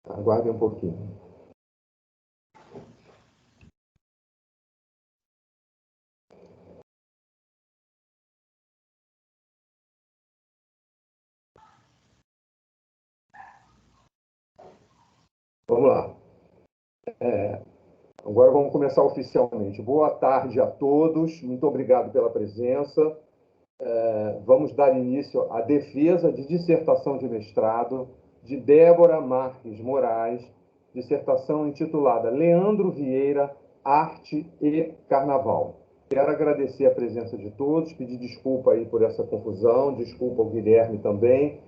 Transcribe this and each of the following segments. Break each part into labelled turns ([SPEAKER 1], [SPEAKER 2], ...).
[SPEAKER 1] Aguarde um pouquinho. Vamos lá. Agora vamos começar oficialmente. Boa tarde a todos, muito obrigado pela presença. Vamos dar início à defesa de dissertação de mestrado de Débora Marques Moraes, dissertação intitulada Leandro Vieira, Arte e Carnaval. Quero agradecer a presença de todos, pedir desculpa aí por essa confusão, desculpa ao Guilherme também,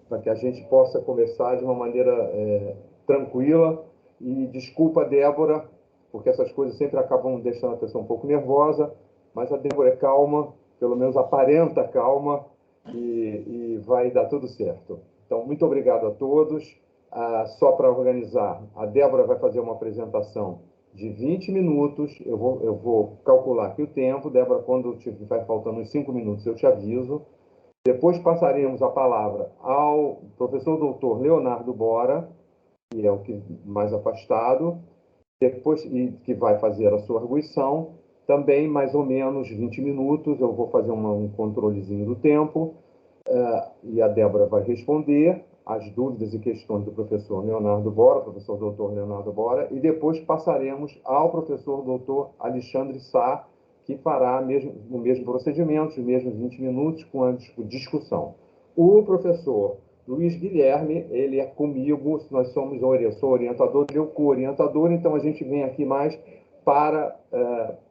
[SPEAKER 1] para que a gente possa começar de uma maneira tranquila. E desculpa, Débora, porque essas coisas sempre acabam deixando a pessoa um pouco nervosa, mas a Débora é calma, pelo menos aparenta calma, e vai dar tudo certo. Então, muito obrigado a todos. Só para organizar, a Débora vai fazer uma apresentação de 20 minutos, eu vou calcular aqui o tempo. Débora, quando vai faltando uns 5 minutos, eu te aviso. Depois passaremos a palavra ao professor doutor Leonardo Bora, que é o que mais afastado, depois, e que vai fazer a sua arguição, também mais ou menos 20 minutos, eu vou fazer um controlezinho do tempo, e a Débora vai responder as dúvidas e questões do professor Leonardo Bora, professor doutor Leonardo Bora, e depois passaremos ao professor doutor Alexandre Sá, que fará o mesmo procedimento, os mesmos 20 minutos, com a discussão. O professor Luiz Guilherme, ele é comigo, nós somos, eu sou orientador, ele é o co-orientador, então a gente vem aqui mais para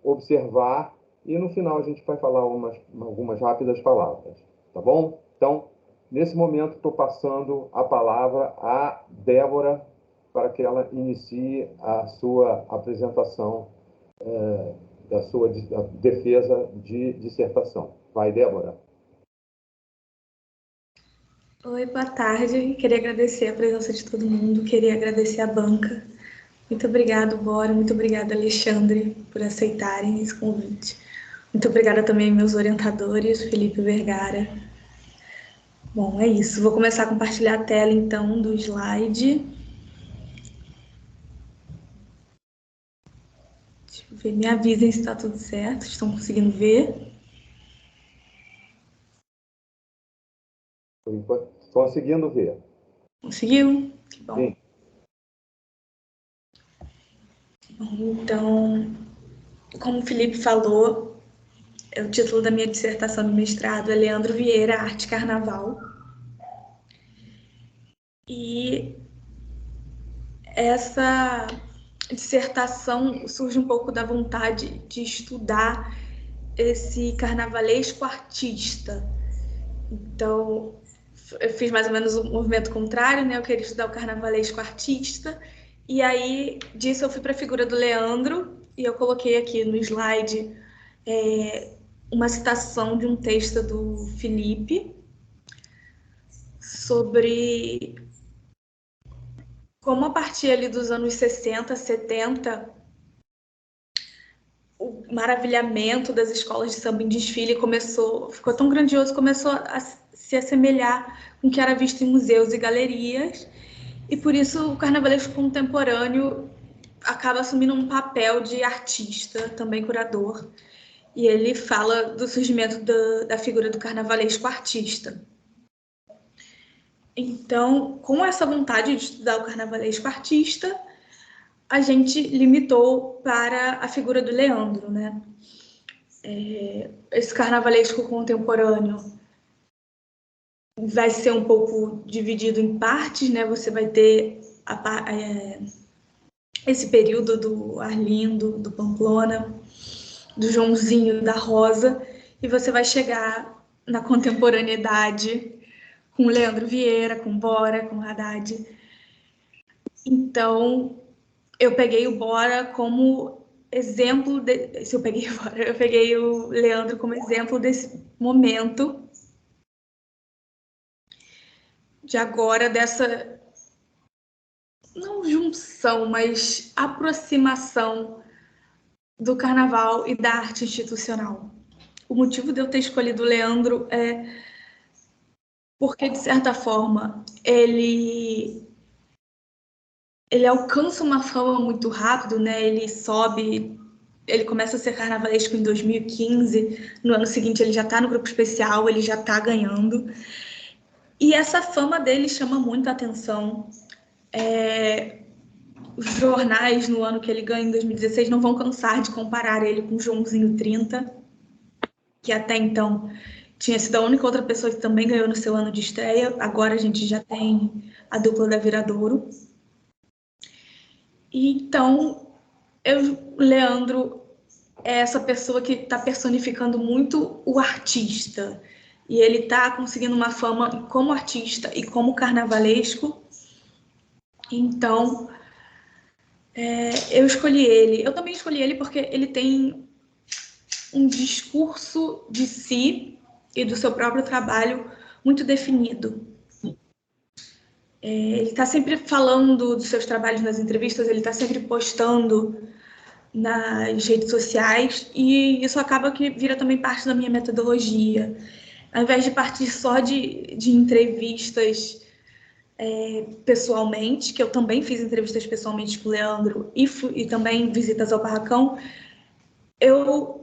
[SPEAKER 1] observar, e no final a gente vai falar algumas rápidas palavras, tá bom? Então, nesse momento, estou passando a palavra à Débora para que ela inicie a sua apresentação da sua defesa de dissertação. Vai, Débora.
[SPEAKER 2] Oi, boa tarde. Queria agradecer a presença de todo mundo, queria agradecer a banca. Muito obrigado, Bora, muito obrigada, Alexandre, por aceitarem esse convite. Muito obrigada também aos meus orientadores, Felipe Vergara. Bom, é isso. Vou começar a compartilhar a tela, então, do slide. Deixa eu ver, me avisem se está tudo certo. Estão conseguindo ver?
[SPEAKER 1] Conseguindo ver.
[SPEAKER 2] Conseguiu? Que bom.
[SPEAKER 1] Sim.
[SPEAKER 2] Então, como o Felipe falou, o título da minha dissertação de mestrado é Leandro Vieira, Arte e Carnaval. E essa dissertação surge um pouco da vontade de estudar esse carnavalesco artista. Então, eu fiz mais ou menos um movimento contrário, né? Eu queria estudar o carnavalesco artista, e aí disso eu fui para a figura do Leandro, e eu coloquei aqui no slide uma citação de um texto do Felipe sobre como a partir ali dos anos 60, 70, o maravilhamento das escolas de samba em desfile ficou tão grandioso, começou a se assemelhar com o que era visto em museus e galerias, e por isso o carnavalesco contemporâneo acaba assumindo um papel de artista, também curador, e ele fala do surgimento da figura do carnavalesco artista. Então, com essa vontade de estudar o carnavalesco artista, a gente limitou para a figura do Leandro, né? Esse carnavalesco contemporâneo vai ser um pouco dividido em partes, né? Você vai ter esse período do Arlindo, do Pamplona, do Joãozinho, da Rosa, e você vai chegar na contemporaneidade com o Leandro Vieira, com Bora, com Haddad. Então, eu peguei o Bora como exemplo, eu peguei o Leandro como exemplo desse momento de agora, dessa, não junção, mas aproximação do carnaval e da arte institucional. o motivo de eu ter escolhido o Leandro é porque, de certa forma, ele alcança uma fama muito rápido, né? Ele sobe, ele começa a ser carnavalesco em 2015, no ano seguinte ele já está no grupo especial, ele já está ganhando. E essa fama dele chama muita atenção. Os jornais, no ano que ele ganha, em 2016, não vão cansar de comparar ele com o Joãozinho 30, que até então tinha sido a única outra pessoa que também ganhou no seu ano de estreia. Agora a gente já tem a dupla da Viradouro. Então, Leandro é essa pessoa que está personificando muito o artista. E ele está conseguindo uma fama como artista e como carnavalesco. Então, eu escolhi ele. Eu também escolhi ele porque ele tem um discurso de si e do seu próprio trabalho muito definido. Ele está sempre falando dos seus trabalhos nas entrevistas, ele está sempre postando nas redes sociais, e isso acaba que vira também parte da minha metodologia. Ao invés de partir só de entrevistas pessoalmente, que eu também fiz entrevistas pessoalmente com o Leandro e também visitas ao barracão, eu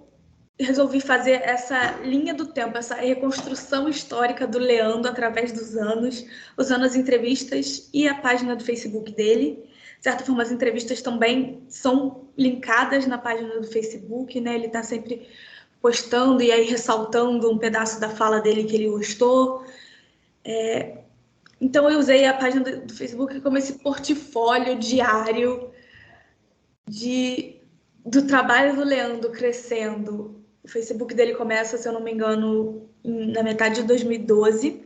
[SPEAKER 2] resolvi fazer essa linha do tempo, essa reconstrução histórica do Leandro através dos anos, usando as entrevistas e a página do Facebook dele. De certa forma, as entrevistas também são linkadas na página do Facebook, né? Ele está sempre postando e aí ressaltando um pedaço da fala dele que ele gostou. Então, eu usei a página do Facebook como esse portfólio diário do trabalho do Leandro crescendo. O Facebook dele começa, se eu não me engano, na metade de 2012.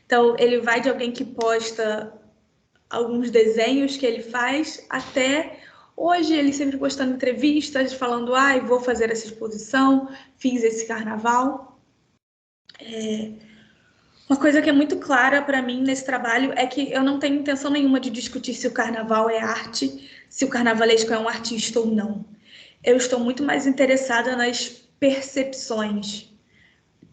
[SPEAKER 2] Então, ele vai de alguém que posta alguns desenhos que ele faz até hoje, ele sempre postando entrevistas, falando, vou fazer essa exposição, fiz esse carnaval. Uma coisa que é muito clara para mim nesse trabalho é que eu não tenho intenção nenhuma de discutir se o carnaval é arte, se o carnavalesco é um artista ou não. Eu estou muito mais interessada nas percepções,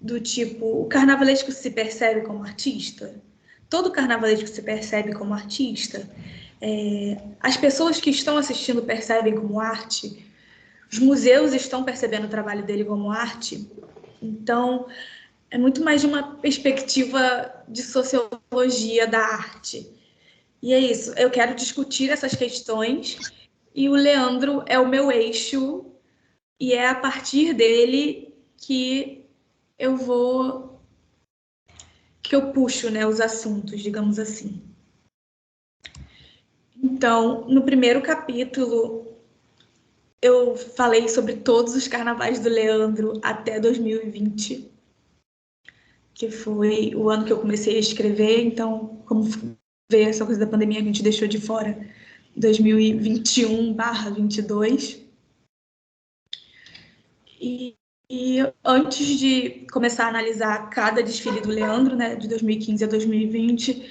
[SPEAKER 2] do tipo, o carnavalesco se percebe como artista? Todo carnavalesco se percebe como artista? As pessoas que estão assistindo percebem como arte? Os museus estão percebendo o trabalho dele como arte? Então, é muito mais de uma perspectiva de sociologia da arte. E é isso, eu quero discutir essas questões e o Leandro é o meu eixo e é a partir dele que eu puxo, né, os assuntos, digamos assim. Então, no primeiro capítulo, eu falei sobre todos os carnavais do Leandro até 2020, que foi o ano que eu comecei a escrever. Então, como veio essa coisa da pandemia, a gente deixou de fora 2021/22. E antes de começar a analisar cada desfile do Leandro, né, de 2015 a 2020,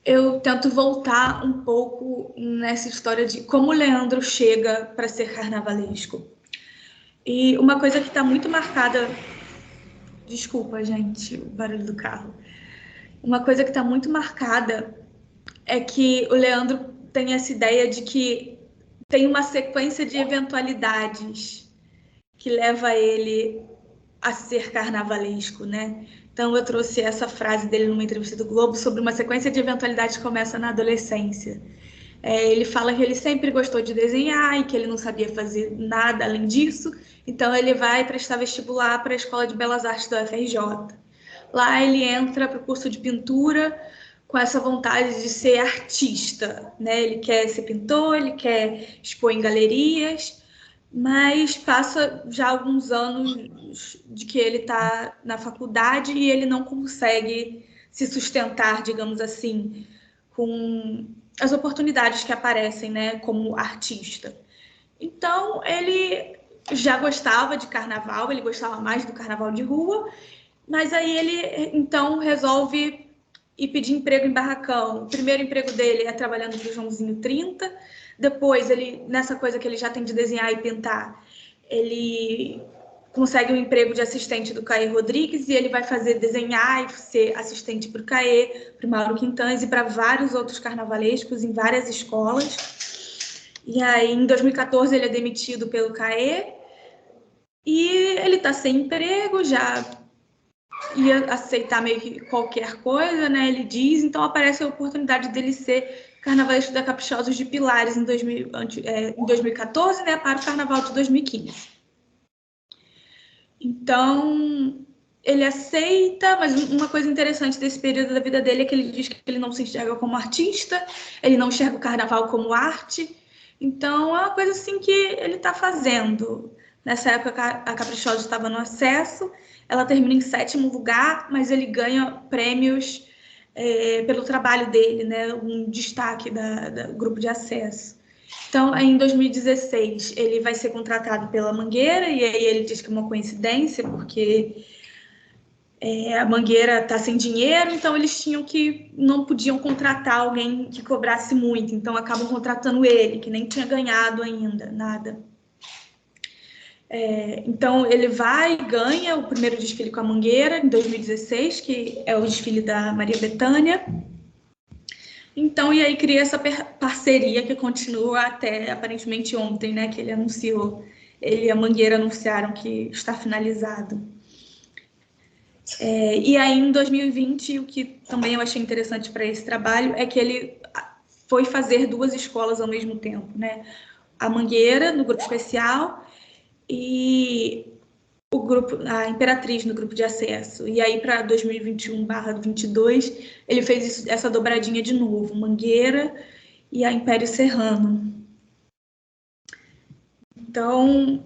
[SPEAKER 2] eu tento voltar um pouco nessa história de como o Leandro chega para ser carnavalesco. E uma coisa que está muito marcada... Desculpa, gente, o barulho do carro. Uma coisa que está muito marcada é que o Leandro tem essa ideia de que tem uma sequência de eventualidades que leva ele a ser carnavalesco, né? Então, eu trouxe essa frase dele numa entrevista do Globo sobre uma sequência de eventualidades que começa na adolescência. Ele fala que ele sempre gostou de desenhar e que ele não sabia fazer nada além disso, então ele vai prestar vestibular para a Escola de Belas Artes da UFRJ. Lá ele entra para o curso de pintura com essa vontade de ser artista, né? Ele quer ser pintor, ele quer expor em galerias, mas passa já alguns anos de que ele está na faculdade e ele não consegue se sustentar, digamos assim, com as oportunidades que aparecem, né, como artista. Então, ele já gostava de carnaval, ele gostava mais do carnaval de rua, mas aí ele, então, resolve ir pedir emprego em barracão. O primeiro emprego dele é trabalhando para o Joãozinho 30, depois, ele, nessa coisa que ele já tem de desenhar e pintar, ele consegue um emprego de assistente do Caê Rodrigues, e ele vai desenhar e ser assistente para o Caê, para o Mauro Quintans e para vários outros carnavalescos em várias escolas. E aí, em 2014, ele é demitido pelo Caê, e ele está sem emprego, já ia aceitar meio que qualquer coisa, né? Ele diz, então aparece a oportunidade dele ser carnavalesco da Caprichosos de Pilares em 2014, né? Para o carnaval de 2015. Então, ele aceita, mas uma coisa interessante desse período da vida dele é que ele diz que ele não se enxerga como artista, ele não enxerga o carnaval como arte. Então, é uma coisa assim que ele está fazendo. Nessa época, a Caprichosa estava no acesso, ela termina em 7º lugar, mas ele ganha prêmios pelo trabalho dele, né? Um destaque do grupo de acesso. Então, em 2016, ele vai ser contratado pela Mangueira, e aí ele diz que é uma coincidência, porque a Mangueira está sem dinheiro, então eles não podiam contratar alguém que cobrasse muito, então acabam contratando ele, que nem tinha ganhado ainda, nada. Então, ele vai e ganha o primeiro desfile com a Mangueira, em 2016, que é o desfile da Maria Bethânia. Então, e aí cria essa parceria que continua até aparentemente ontem, né? Que ele anunciou, ele e a Mangueira anunciaram que está finalizado. E aí, em 2020, o que também eu achei interessante para esse trabalho é que ele foi fazer 2 escolas ao mesmo tempo, né? A Mangueira, no grupo especial, e a Imperatriz no grupo de acesso. E aí, para 2021/22, ele fez essa dobradinha de novo, Mangueira e a Império Serrano. Então,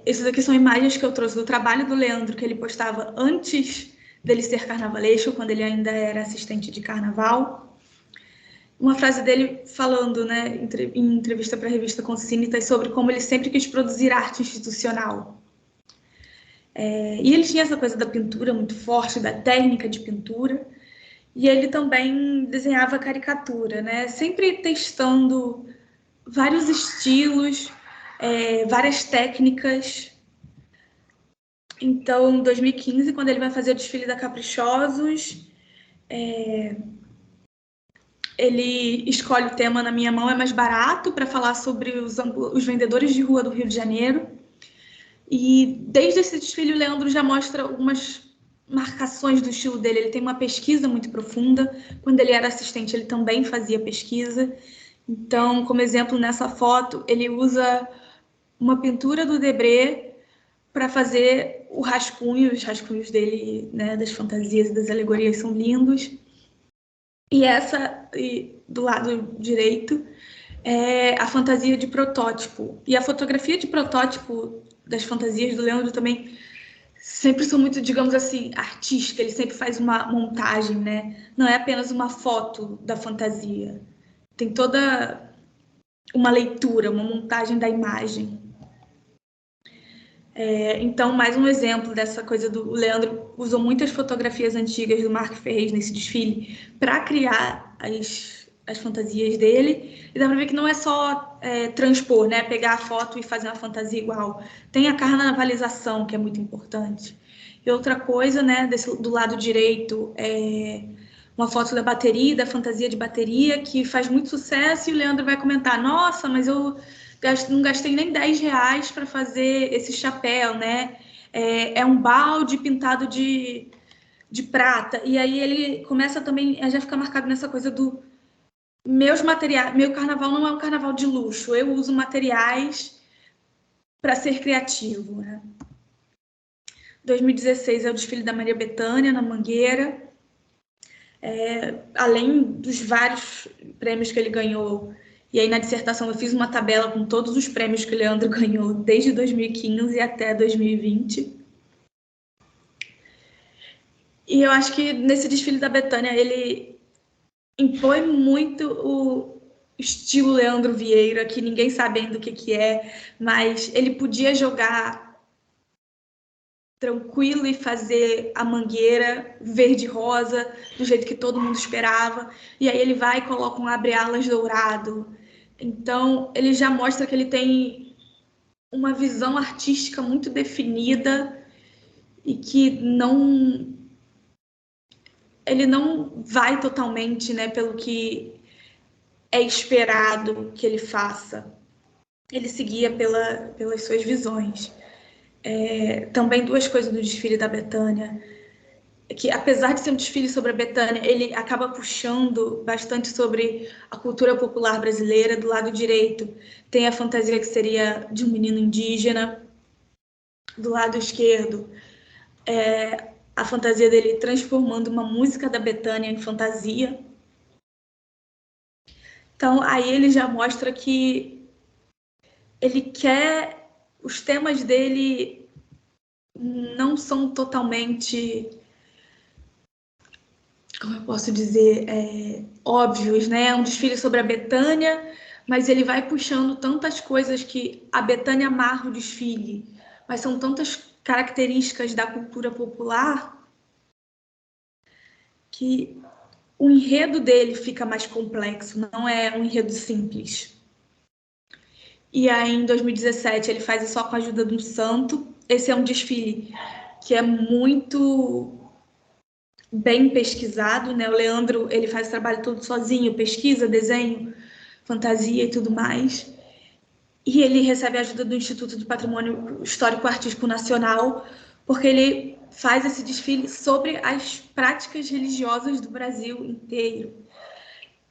[SPEAKER 2] essas aqui são imagens que eu trouxe do trabalho do Leandro, que ele postava antes dele ser carnavalesco, quando ele ainda era assistente de carnaval. Uma frase dele falando, né, em entrevista para a revista Consínitas, sobre como ele sempre quis produzir arte institucional. E ele tinha essa coisa da pintura muito forte, da técnica de pintura, e ele também desenhava caricatura, né, sempre testando vários estilos, várias técnicas. Então, em 2015, quando ele vai fazer o desfile da Caprichosos, ele escolhe o tema Na Minha Mão é Mais Barato, para falar sobre os vendedores de rua do Rio de Janeiro. E desde esse desfile, o Leandro já mostra algumas marcações do estilo dele. Ele tem uma pesquisa muito profunda. Quando ele era assistente, ele também fazia pesquisa. Então, como exemplo, nessa foto, ele usa uma pintura do Debré para fazer o rascunho. Os rascunhos dele, né, das fantasias e das alegorias são lindos. E do lado direito é a fantasia de protótipo. E a fotografia de protótipo das fantasias do Leandro também sempre são muito, digamos assim, artística. Ele sempre faz uma montagem, né? Não é apenas uma foto da fantasia. Tem toda uma leitura, uma montagem da imagem. Então, mais um exemplo dessa coisa do Leandro usou muitas fotografias antigas do Marc Ferrez nesse desfile para criar as fantasias dele. E dá para ver que não é só transpor, né? Pegar a foto e fazer uma fantasia igual. Tem a carnavalização, que é muito importante. E outra coisa, né, do lado direito, uma foto da bateria, da fantasia de bateria, que faz muito sucesso, e o Leandro vai comentar: nossa, mas eu não gastei nem R$10 para fazer esse chapéu, né? É um balde pintado de prata. E aí ele começa também a já ficar marcado nessa coisa do meus materiais. Meu carnaval não é um carnaval de luxo, eu uso materiais para ser criativo, né? 2016 é o desfile da Maria Bethânia, na Mangueira. Além dos vários prêmios que ele ganhou, e aí na dissertação eu fiz uma tabela com todos os prêmios que o Leandro ganhou desde 2015 até 2020. E eu acho que nesse desfile da Bethânia ele impõe muito o estilo Leandro Vieira, que ninguém sabe ainda o que é, mas ele podia jogar tranquilo e fazer a Mangueira verde-rosa, do jeito que todo mundo esperava. E aí ele vai e coloca um abre-alas dourado. Então, ele já mostra que ele tem uma visão artística muito definida e que ele não vai totalmente, né, pelo que é esperado que ele faça. Ele seguia pelas suas visões. Também duas coisas do desfile da Bethânia, que apesar de ser um desfile sobre a Bethânia, ele acaba puxando bastante sobre a cultura popular brasileira. Do lado direito tem a fantasia que seria de um menino indígena. Do lado esquerdo, a fantasia dele transformando uma música da Bethânia em fantasia. Então, aí ele já mostra que ele quer... Os temas dele não são totalmente, como eu posso dizer, óbvios, né? É um desfile sobre a Bethânia, mas ele vai puxando tantas coisas que a Bethânia amarra o desfile, mas são tantas características da cultura popular que o enredo dele fica mais complexo, não é um enredo simples. E aí, em 2017, ele faz isso só com a ajuda de um santo. Esse é um desfile que é muito bem pesquisado, né? O Leandro, ele faz o trabalho todo sozinho, pesquisa, desenho, fantasia e tudo mais. E ele recebe a ajuda do Instituto do Patrimônio Histórico Artístico Nacional, porque ele faz esse desfile sobre as práticas religiosas do Brasil inteiro.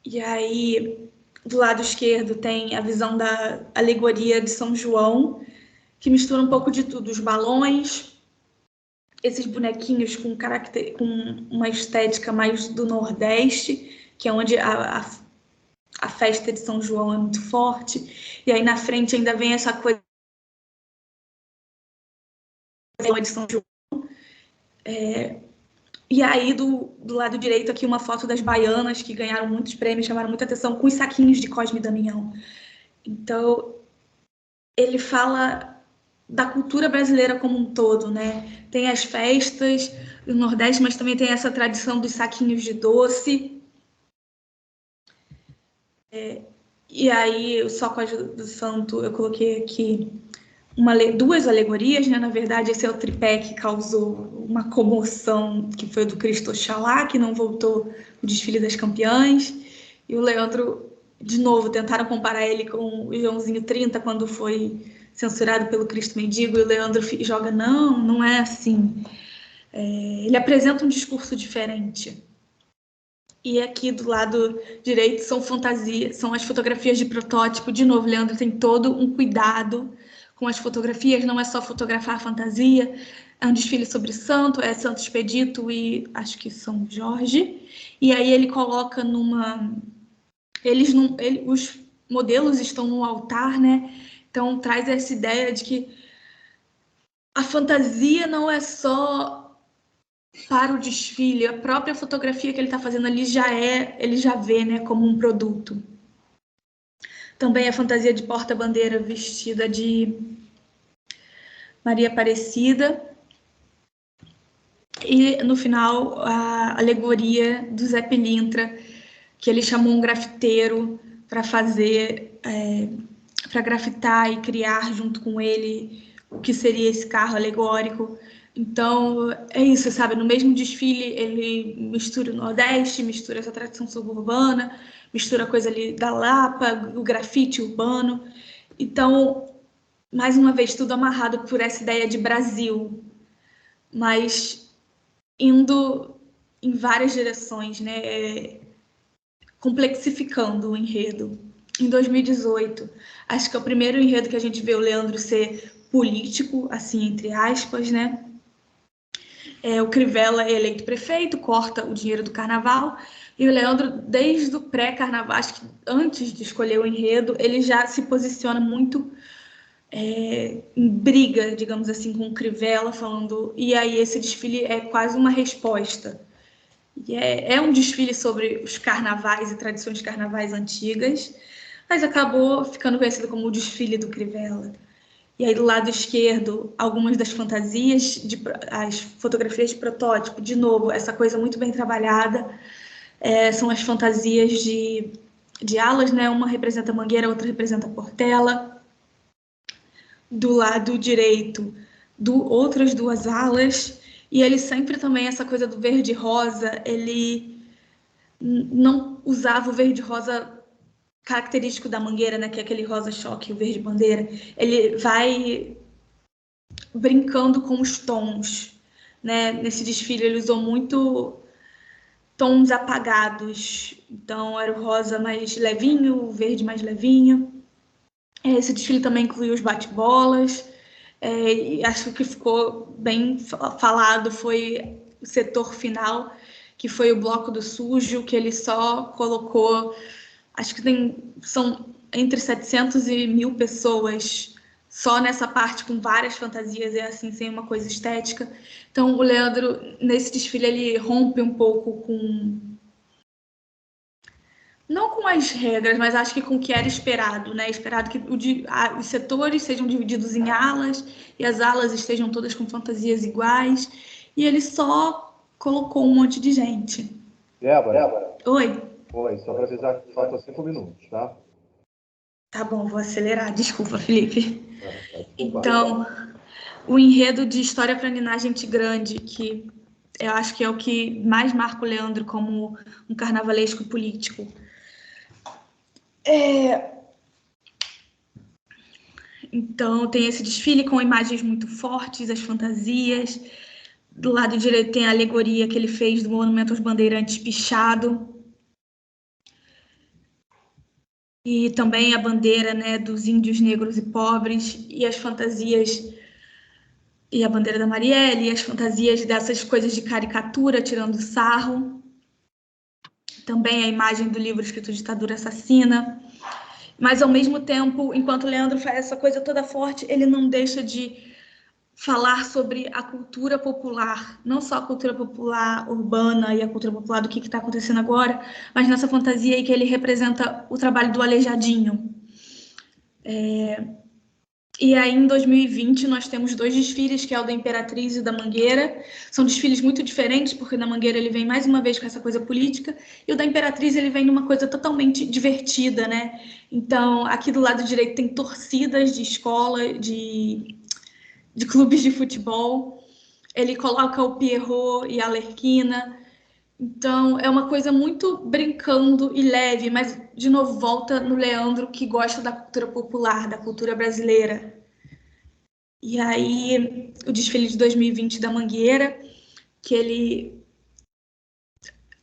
[SPEAKER 2] E aí, do lado esquerdo, tem a visão da alegoria de São João, que mistura um pouco de tudo, os balões, esses bonequinhos com uma estética mais do Nordeste, que é onde a festa de São João é muito forte, e aí na frente ainda vem essa coisa de São João. E aí, do lado direito, aqui uma foto das baianas, que ganharam muitos prêmios, chamaram muita atenção, com os saquinhos de Cosme e Damião. Então, ele fala da cultura brasileira como um todo, né? Tem as festas do Nordeste, mas também tem essa tradição dos saquinhos de doce. E aí, só com a ajuda do santo, eu coloquei aqui duas alegorias, né? Na verdade, esse é o tripé que causou uma comoção, que foi o do Cristo Oxalá, que não voltou no desfile das campeãs. E o Leandro, de novo, tentaram comparar ele com o Joãozinho 30, quando foi censurado pelo Cristo Mendigo, e o Leandro joga, não é assim. Ele apresenta um discurso diferente. E aqui do lado direito são as fotografias de protótipo. De novo, Leandro tem todo um cuidado com as fotografias, não é só fotografar a fantasia. É um desfile sobre santo, é Santo Expedito e acho que São Jorge. E aí ele coloca os modelos estão no altar, né? Então traz essa ideia de que a fantasia não é só para o desfile, a própria fotografia que ele está fazendo ali ele já vê, né, como um produto. Também a fantasia de porta-bandeira vestida de Maria Aparecida. E no final, a alegoria do Zé Pilintra, que ele chamou um grafiteiro para para grafitar e criar junto com ele o que seria esse carro alegórico. Então, é isso, sabe? No mesmo desfile, ele mistura o Nordeste, mistura essa tradição suburbana, mistura a coisa ali da Lapa, o grafite urbano. Então, mais uma vez, tudo amarrado por essa ideia de Brasil, mas indo em várias direções, né? Complexificando o enredo. Em 2018, acho que é o primeiro enredo que a gente vê o Leandro ser político, assim, entre aspas, né? O Crivella é eleito prefeito, corta o dinheiro do carnaval, e o Leandro, desde o pré-carnaval, acho que antes de escolher o enredo, ele já se posiciona muito em briga, digamos assim, com o Crivella, falando, e aí esse desfile é quase uma resposta. E é um desfile sobre os carnavais e tradições de carnavais antigas, mas acabou ficando conhecido como o desfile do Crivella. E aí, do lado esquerdo, algumas das fantasias, as fotografias de protótipo, de novo, essa coisa muito bem trabalhada, são as fantasias de alas, né? Uma representa Mangueira, outra representa Portela. do lado direito, outras duas alas, e ele sempre também, essa coisa do verde rosa, ele não usava o verde rosa característico da Mangueira, né, que é aquele rosa choque, o verde bandeira. Ele vai brincando com os tons, né? Nesse desfile ele usou muito tons apagados, então era o rosa mais levinho, o verde mais levinho. Esse desfile também incluiu os bate-bolas, e acho que ficou bem falado foi o setor final, que foi o bloco do sujo, que ele só colocou, acho que são entre 700 e 1.000 pessoas só nessa parte, com várias fantasias e assim, sem uma coisa estética. Então, o Leandro, nesse desfile, ele rompe um pouco com... Não com as regras, mas acho que com o que era esperado, né? Esperado que os setores sejam divididos em alas e as alas estejam todas com fantasias iguais. E ele só colocou um monte de gente.
[SPEAKER 1] Débora?
[SPEAKER 2] Oi?
[SPEAKER 1] Oi, só para avisar que faltam 5 minutos, tá?
[SPEAKER 2] Tá bom, vou acelerar. Desculpa, Felipe.
[SPEAKER 1] Desculpa.
[SPEAKER 2] Então, o enredo de História para Ninar Gente Grande, que eu acho que é o que mais marca o Leandro como um carnavalesco político. Então, tem esse desfile com imagens muito fortes, as fantasias. Do lado direito tem a alegoria que ele fez do Monumento aos Bandeirantes pichado. E também a bandeira, né, dos índios negros e pobres, e as fantasias, e a bandeira da Marielle, e as fantasias dessas coisas de caricatura, tirando sarro. Também a imagem do livro escrito Ditadura Assassina. Mas, ao mesmo tempo, enquanto o Leandro faz essa coisa toda forte, ele não deixa de falar sobre a cultura popular, não só a cultura popular urbana e a cultura popular do que está acontecendo agora, mas nessa fantasia aí que ele representa o trabalho do Aleijadinho. E aí, em 2020, nós temos 2 desfiles, que é o da Imperatriz e o da Mangueira. São desfiles muito diferentes, porque na Mangueira ele vem mais uma vez com essa coisa política, e o da Imperatriz ele vem numa coisa totalmente divertida, né? Então, aqui do lado direito tem torcidas de escola, de clubes de futebol. Ele coloca o Pierrot e a Arlequina. Então, é uma coisa muito brincando e leve, mas, de novo, volta no Leandro, que gosta da cultura popular, da cultura brasileira. E aí, o desfile de 2020 da Mangueira, que ele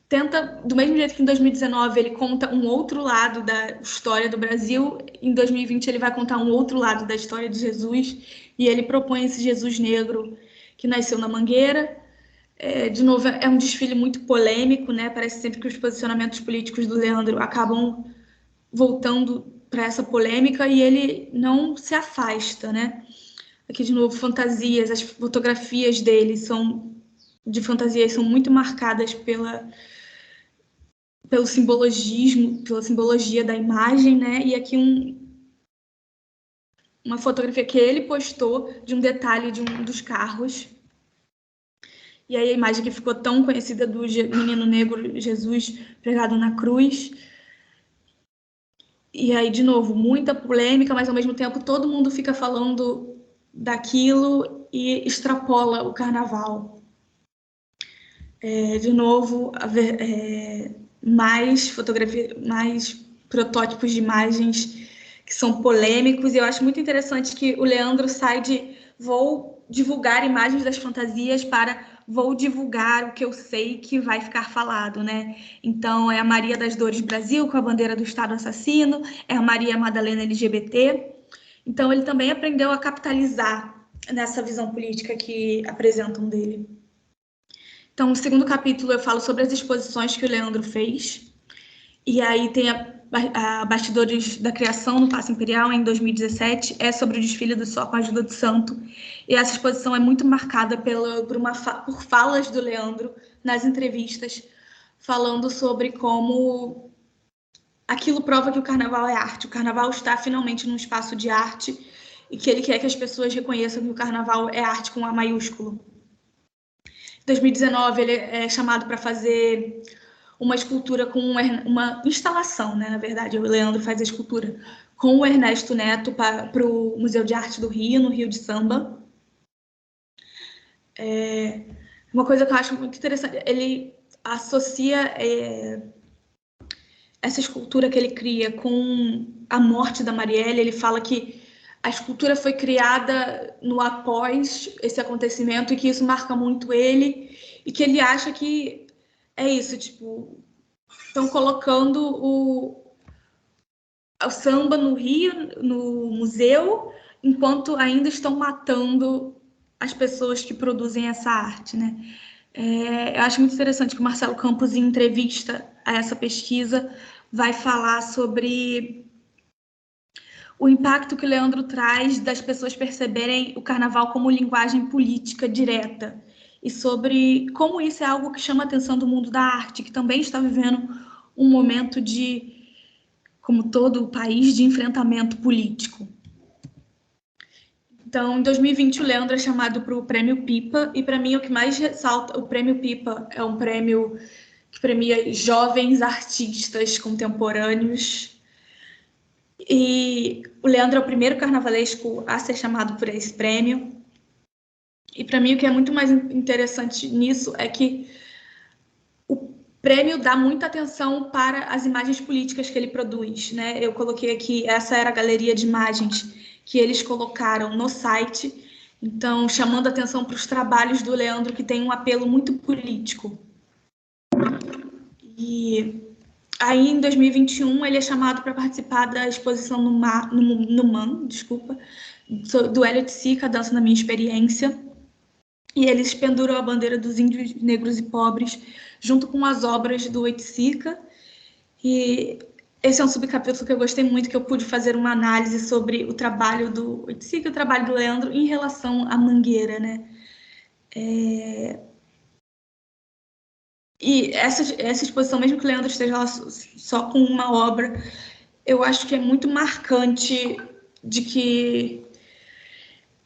[SPEAKER 2] tenta, do mesmo jeito que em 2019 ele conta um outro lado da história do Brasil, em 2020 ele vai contar um outro lado da história de Jesus, e ele propõe esse Jesus negro que nasceu na Mangueira. De novo, é um desfile muito polêmico, né? Parece sempre que os posicionamentos políticos do Leandro acabam voltando para essa polêmica, e ele não se afasta, né? Aqui, de novo, fantasias, as fotografias dele de fantasias são muito marcadas pelo simbologismo, pela simbologia da imagem, né? E aqui uma fotografia que ele postou de um detalhe de um dos carros. E aí a imagem que ficou tão conhecida do menino negro Jesus pregado na cruz. E aí, de novo, muita polêmica, mas ao mesmo tempo todo mundo fica falando daquilo e extrapola o carnaval. De novo, mais fotografia, mais protótipos de imagens que são polêmicos, e eu acho muito interessante que o Leandro sai de vou divulgar imagens das fantasias para vou divulgar o que eu sei que vai ficar falado, né? Então, é a Maria das Dores Brasil, com a bandeira do Estado assassino, é a Maria Madalena LGBT. Então, ele também aprendeu a capitalizar nessa visão política que apresentam dele. Então, no segundo capítulo, eu falo sobre as exposições que o Leandro fez. E aí tem a Bastidores da Criação no Paço Imperial, em 2017. É sobre o desfile do Só com a Ajuda do Santo. E essa exposição é muito marcada por falas do Leandro nas entrevistas, falando sobre como aquilo prova que o carnaval é arte. O carnaval está finalmente num espaço de arte e que ele quer que as pessoas reconheçam que o carnaval é arte com A maiúsculo. Em 2019, ele é chamado para fazer uma escultura com uma instalação, né? Na verdade, o Leandro faz a escultura com o Ernesto Neto para o Museu de Arte do Rio, no Rio de Samba. Uma coisa que eu acho muito interessante, ele associa essa escultura que ele cria com a morte da Marielle. Ele fala que a escultura foi criada no após esse acontecimento e que isso marca muito ele, e que ele acha que é isso, tipo, estão colocando o samba no Rio, no museu, enquanto ainda estão matando as pessoas que produzem essa arte, né? Eu acho muito interessante que o Marcelo Campos, em entrevista a essa pesquisa, vai falar sobre o impacto que o Leandro traz das pessoas perceberem o carnaval como linguagem política direta, e sobre como isso é algo que chama a atenção do mundo da arte, que também está vivendo um momento de, como todo o país, de enfrentamento político. Então, em 2020, o Leandro é chamado para o Prêmio Pipa, e para mim o que mais ressalta, o Prêmio Pipa é um prêmio que premia jovens artistas contemporâneos, e o Leandro é o primeiro carnavalesco a ser chamado por esse prêmio. E para mim o que é muito mais interessante nisso é que o prêmio dá muita atenção para as imagens políticas que ele produz, né? Eu coloquei aqui, essa era a galeria de imagens que eles colocaram no site, então chamando atenção para os trabalhos do Leandro, que tem um apelo muito político. E aí, em 2021, ele é chamado para participar da exposição no MAN, do Hélio Sica, Dança na Minha Experiência, e eles penduram a bandeira dos índios, negros e pobres junto com as obras do Oiticica. E esse é um subcapítulo que eu gostei muito, que eu pude fazer uma análise sobre o trabalho do Oiticica e o trabalho do Leandro em relação à Mangueira, né? E essa exposição, mesmo que o Leandro esteja lá só com uma obra, eu acho que é muito marcante de que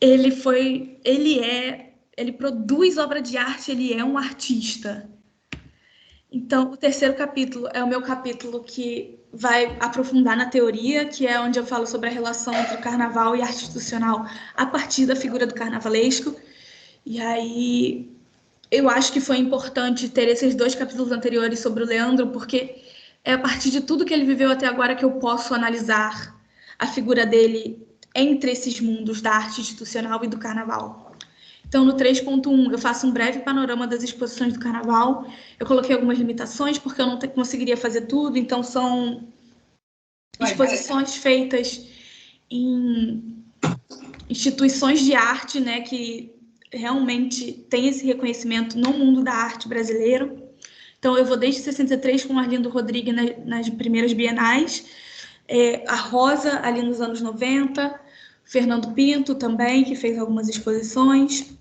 [SPEAKER 2] ele produz obra de arte, ele é um artista. Então, o terceiro capítulo é o meu capítulo que vai aprofundar na teoria, que é onde eu falo sobre a relação entre o carnaval e a arte institucional a partir da figura do carnavalesco. E aí eu acho que foi importante ter esses 2 capítulos anteriores sobre o Leandro, porque é a partir de tudo que ele viveu até agora que eu posso analisar a figura dele entre esses mundos da arte institucional e do carnaval. Então, no 3.1, eu faço um breve panorama das exposições do carnaval. Eu coloquei algumas limitações, porque eu não conseguiria fazer tudo, então são exposições feitas em instituições de arte, né, que realmente tem esse reconhecimento no mundo da arte brasileiro. Então, eu vou desde 63 com o Arlindo Rodrigues nas primeiras bienais, a Rosa ali nos anos 90, Fernando Pinto também, que fez algumas exposições.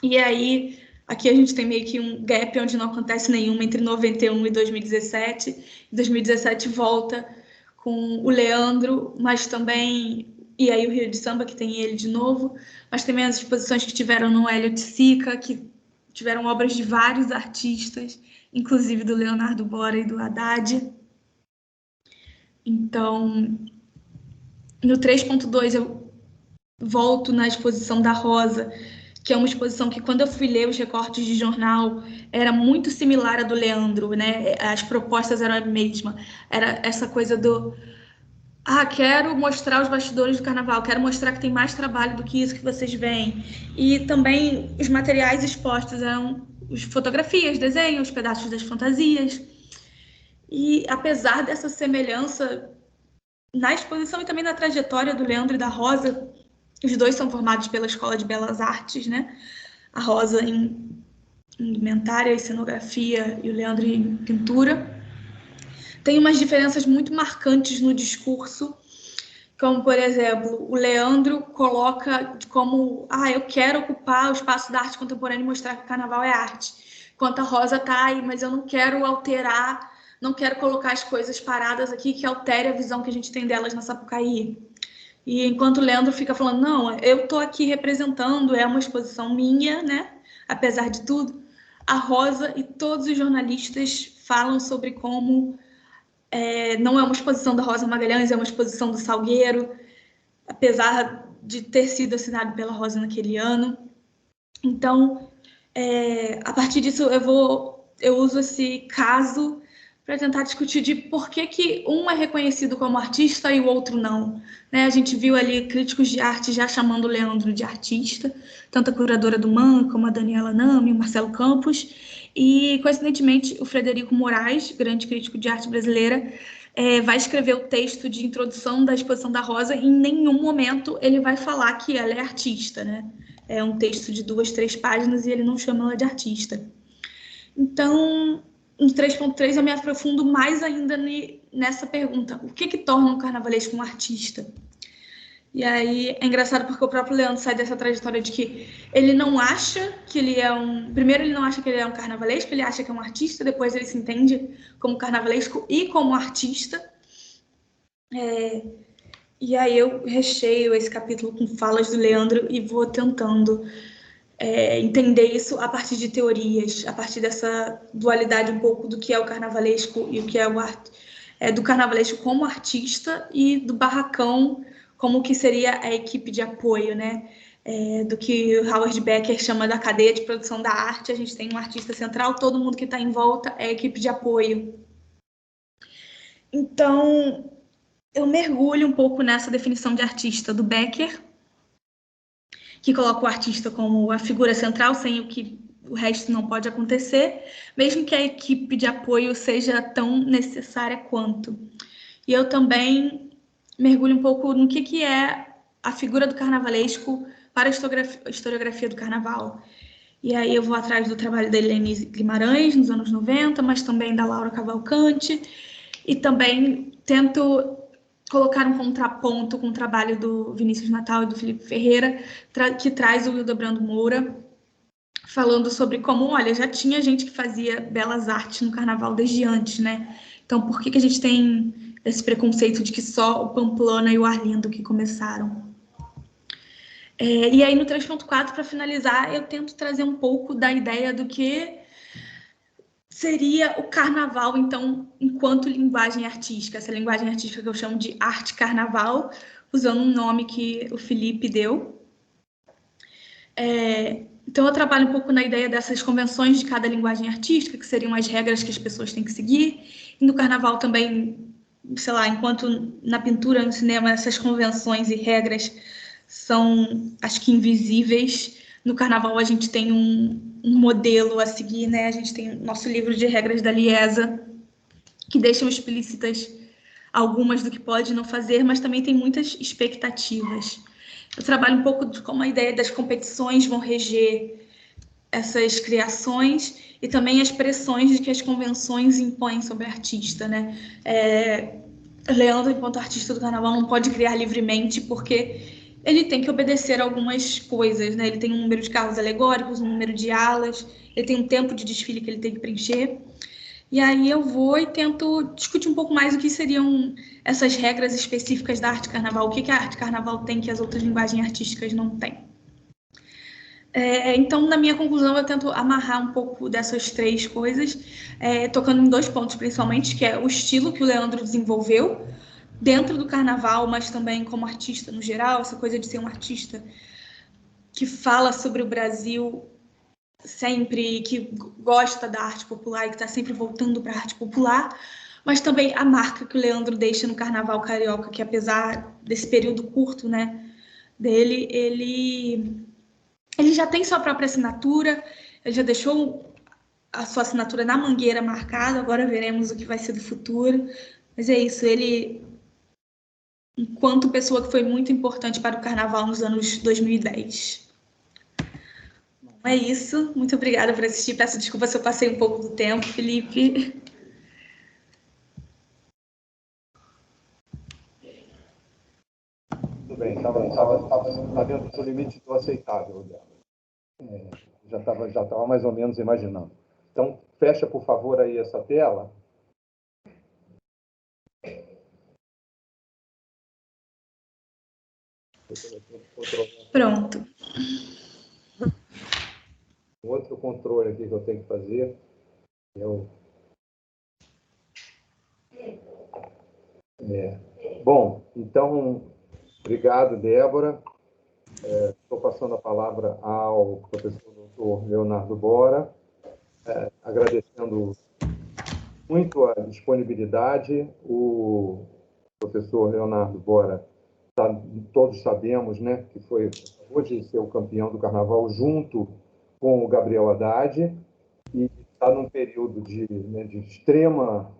[SPEAKER 2] E aí, aqui a gente tem meio que um gap onde não acontece nenhuma entre 91 e 2017. Em 2017 volta com o Leandro, mas também... E aí o Rio de Samba, que tem ele de novo, mas também as exposições que tiveram no Hélio Sica, que tiveram obras de vários artistas, inclusive do Leonardo Bora e do Haddad. Então, no 3.2 eu volto na exposição da Rosa, que é uma exposição que, quando eu fui ler os recortes de jornal, era muito similar à do Leandro, né? As propostas eram a mesma. Era essa coisa do... quero mostrar os bastidores do carnaval, quero mostrar que tem mais trabalho do que isso que vocês veem. E também os materiais expostos eram as fotografias, desenhos, pedaços das fantasias. E apesar dessa semelhança na exposição e também na trajetória do Leandro e da Rosa, os dois são formados pela Escola de Belas Artes, né? A Rosa em indumentária e cenografia e o Leandro em pintura. Tem umas diferenças muito marcantes no discurso, como, por exemplo, o Leandro coloca como eu quero ocupar o espaço da arte contemporânea e mostrar que o carnaval é arte. Enquanto a Rosa tá aí, mas eu não quero alterar, não quero colocar as coisas paradas aqui que altere a visão que a gente tem delas na Sapucaí. E enquanto o Leandro fica falando, não, eu tô aqui representando, é uma exposição minha, né? Apesar de tudo, a Rosa e todos os jornalistas falam sobre como não é uma exposição da Rosa Magalhães, é uma exposição do Salgueiro, apesar de ter sido assinado pela Rosa naquele ano. Então, a partir disso, eu uso esse caso para tentar discutir de por que um é reconhecido como artista e o outro não. Né? A gente viu ali críticos de arte já chamando o Leandro de artista, tanto a curadora do MAN, como a Daniela Nami, o Marcelo Campos, e, coincidentemente, o Frederico Moraes, grande crítico de arte brasileira, vai escrever o texto de introdução da exposição da Rosa, e em nenhum momento ele vai falar que ela é artista, né? É um texto de 2, 3 páginas e ele não chama ela de artista. Então, no 3.3 eu me aprofundo mais ainda nessa pergunta. O que torna um carnavalesco um artista? E aí é engraçado porque o próprio Leandro sai dessa trajetória de que ele não acha que ele é um... Primeiro ele não acha que ele é um carnavalesco, ele acha que é um artista, depois ele se entende como carnavalesco e como artista. E aí eu recheio esse capítulo com falas do Leandro e vou tentando entender isso a partir de teorias, a partir dessa dualidade um pouco do que é o carnavalesco e o que é o do carnavalesco como artista e do barracão como que seria a equipe de apoio, né? Do que o Howard Becker chama da cadeia de produção da arte. A gente tem um artista central, todo mundo que está em volta é a equipe de apoio. Então, eu mergulho um pouco nessa definição de artista do Becker, que coloca o artista como a figura central, sem o que o resto não pode acontecer, mesmo que a equipe de apoio seja tão necessária quanto. E eu também mergulho um pouco no que é a figura do carnavalesco para a historiografia do carnaval. E aí eu vou atrás do trabalho da Helene Guimarães, nos anos 90, mas também da Laura Cavalcante, e também tento colocar um contraponto com o trabalho do Vinícius Natal e do Felipe Ferreira, que traz o Hildebrando Moura, falando sobre como, olha, já tinha gente que fazia belas artes no carnaval desde antes, né? Então, por que a gente tem esse preconceito de que só o Pamplona e o Arlindo que começaram? E aí, no 3.4, para finalizar, eu tento trazer um pouco da ideia do que seria o carnaval, então, enquanto linguagem artística. Essa linguagem artística que eu chamo de arte carnaval, usando um nome que o Felipe deu. Então, eu trabalho um pouco na ideia dessas convenções de cada linguagem artística, que seriam as regras que as pessoas têm que seguir. E no carnaval também, sei lá, enquanto na pintura, no cinema, essas convenções e regras são, acho que, invisíveis. No carnaval, a gente tem um modelo a seguir, né? A gente tem o nosso livro de regras da Liesa, que deixam explícitas algumas do que pode não fazer, mas também tem muitas expectativas. Eu trabalho um pouco de como a ideia das competições vão reger essas criações e também as pressões de que as convenções impõem sobre o artista, né? Leandro, enquanto artista do carnaval, não pode criar livremente porque ele tem que obedecer a algumas coisas, né? Ele tem um número de carros alegóricos, um número de alas, ele tem um tempo de desfile que ele tem que preencher. E aí eu vou e tento discutir um pouco mais o que seriam essas regras específicas da arte carnaval, o que a arte carnaval tem que as outras linguagens artísticas não têm. Então, na minha conclusão, eu tento amarrar um pouco dessas três coisas, tocando em 2 pontos, principalmente, que é o estilo que o Leandro desenvolveu dentro do carnaval, mas também como artista no geral, essa coisa de ser um artista que fala sobre o Brasil sempre, que gosta da arte popular e que está sempre voltando para a arte popular, mas também a marca que o Leandro deixa no Carnaval Carioca, que apesar desse período curto, né, dele, ele já tem sua própria assinatura, ele já deixou a sua assinatura na Mangueira marcada, agora veremos o que vai ser do futuro, mas é isso, ele, enquanto pessoa que foi muito importante para o Carnaval nos anos 2010. É isso. Muito obrigada por assistir. Peço desculpa se eu passei um pouco do tempo, Felipe.
[SPEAKER 1] Tudo bem, estava dentro do limite do aceitável dela. Já estava mais ou menos imaginando. Então, fecha, por favor, aí essa tela.
[SPEAKER 2] Pronto.
[SPEAKER 1] Outro controle aqui que eu tenho que fazer é o... Bom, então, obrigado, Débora. Estou passando a palavra ao professor doutor Leonardo Bora, agradecendo muito a disponibilidade. O professor Leonardo Bora, todos sabemos, né, que foi hoje ser o campeão do Carnaval junto com o Gabriel Haddad, e está num período de extrema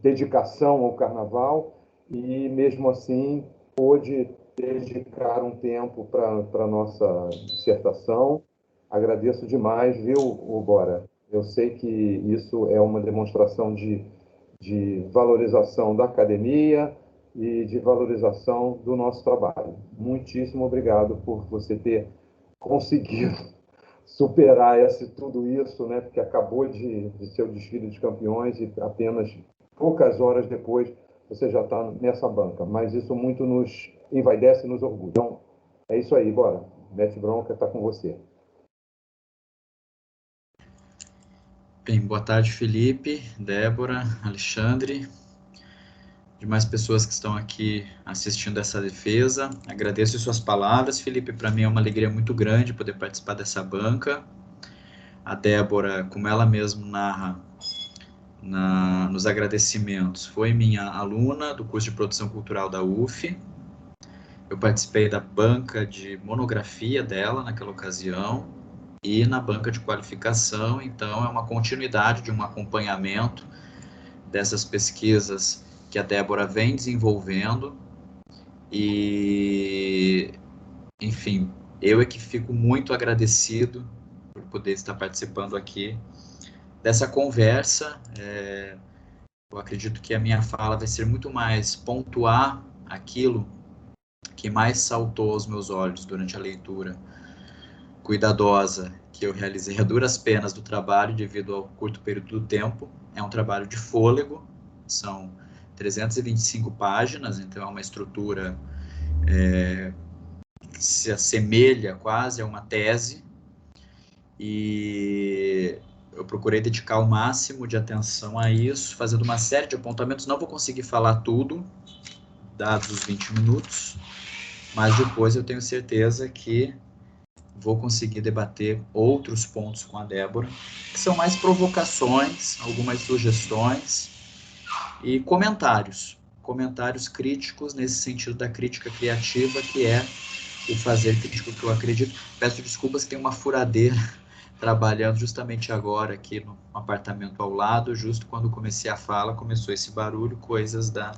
[SPEAKER 1] dedicação ao Carnaval, e mesmo assim pôde dedicar um tempo para a nossa dissertação. Agradeço demais, viu, Bora? Eu sei que isso é uma demonstração de valorização da academia e de valorização do nosso trabalho. Muitíssimo obrigado por você ter conseguido superar tudo isso, né? Porque acabou de ser o desfile de campeões e apenas poucas horas depois você já está nessa banca. Mas isso muito nos envaidece e nos orgulha. Então, é isso aí, bora. Mete bronca, está com você.
[SPEAKER 3] Bem, boa tarde, Felipe, Débora, Alexandre, demais pessoas que estão aqui assistindo essa defesa. Agradeço suas palavras, Felipe. Para mim é uma alegria muito grande poder participar dessa banca. A Débora, como ela mesma narra nos agradecimentos, foi minha aluna do curso de produção cultural da UF. Eu participei da banca de monografia dela naquela ocasião e na banca de qualificação, então é uma continuidade de um acompanhamento dessas pesquisas que a Débora vem desenvolvendo. E, enfim, eu é que fico muito agradecido por poder estar participando aqui dessa conversa. Eu acredito que a minha fala vai ser muito mais pontuar aquilo que mais saltou aos meus olhos durante a leitura cuidadosa que eu realizei a duras penas do trabalho devido ao curto período do tempo. É um trabalho de fôlego, são 325 páginas, então é uma estrutura que se assemelha quase a uma tese, e eu procurei dedicar o máximo de atenção a isso, fazendo uma série de apontamentos. Não vou conseguir falar tudo, dados os 20 minutos, mas depois eu tenho certeza que vou conseguir debater outros pontos com a Débora, que são mais provocações, algumas sugestões e comentários críticos nesse sentido da crítica criativa, que é o fazer crítico que eu acredito. Peço desculpas que tem uma furadeira trabalhando justamente agora aqui no apartamento ao lado, justo quando comecei a fala, começou esse barulho, coisas da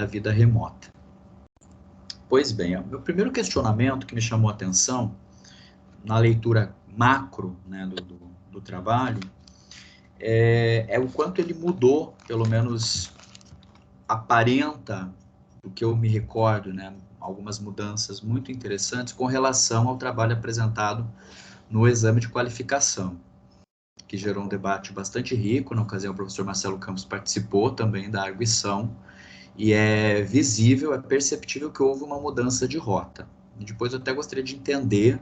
[SPEAKER 3] vida remota. Pois bem, o meu primeiro questionamento que me chamou a atenção na leitura macro, né, do trabalho é o quanto ele mudou, pelo menos aparenta, do que eu me recordo, né, algumas mudanças muito interessantes com relação ao trabalho apresentado no exame de qualificação, que gerou um debate bastante rico. Na ocasião, o professor Marcelo Campos participou também da arguição, e é visível, é perceptível que houve uma mudança de rota. E depois eu até gostaria de entender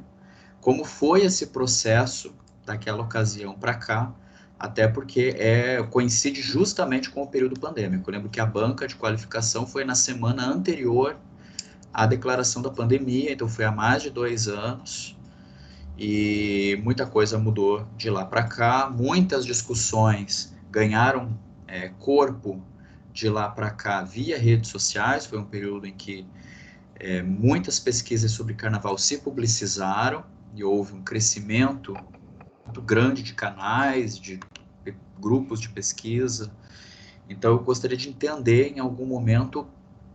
[SPEAKER 3] como foi esse processo daquela ocasião para cá, até porque coincide justamente com o período pandêmico. Eu lembro que a banca de qualificação foi na semana anterior à declaração da pandemia, então foi há mais de 2 anos, e muita coisa mudou de lá para cá, muitas discussões ganharam corpo de lá para cá via redes sociais. Foi um período em que muitas pesquisas sobre carnaval se publicizaram e houve um crescimento muito grande de canais, de grupos de pesquisa. Então eu gostaria de entender em algum momento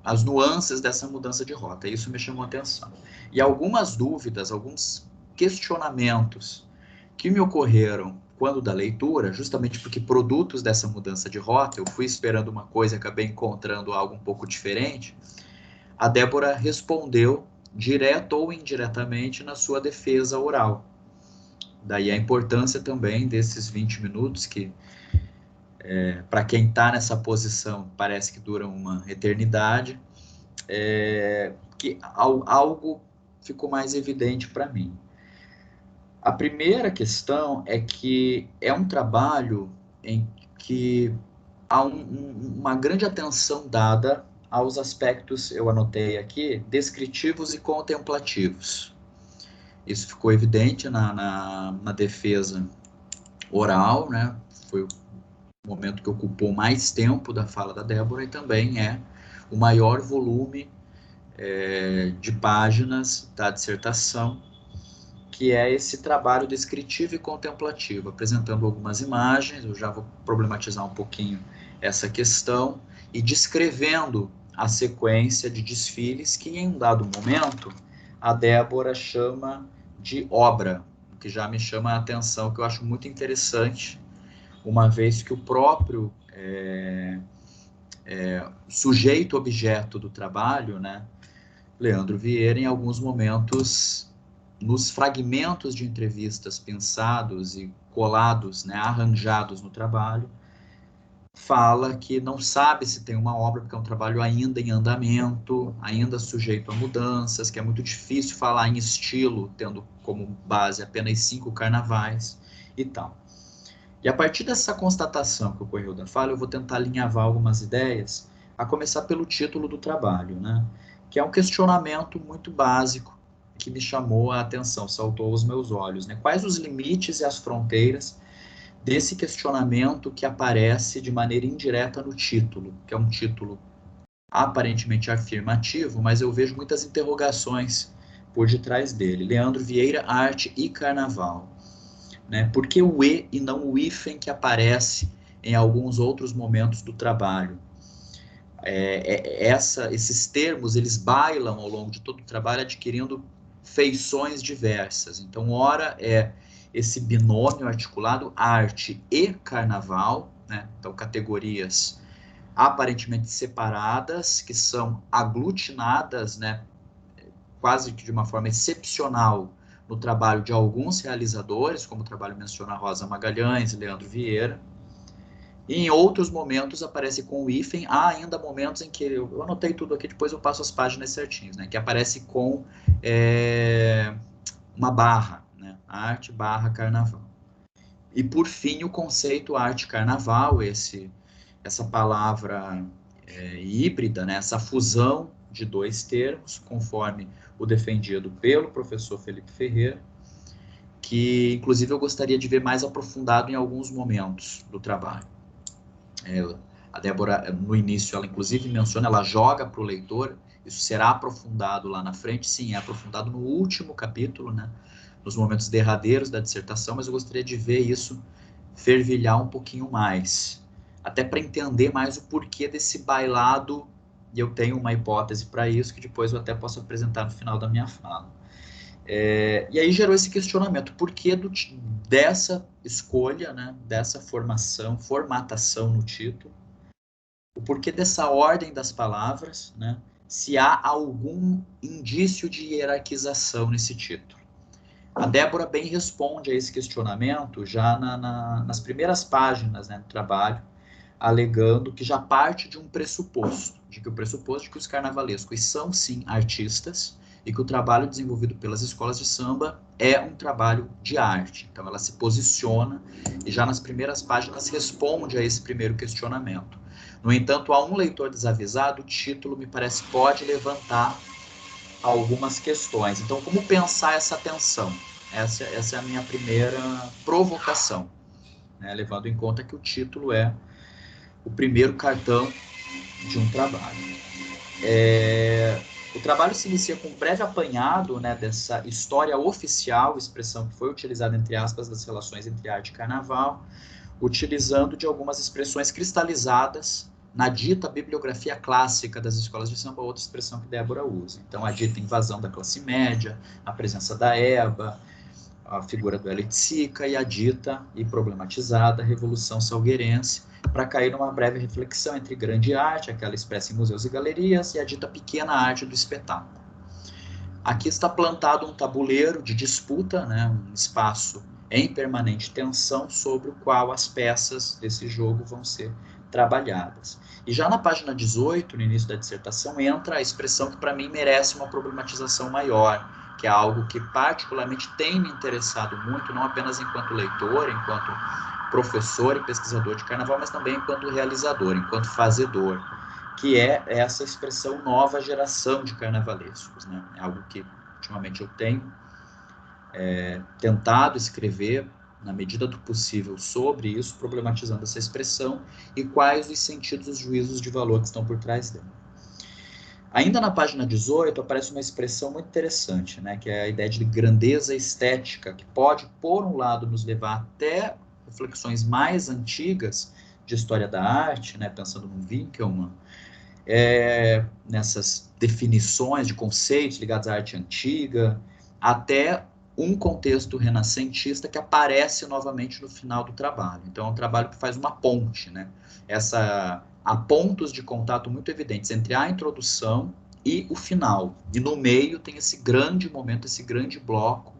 [SPEAKER 3] as nuances dessa mudança de rota, isso me chamou a atenção. E algumas dúvidas, alguns questionamentos que me ocorreram quando da leitura, justamente porque produtos dessa mudança de rota, eu fui esperando uma coisa e acabei encontrando algo um pouco diferente, a Débora respondeu direto ou indiretamente na sua defesa oral. Daí a importância também desses 20 minutos, que para quem está nessa posição parece que duram uma eternidade, que algo ficou mais evidente para mim. A primeira questão é que é um trabalho que há uma grande atenção dada aos aspectos, eu anotei aqui, descritivos e contemplativos. Isso ficou evidente na defesa oral, né? Foi o momento que ocupou mais tempo da fala da Débora, e também é o maior volume de páginas da dissertação, que é esse trabalho descritivo e contemplativo, apresentando algumas imagens. Eu já vou problematizar um pouquinho essa questão, e descrevendo a sequência de desfiles que, em um dado momento, a Débora chama de obra, o que já me chama a atenção, que eu acho muito interessante, uma vez que o próprio sujeito-objeto do trabalho, né, Leandro Vieira, em alguns momentos, nos fragmentos de entrevistas pensados e colados, né, arranjados no trabalho, fala que não sabe se tem uma obra, porque é um trabalho ainda em andamento, ainda sujeito a mudanças, que é muito difícil falar em estilo, tendo como base apenas 5 carnavais e tal. E a partir dessa constatação que ocorreu da fala, eu vou tentar alinhavar algumas ideias, a começar pelo título do trabalho, né? Que é um questionamento muito básico que me chamou a atenção, saltou aos meus olhos, né? Quais os limites e as fronteiras desse questionamento que aparece de maneira indireta no título, que é um título aparentemente afirmativo, mas eu vejo muitas interrogações por detrás dele. Leandro Vieira, Arte e Carnaval. Né? Por que o e não o hífen que aparece em alguns outros momentos do trabalho? Esses termos, eles bailam ao longo de todo o trabalho, adquirindo feições diversas. Então, ora é esse binômio articulado, arte e carnaval, né? Então, categorias aparentemente separadas, que são aglutinadas, né? Quase que de uma forma excepcional, no trabalho de alguns realizadores, como o trabalho menciona Rosa Magalhães e Leandro Vieira. E em outros momentos aparece com o hífen. Há ainda momentos em que, eu anotei tudo aqui, depois eu passo as páginas certinhas, né? Que aparece com uma barra, né? Arte barra carnaval. E por fim o conceito arte-carnaval, essa palavra híbrida, né? Essa fusão de dois termos, conforme o defendido pelo professor Felipe Ferreira, que inclusive eu gostaria de ver mais aprofundado em alguns momentos do trabalho. A Débora, no início, ela inclusive menciona, ela joga para o leitor, isso será aprofundado lá na frente, sim, é aprofundado no último capítulo, né, nos momentos derradeiros da dissertação, mas eu gostaria de ver isso fervilhar um pouquinho mais, até para entender mais o porquê desse bailado, e eu tenho uma hipótese para isso, que depois eu até posso apresentar no final da minha fala. E aí gerou esse questionamento, por que dessa escolha, né, dessa formatação no título, o porquê dessa ordem das palavras, né, se há algum indício de hierarquização nesse título. A Débora bem responde a esse questionamento já nas primeiras páginas, né, do trabalho, alegando que já parte de um pressuposto, de que os carnavalescos são sim artistas, e que o trabalho desenvolvido pelas escolas de samba é um trabalho de arte. Então ela se posiciona e já nas primeiras páginas responde a esse primeiro questionamento. No entanto, a um leitor desavisado, o título, me parece, pode levantar algumas questões. Então, como pensar essa tensão? Essa é a minha primeira provocação, né? Levando em conta que o título é o primeiro cartão de um trabalho. O trabalho se inicia com um breve apanhado, né, dessa história oficial, expressão que foi utilizada entre aspas das relações entre arte e carnaval, utilizando de algumas expressões cristalizadas na dita bibliografia clássica das escolas de samba, outra expressão que Débora usa. Então, a dita invasão da classe média, a presença da EBA, a figura do Elitzica e a dita e problematizada Revolução Salgueirense, para cair numa breve reflexão entre grande arte, aquela expressa em museus e galerias, e a dita pequena arte do espetáculo. Aqui está plantado um tabuleiro de disputa, né, um espaço em permanente tensão sobre o qual as peças desse jogo vão ser trabalhadas. E já na página 18, no início da dissertação, entra a expressão que para mim merece uma problematização maior, que é algo que particularmente tem me interessado muito, não apenas enquanto leitor, enquanto professor e pesquisador de carnaval, mas também enquanto realizador, enquanto fazedor, que é essa expressão nova geração de carnavalescos, né? É algo que ultimamente eu tenho tentado escrever na medida do possível sobre isso, problematizando essa expressão e quais os sentidos, os juízos de valor que estão por trás dela. Ainda na página 18 aparece uma expressão muito interessante, né, que é a ideia de grandeza estética, que pode, por um lado, nos levar até reflexões mais antigas de história da arte, né, pensando no Winkelmann, nessas definições de conceitos ligados à arte antiga, até um contexto renascentista que aparece novamente no final do trabalho. Então, é um trabalho que faz uma ponte, né? Há pontos de contato muito evidentes entre a introdução e o final. E no meio tem esse grande momento, esse grande bloco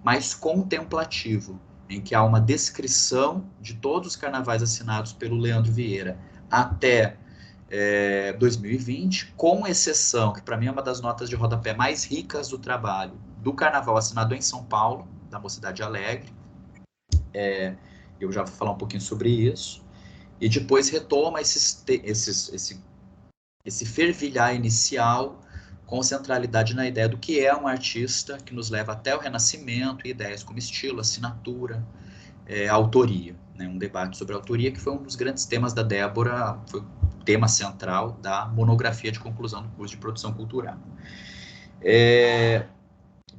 [SPEAKER 3] mais contemplativo, em que há uma descrição de todos os carnavais assinados pelo Leandro Vieira até 2020, com exceção, que para mim é uma das notas de rodapé mais ricas do trabalho, do carnaval assinado em São Paulo, da Mocidade Alegre. Eu já vou falar um pouquinho sobre isso. E depois retoma esse fervilhar inicial com centralidade na ideia do que é um artista, que nos leva até o Renascimento, e ideias como estilo, assinatura, autoria. Né? Um debate sobre autoria que foi um dos grandes temas da Débora, foi o tema central da monografia de conclusão do curso de produção cultural.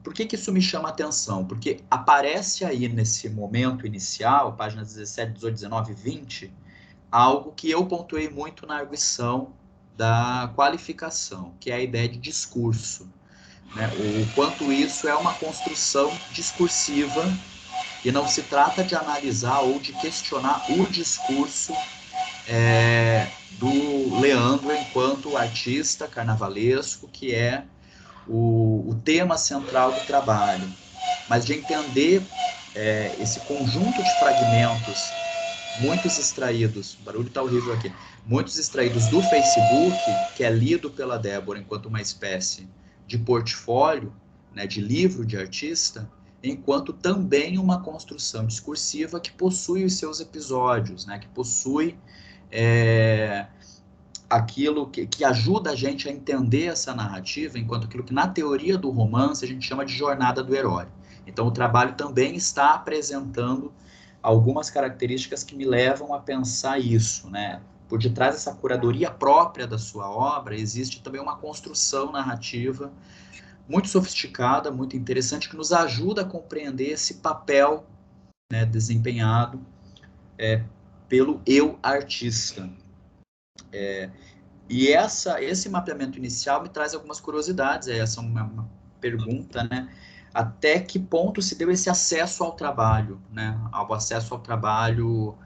[SPEAKER 3] Por que isso me chama a atenção? Porque aparece aí nesse momento inicial, páginas 17, 18, 19 e 20, algo que eu pontuei muito na arguição da qualificação, que é a ideia de discurso, né? O quanto isso é uma construção discursiva e não se trata de analisar ou de questionar o discurso do Leandro enquanto artista carnavalesco, que é o tema central do trabalho, mas de entender esse conjunto de fragmentos, muitos extraídos, o barulho está horrível aqui, muitos extraídos do Facebook, que é lido pela Débora enquanto uma espécie de portfólio, né, de livro de artista, enquanto também uma construção discursiva que possui os seus episódios, né, que possui aquilo que ajuda a gente a entender essa narrativa, enquanto aquilo que na teoria do romance a gente chama de jornada do herói. Então o trabalho também está apresentando algumas características que me levam a pensar isso, né? Por detrás dessa curadoria própria da sua obra, existe também uma construção narrativa muito sofisticada, muito interessante, que nos ajuda a compreender esse papel, né, desempenhado pelo eu artista. E esse mapeamento inicial me traz algumas curiosidades, essa é uma pergunta, né? Até que ponto se deu esse acesso ao trabalho, né? Ao acesso ao trabalho,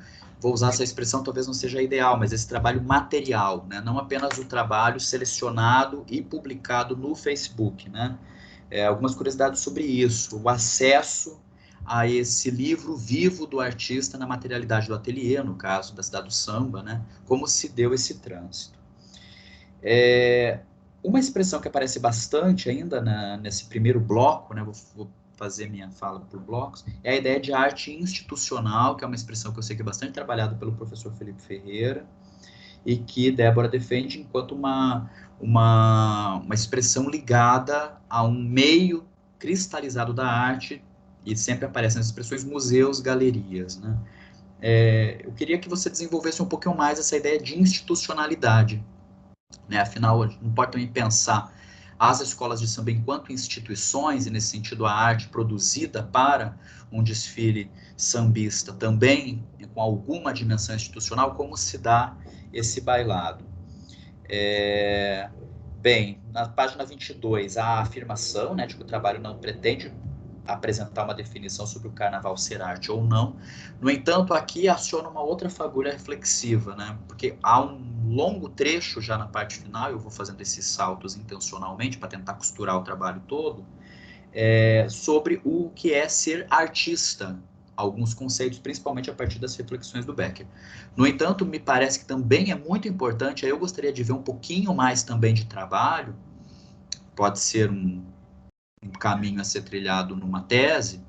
[SPEAKER 3] vou usar essa expressão, talvez não seja ideal, mas esse trabalho material, né? Não apenas o trabalho selecionado e publicado no Facebook, né? Algumas curiosidades sobre isso, o acesso a esse livro vivo do artista na materialidade do ateliê, no caso da Cidade do Samba, né? Como se deu esse trânsito. Uma expressão que aparece bastante ainda nesse primeiro bloco, né? Vou fazer minha fala por blocos, é a ideia de arte institucional, que é uma expressão que eu sei que é bastante trabalhada pelo professor Felipe Ferreira, e que Débora defende enquanto uma expressão ligada a um meio cristalizado da arte, e sempre aparecem as expressões museus, galerias, né? Eu queria que você desenvolvesse um pouquinho mais essa ideia de institucionalidade, né? Afinal, não pode também pensar as escolas de samba enquanto instituições, e nesse sentido a arte produzida para um desfile sambista também com alguma dimensão institucional, como se dá esse bailado. Bem, na página 22, a afirmação, né, de que o trabalho não pretende apresentar uma definição sobre o carnaval ser arte ou não. No entanto, aqui aciona uma outra fagulha reflexiva, né, porque há um longo trecho já na parte final, eu vou fazendo esses saltos intencionalmente para tentar costurar o trabalho todo, sobre o que é ser artista, alguns conceitos, principalmente a partir das reflexões do Becker. No entanto, me parece que também é muito importante, aí eu gostaria de ver um pouquinho mais também de trabalho, pode ser um caminho a ser trilhado numa tese,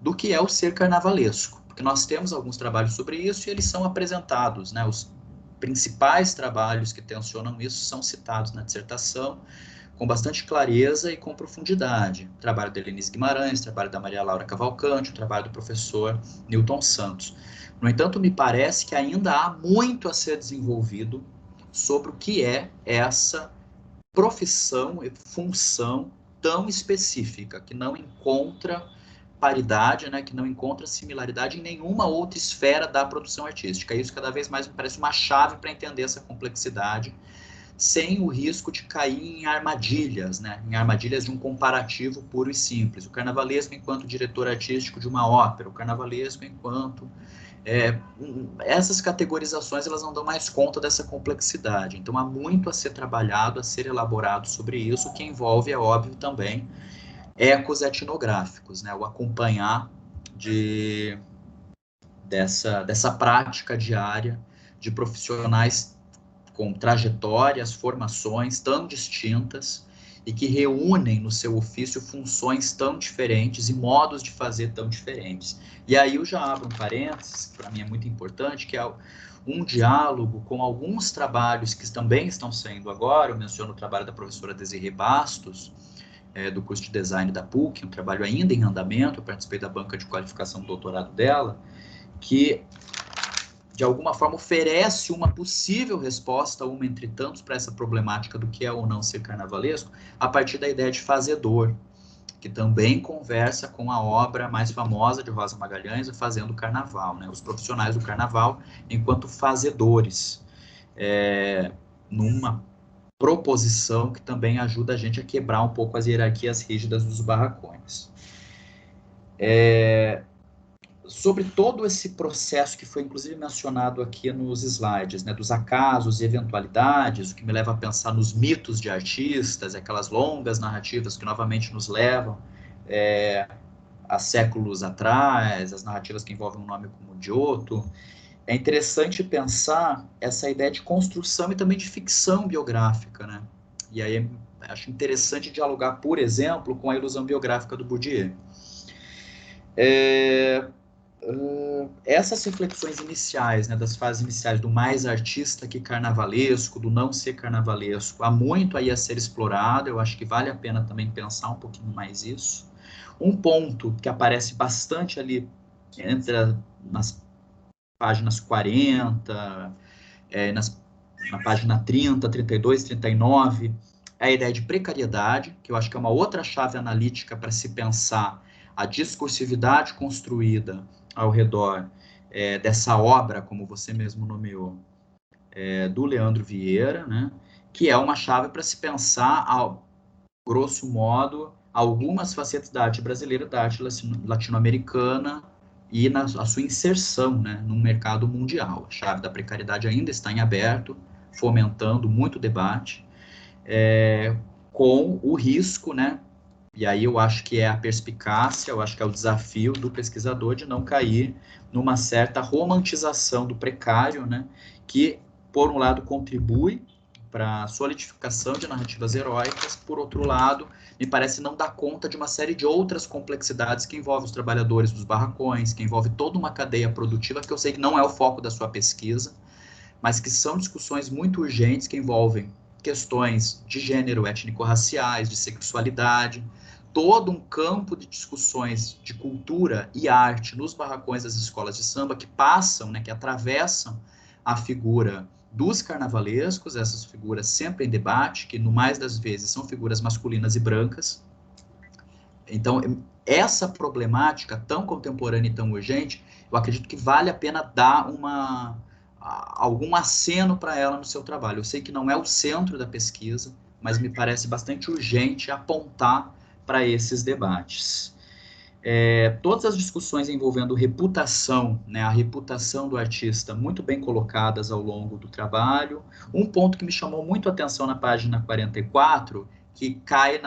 [SPEAKER 3] do que é o ser carnavalesco, porque nós temos alguns trabalhos sobre isso e eles são apresentados, né? Os principais trabalhos que tensionam isso são citados na dissertação com bastante clareza e com profundidade. O trabalho da Helenise Guimarães, o trabalho da Maria Laura Cavalcante, o trabalho do professor Newton Santos. No entanto, me parece que ainda há muito a ser desenvolvido sobre o que é essa profissão e função tão específica, que não encontra paridade, né, que não encontra similaridade em nenhuma outra esfera da produção artística. Isso cada vez mais me parece uma chave para entender essa complexidade, sem o risco de cair em armadilhas, né, em armadilhas de um comparativo puro e simples. O carnavalesco enquanto diretor artístico de uma ópera, o carnavalesco enquanto... essas categorizações elas não dão mais conta dessa complexidade. Então há muito a ser trabalhado, a ser elaborado sobre isso, que envolve, é óbvio, também ecos etnográficos, né? O acompanhar dessa prática diária de profissionais com trajetórias, formações tão distintas e que reúnem no seu ofício funções tão diferentes e modos de fazer tão diferentes. E aí eu já abro um parênteses, que para mim é muito importante, que é um diálogo com alguns trabalhos que também estão saindo agora. Eu menciono o trabalho da professora Desirê Bastos, do curso de design da PUC, um trabalho ainda em andamento. Eu participei da banca de qualificação do doutorado dela, que de alguma forma oferece uma possível resposta, uma entre tantos, para essa problemática do que é ou não ser carnavalesco, a partir da ideia de fazedor, que também conversa com a obra mais famosa de Rosa Magalhães, o Fazendo Carnaval, né? Os profissionais do carnaval enquanto fazedores, numa proposição que também ajuda a gente a quebrar um pouco as hierarquias rígidas dos barracões. Sobre todo esse processo que foi inclusive mencionado aqui nos slides, né, dos acasos e eventualidades, o que me leva a pensar nos mitos de artistas, aquelas longas narrativas que novamente nos levam há séculos atrás, as narrativas que envolvem um nome como Giotto. É interessante pensar essa ideia de construção e também de ficção biográfica, né? E aí acho interessante dialogar, por exemplo, com a ilusão biográfica do Bourdieu. Essas reflexões iniciais, né, das fases iniciais do mais artista que carnavalesco, do não ser carnavalesco, há muito aí a ser explorado. Eu acho que vale a pena também pensar um pouquinho mais isso. Um ponto que aparece bastante ali nas páginas 40, na página 30, 32, 39, é a ideia de precariedade, que eu acho que é uma outra chave analítica para se pensar a discursividade construída ao redor dessa obra, como você mesmo nomeou, do Leandro Vieira, né, que é uma chave para se pensar, grosso modo, algumas facetas da arte brasileira, da arte latino-americana, e a sua inserção, né, no mercado mundial. A chave da precariedade ainda está em aberto, fomentando muito debate, com o risco, né, e aí eu acho que é a perspicácia, eu acho que é o desafio do pesquisador de não cair numa certa romantização do precário, né, que, por um lado, contribui para a solidificação de narrativas heróicas, por outro lado, me parece não dar conta de uma série de outras complexidades que envolvem os trabalhadores dos barracões, que envolve toda uma cadeia produtiva, que eu sei que não é o foco da sua pesquisa, mas que são discussões muito urgentes, que envolvem questões de gênero, étnico-raciais, de sexualidade, todo um campo de discussões de cultura e arte nos barracões das escolas de samba que passam, né, que atravessam a figura dos carnavalescos, essas figuras sempre em debate, que no mais das vezes são figuras masculinas e brancas. Então, essa problemática tão contemporânea e tão urgente, eu acredito que vale a pena dar algum aceno para ela no seu trabalho. Eu sei que não é o centro da pesquisa, mas me parece bastante urgente apontar para esses debates. Todas as discussões envolvendo reputação, né, a reputação do artista, muito bem colocadas ao longo do trabalho. Um ponto que me chamou muito a atenção na página 44, que cai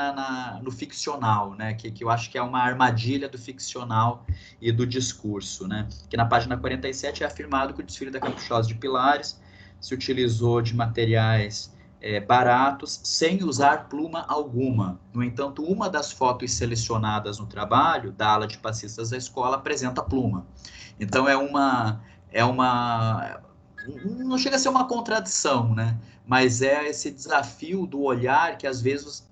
[SPEAKER 3] no ficcional, né, que eu acho que é uma armadilha do ficcional e do discurso, né, que na página 47 é afirmado que o desfile da Caprichosa de Pilares se utilizou de materiais baratos, sem usar pluma alguma. No entanto, uma das fotos selecionadas no trabalho, da ala de passistas da escola, apresenta pluma. Então, não chega a ser uma contradição, né? Mas é esse desafio do olhar que, às vezes,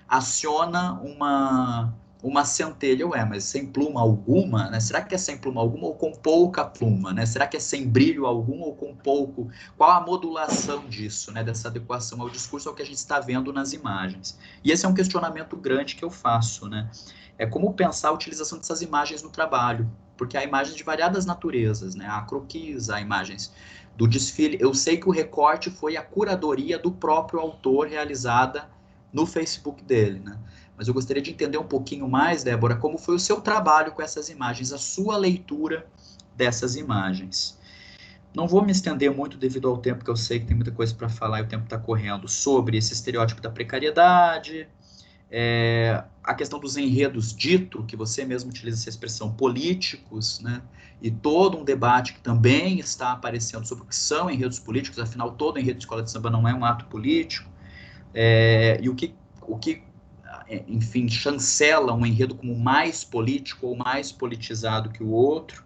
[SPEAKER 3] aciona uma centelha. Mas sem pluma alguma, né? Será que é sem pluma alguma ou com pouca pluma, né? Será que é sem brilho algum ou com pouco? Qual a modulação disso, né? Dessa adequação ao discurso, ao que a gente está vendo nas imagens? E esse é um questionamento grande que eu faço, né? É como pensar a utilização dessas imagens no trabalho, porque há imagens de variadas naturezas, né? Há croquis, há imagens do desfile. Eu sei que o recorte foi a curadoria do próprio autor realizada no Facebook dele, né? Mas eu gostaria de entender um pouquinho mais, Débora, como foi o seu trabalho com essas imagens, a sua leitura dessas imagens. Não vou me estender muito devido ao tempo, que eu sei que tem muita coisa para falar e o tempo está correndo, sobre esse estereótipo da precariedade, a questão dos enredos dito, que você mesmo utiliza essa expressão, políticos, né? E todo um debate que também está aparecendo sobre o que são enredos políticos, afinal, todo enredo de escola de samba não é um ato político, e o que enfim, chancela um enredo como mais político ou mais politizado que o outro.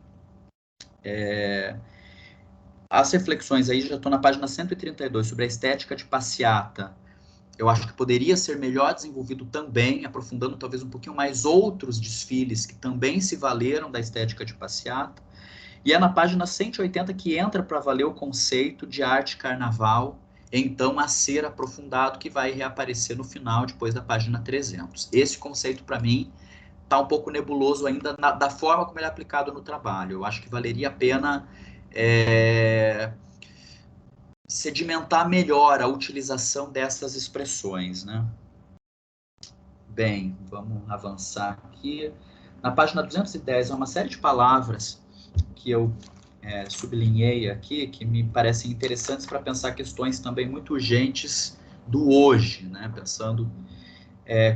[SPEAKER 3] As reflexões aí, já estou na página 132, sobre a estética de passeata. Eu acho que poderia ser melhor desenvolvido também, aprofundando talvez um pouquinho mais outros desfiles que também se valeram da estética de passeata. E é na página 180 que entra para valer o conceito de arte carnaval, então a ser aprofundado, que vai reaparecer no final, depois da página 300. Esse conceito, para mim, está um pouco nebuloso ainda da forma como ele é aplicado no trabalho. Eu acho que valeria a pena sedimentar melhor a utilização dessas expressões, né? Bem, vamos avançar aqui. Na página 210, há uma série de palavras que eu sublinhei aqui, que me parecem interessantes para pensar questões também muito urgentes do hoje, né? Pensando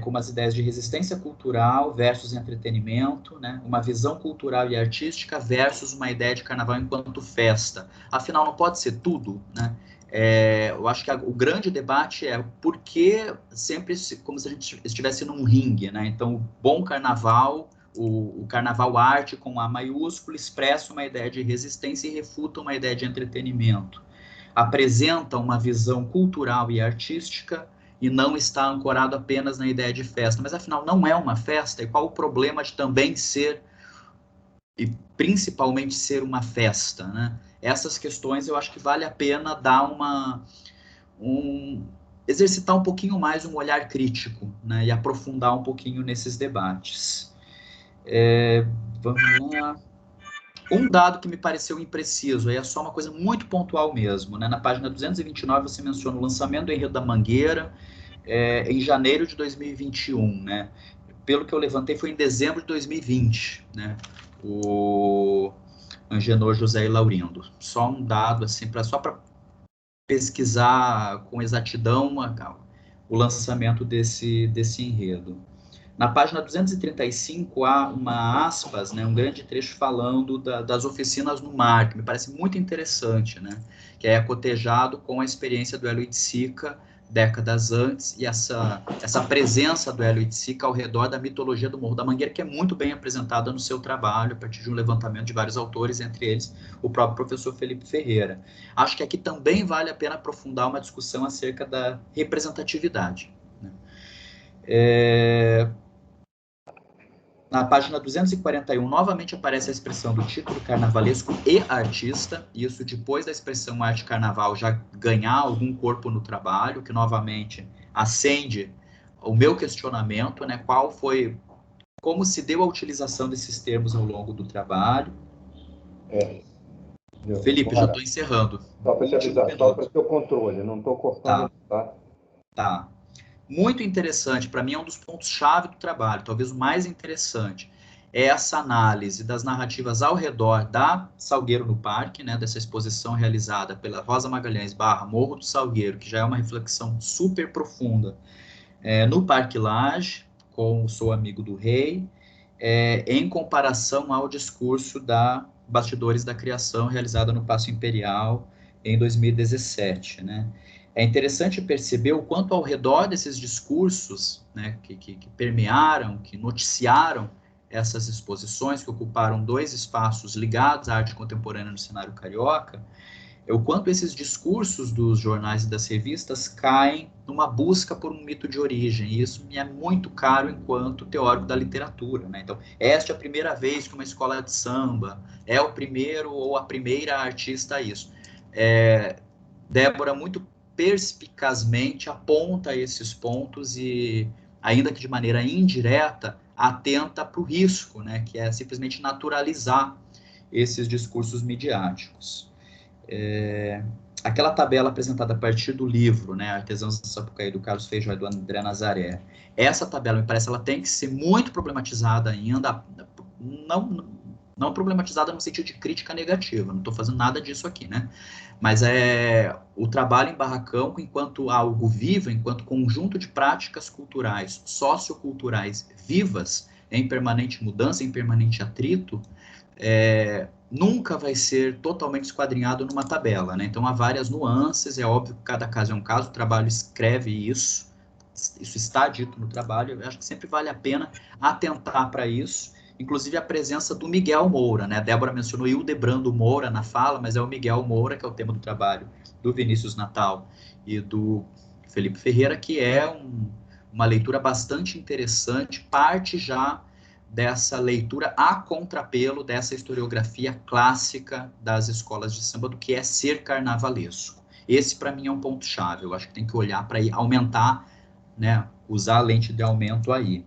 [SPEAKER 3] como as ideias de resistência cultural versus entretenimento, né? Uma visão cultural e artística versus uma ideia de carnaval enquanto festa. Afinal, não pode ser tudo, né? Eu acho que o grande debate é por que sempre como se a gente estivesse num ringue, né? Então, o bom carnaval, o carnaval arte com A maiúsculo, expressa uma ideia de resistência e refuta uma ideia de entretenimento. Apresenta uma visão cultural e artística e não está ancorado apenas na ideia de festa. Mas, afinal, não é uma festa? E qual o problema de também ser, e principalmente ser uma festa, né? Essas questões eu acho que vale a pena dar exercitar um pouquinho mais um olhar crítico, né? E aprofundar um pouquinho nesses debates. Vamos lá. Um dado que me pareceu impreciso, aí é só uma coisa muito pontual mesmo, né? Na página 229 você menciona o lançamento do Enredo da Mangueira em janeiro de 2021, né? Pelo que eu levantei, foi em dezembro de 2020, né? O Angenor José e Laurindo. Só um dado, assim, só para pesquisar com exatidão o lançamento desse enredo. Na página 235 há uma aspas, né, um grande trecho falando das oficinas no mar, que me parece muito interessante, né? Que é cotejado com a experiência do Hélio Oiticica décadas antes, e essa presença do Hélio Oiticica ao redor da mitologia do Morro da Mangueira, que é muito bem apresentada no seu trabalho, a partir de um levantamento de vários autores, entre eles o próprio professor Felipe Ferreira. Acho que aqui também vale a pena aprofundar uma discussão acerca da representatividade, né? Na página 241, novamente aparece a expressão do título carnavalesco e artista, isso depois da expressão arte carnaval já ganhar algum corpo no trabalho, que novamente acende o meu questionamento, né? Como se deu a utilização desses termos ao longo do trabalho. Felipe, já estou encerrando.
[SPEAKER 1] Só para te avisar, só para o teu controle, não estou cortando.
[SPEAKER 3] Tá. Muito interessante, para mim é um dos pontos-chave do trabalho, talvez o mais interessante, é essa análise das narrativas ao redor da Salgueiro no Parque, né, dessa exposição realizada pela Rosa Magalhães / Morro do Salgueiro, que já é uma reflexão super profunda, no Parque Lage, com o Sou Amigo do Rei, em comparação ao discurso da Bastidores da Criação, realizada no Paço Imperial em 2017, né? é interessante perceber o quanto ao redor desses discursos, né, que permearam, que noticiaram essas exposições, que ocuparam 2 espaços ligados à arte contemporânea no cenário carioca, é o quanto esses discursos dos jornais e das revistas caem numa busca por um mito de origem, e isso me é muito caro enquanto teórico da literatura, né? Então, esta é a primeira vez que uma escola de samba é o primeiro ou a primeira artista a isso. Débora muito perspicazmente aponta esses pontos e, ainda que de maneira indireta, atenta para o risco, né? Que é simplesmente naturalizar esses discursos midiáticos. Aquela tabela apresentada a partir do livro, né, Artesãos da Sapucaí, do Carlos Feijó e do André Nazaré, essa tabela, me parece, ela tem que ser muito problematizada ainda, não problematizada no sentido de crítica negativa, não estou fazendo nada disso aqui, né, mas o trabalho em barracão enquanto algo vivo, enquanto conjunto de práticas culturais, socioculturais vivas, em permanente mudança, em permanente atrito, nunca vai ser totalmente esquadrinhado numa tabela, né? Então há várias nuances, é óbvio que cada caso é um caso, o trabalho escreve isso está dito no trabalho, eu acho que sempre vale a pena atentar para isso, inclusive a presença do Miguel Moura, né? A Débora mencionou Hildebrando Moura na fala, mas é o Miguel Moura, que é o tema do trabalho do Vinícius Natal e do Felipe Ferreira, que é uma leitura bastante interessante, parte já dessa leitura a contrapelo dessa historiografia clássica das escolas de samba do que é ser carnavalesco. Esse, para mim, é um ponto-chave. Eu acho que tem que olhar para aumentar, né, usar a lente de aumento aí.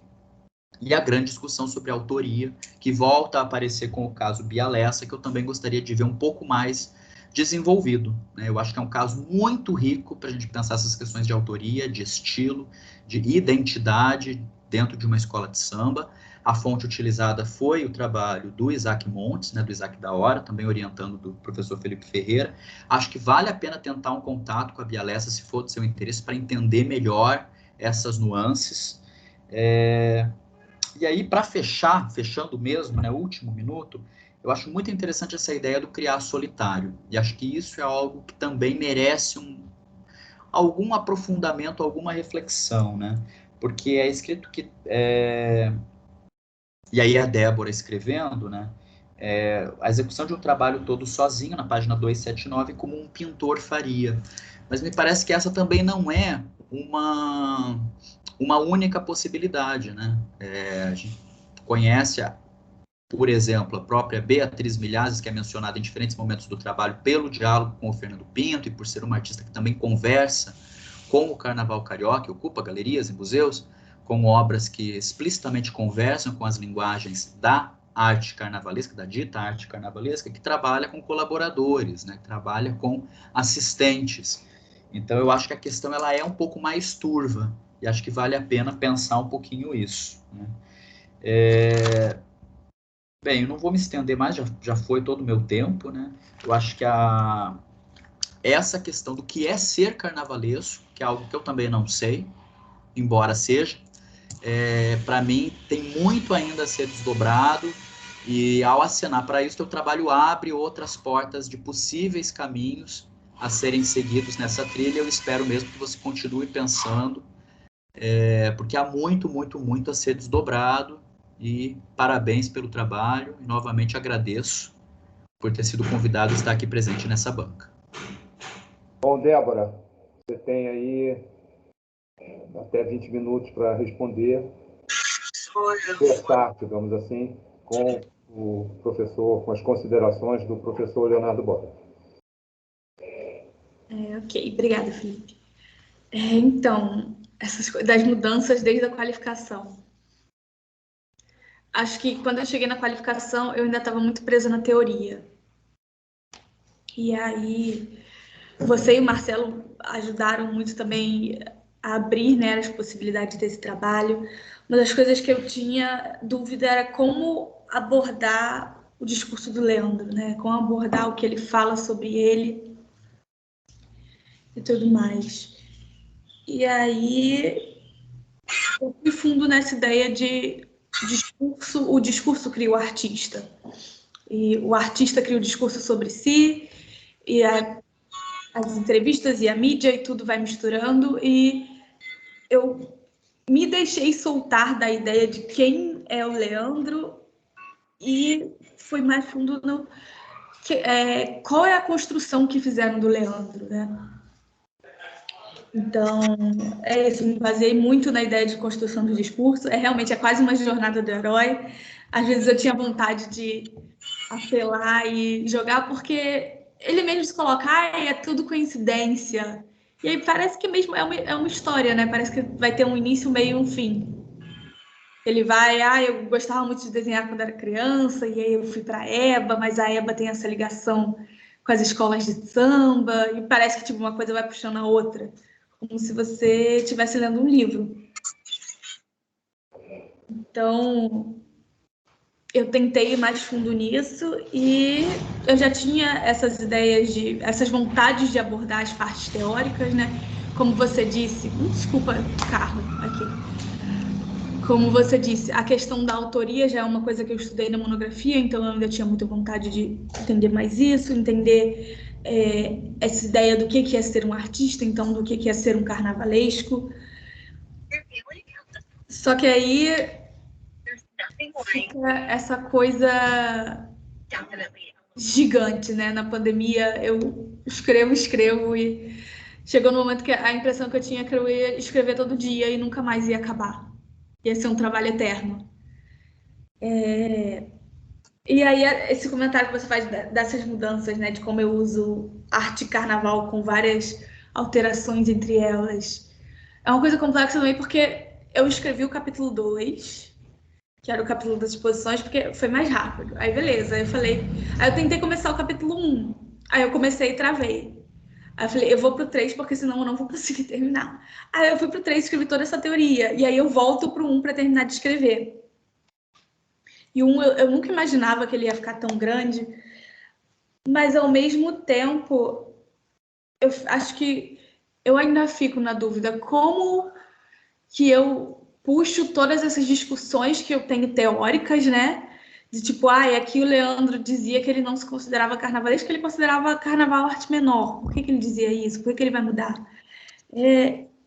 [SPEAKER 3] E a grande discussão sobre a autoria, que volta a aparecer com o caso Bia Lessa, que eu também gostaria de ver um pouco mais desenvolvido, né? Eu acho que é um caso muito rico para a gente pensar essas questões de autoria, de estilo, de identidade dentro de uma escola de samba. A fonte utilizada foi o trabalho do Isaac Montes, né, do Isaac da Hora, também orientando do professor Felipe Ferreira. Acho que vale a pena tentar um contato com a Bia Lessa, se for do seu interesse, para entender melhor essas nuances. E aí, para fechando mesmo, né, último minuto, eu acho muito interessante essa ideia do criar solitário. E acho que isso é algo que também merece algum aprofundamento, alguma reflexão, né? Porque é escrito que... E aí a Débora escrevendo, né? A execução de um trabalho todo sozinho, na página 279, como um pintor faria. Mas me parece que essa também não é uma única possibilidade, né? A gente conhece, por exemplo, a própria Beatriz Milhazes, que é mencionada em diferentes momentos do trabalho pelo diálogo com o Fernando Pinto, e por ser uma artista que também conversa com o Carnaval Carioca, ocupa galerias e museus, com obras que explicitamente conversam com as linguagens da arte carnavalesca, da dita arte carnavalesca, que trabalha com colaboradores, né, que trabalha com assistentes. Então, eu acho que a questão ela é um pouco mais turva, e acho que vale a pena pensar um pouquinho isso, né? Bem, eu não vou me estender mais, já foi todo o meu tempo, né? Eu acho que essa questão do que é ser carnavalesco, que é algo que eu também não sei, embora seja, para mim tem muito ainda a ser desdobrado, e ao acenar para isso, o trabalho abre outras portas de possíveis caminhos a serem seguidos nessa trilha. Eu espero mesmo que você continue pensando, porque há muito, muito, muito a ser desdobrado, e parabéns pelo trabalho, e novamente agradeço por ter sido convidado a estar aqui presente nessa banca.
[SPEAKER 1] Bom, Débora, você tem aí até 20 minutos para responder, conversar, digamos assim, com o professor, com as considerações do professor Leonardo Borba.
[SPEAKER 2] Ok, obrigada, Felipe. Então, das mudanças desde a qualificação. Acho que quando eu cheguei na qualificação, eu ainda estava muito presa na teoria. E aí, você e o Marcelo ajudaram muito também a abrir, né, as possibilidades desse trabalho. Uma das coisas que eu tinha dúvida era como abordar o discurso do Leandro, né? Como abordar o que ele fala sobre ele e tudo mais. E aí, eu fui fundo nessa ideia de o discurso cria o artista. E o artista cria o discurso sobre si, e as entrevistas e a mídia e tudo vai misturando, e eu me deixei soltar da ideia de quem é o Leandro e fui mais fundo no qual é a construção que fizeram do Leandro, né? Então, é isso, me baseei muito na ideia de construção do discurso, realmente quase uma jornada do herói. Às vezes eu tinha vontade de apelar e jogar, porque ele mesmo se coloca, é tudo coincidência. E aí parece que mesmo é uma história, né? Parece que vai ter um início, meio e um fim. Ele vai, eu gostava muito de desenhar quando era criança, e aí eu fui para a EBA, mas a EBA tem essa ligação com as escolas de samba, e parece que tipo, uma coisa vai puxando a outra, como se você estivesse lendo um livro. Então, eu tentei ir mais fundo nisso, e eu já tinha essas ideias, essas vontades de abordar as partes teóricas, né? Como você disse, desculpa, carro aqui. Como você disse, a questão da autoria já é uma coisa que eu estudei na monografia, então eu ainda tinha muita vontade de entender mais isso, entender essa ideia do que é ser um artista, então do que é ser um carnavalesco. Só que aí fica essa coisa gigante, né? Na pandemia eu escrevo e chegou no momento que a impressão que eu tinha é que eu ia escrever todo dia e nunca mais ia acabar. Ia ser um trabalho eterno. E aí, esse comentário que você faz dessas mudanças, né, de como eu uso arte carnaval com várias alterações entre elas, é uma coisa complexa também, porque eu escrevi o capítulo 2, que era o capítulo das exposições, porque foi mais rápido. Aí, beleza, aí eu tentei começar o capítulo 1, aí eu comecei e travei. Aí eu falei, eu vou pro 3, porque senão eu não vou conseguir terminar. Aí eu fui pro 3, escrevi toda essa teoria, e aí eu volto pro 1 para terminar de escrever. E eu nunca imaginava que ele ia ficar tão grande, mas ao mesmo tempo, eu acho que eu ainda fico na dúvida como que eu puxo todas essas discussões que eu tenho teóricas, né? De tipo, aqui o Leandro dizia que ele não se considerava carnavalesco, que ele considerava carnaval arte menor. Por que ele dizia isso? Por que ele vai mudar?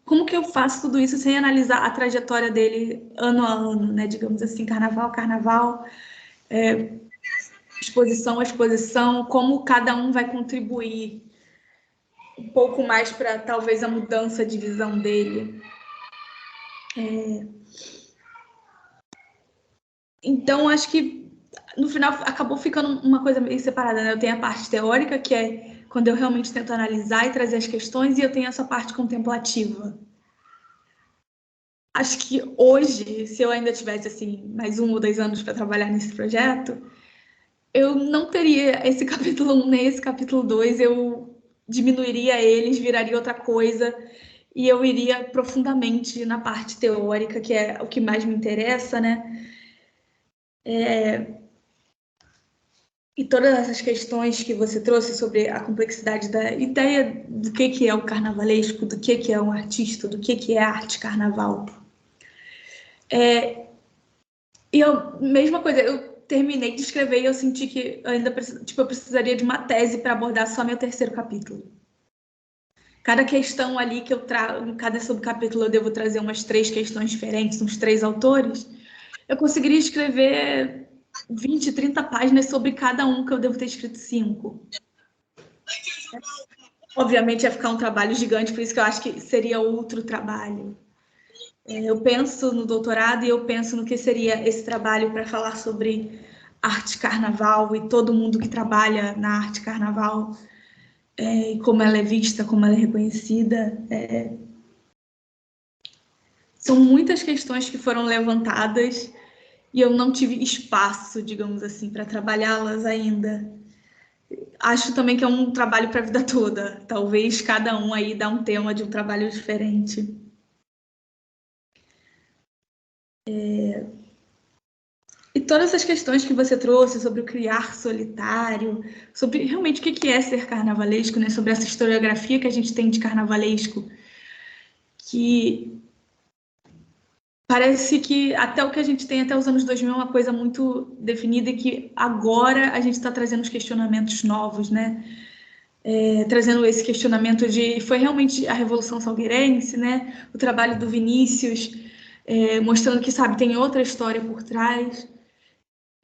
[SPEAKER 2] Como que eu faço tudo isso sem analisar a trajetória dele ano a ano, né? Digamos assim, carnaval a carnaval, exposição a exposição, como cada um vai contribuir um pouco mais para talvez a mudança de visão dele. Então, acho que no final acabou ficando uma coisa meio separada, né? Eu tenho a parte teórica, que é quando eu realmente tento analisar e trazer as questões, e eu tenho essa parte contemplativa. Acho que hoje, se eu ainda tivesse assim mais 1 ou 2 anos para trabalhar nesse projeto, eu não teria esse capítulo 1 nem esse capítulo 2, eu diminuiria eles, viraria outra coisa, e eu iria profundamente na parte teórica, que é o que mais me interessa, né? E todas essas questões que você trouxe sobre a complexidade da ideia do que é o carnavalesco, do que é um artista, do que é arte carnaval. E mesma coisa, eu terminei de escrever e eu senti que eu ainda eu precisaria de uma tese para abordar só meu 3º capítulo. Cada questão ali que eu trago, em cada subcapítulo eu devo trazer umas 3 questões diferentes, uns 3 autores. Eu conseguiria escrever 20, 30 páginas sobre cada um, que eu devo ter escrito 5. Obviamente ia ficar um trabalho gigante, por isso que eu acho que seria outro trabalho. Eu penso no doutorado e eu penso no que seria esse trabalho para falar sobre arte carnaval e todo mundo que trabalha na arte carnaval, e como ela é vista, como ela é reconhecida. São muitas questões que foram levantadas e eu não tive espaço, digamos assim, para trabalhá-las ainda. Acho também que é um trabalho para a vida toda. Talvez cada um aí dá um tema de um trabalho diferente. E todas essas questões que você trouxe sobre o criar solitário, sobre realmente o que é ser carnavalesco, né? Sobre essa historiografia que a gente tem de carnavalesco, que parece que até o que a gente tem até os anos 2000 é uma coisa muito definida e que agora a gente está trazendo os questionamentos novos, né? trazendo esse questionamento de foi realmente a Revolução Salgueirense, né? O trabalho do Vinícius, mostrando que, sabe, tem outra história por trás.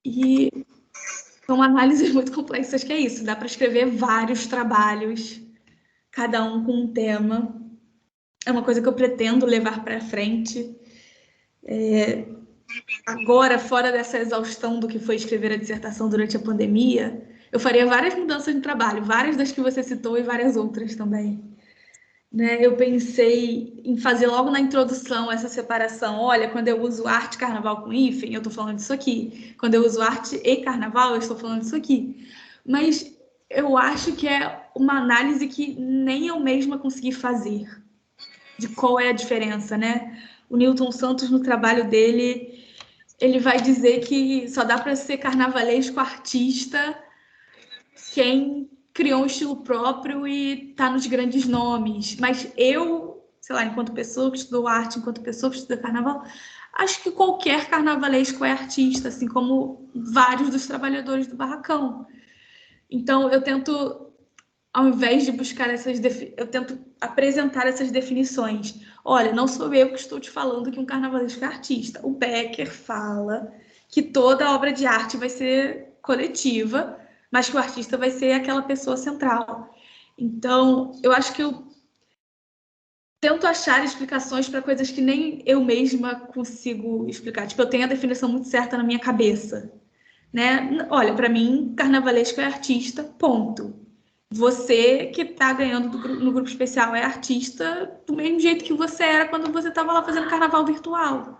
[SPEAKER 2] E são análises muito complexas, que é isso, dá para escrever vários trabalhos, cada um com um tema. É uma coisa que eu pretendo levar para frente. Agora, fora dessa exaustão do que foi escrever a dissertação durante a pandemia, eu faria várias mudanças no trabalho, várias das que você citou e várias outras também. Né? Eu pensei em fazer logo na introdução essa separação. Olha, quando eu uso arte carnaval com hífen, eu estou falando disso aqui. Quando eu uso arte e carnaval, eu estou falando disso aqui. Mas eu acho que é uma análise que nem eu mesma consegui fazer, de qual é a diferença, né? O Newton Santos, no trabalho dele, ele vai dizer que só dá para ser carnavalesco artista quem criou um estilo próprio e está nos grandes nomes. Mas eu, sei lá, enquanto pessoa que estudou arte, enquanto pessoa que estudou carnaval, acho que qualquer carnavalesco é artista, assim como vários dos trabalhadores do barracão. Então, eu tento, ao invés de buscar eu tento apresentar essas definições. Olha, não sou eu que estou te falando que um carnavalesco é artista. O Becker fala que toda obra de arte vai ser coletiva, mas que o artista vai ser aquela pessoa central. Então, eu acho que eu tento achar explicações para coisas que nem eu mesma consigo explicar. Tipo, eu tenho a definição muito certa na minha cabeça, né? Olha, para mim, carnavalesco é artista, ponto. Você que está ganhando no grupo especial é artista do mesmo jeito que você era quando você estava lá fazendo carnaval virtual.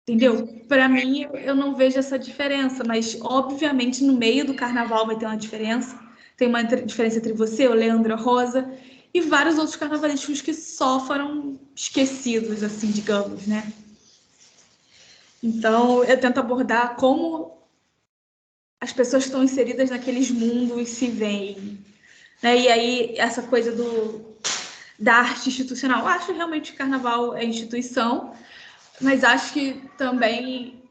[SPEAKER 2] Entendeu? Para mim, eu não vejo essa diferença, mas obviamente no meio do carnaval vai ter uma diferença. Tem uma diferença entre você, o Leandro, a Rosa, e vários outros carnavalescos que só foram esquecidos, assim, digamos, né? Então, eu tento abordar como as pessoas que estão inseridas naqueles mundos se veem. Né? E aí, essa coisa da arte institucional. Eu acho realmente que o carnaval é instituição, mas acho que também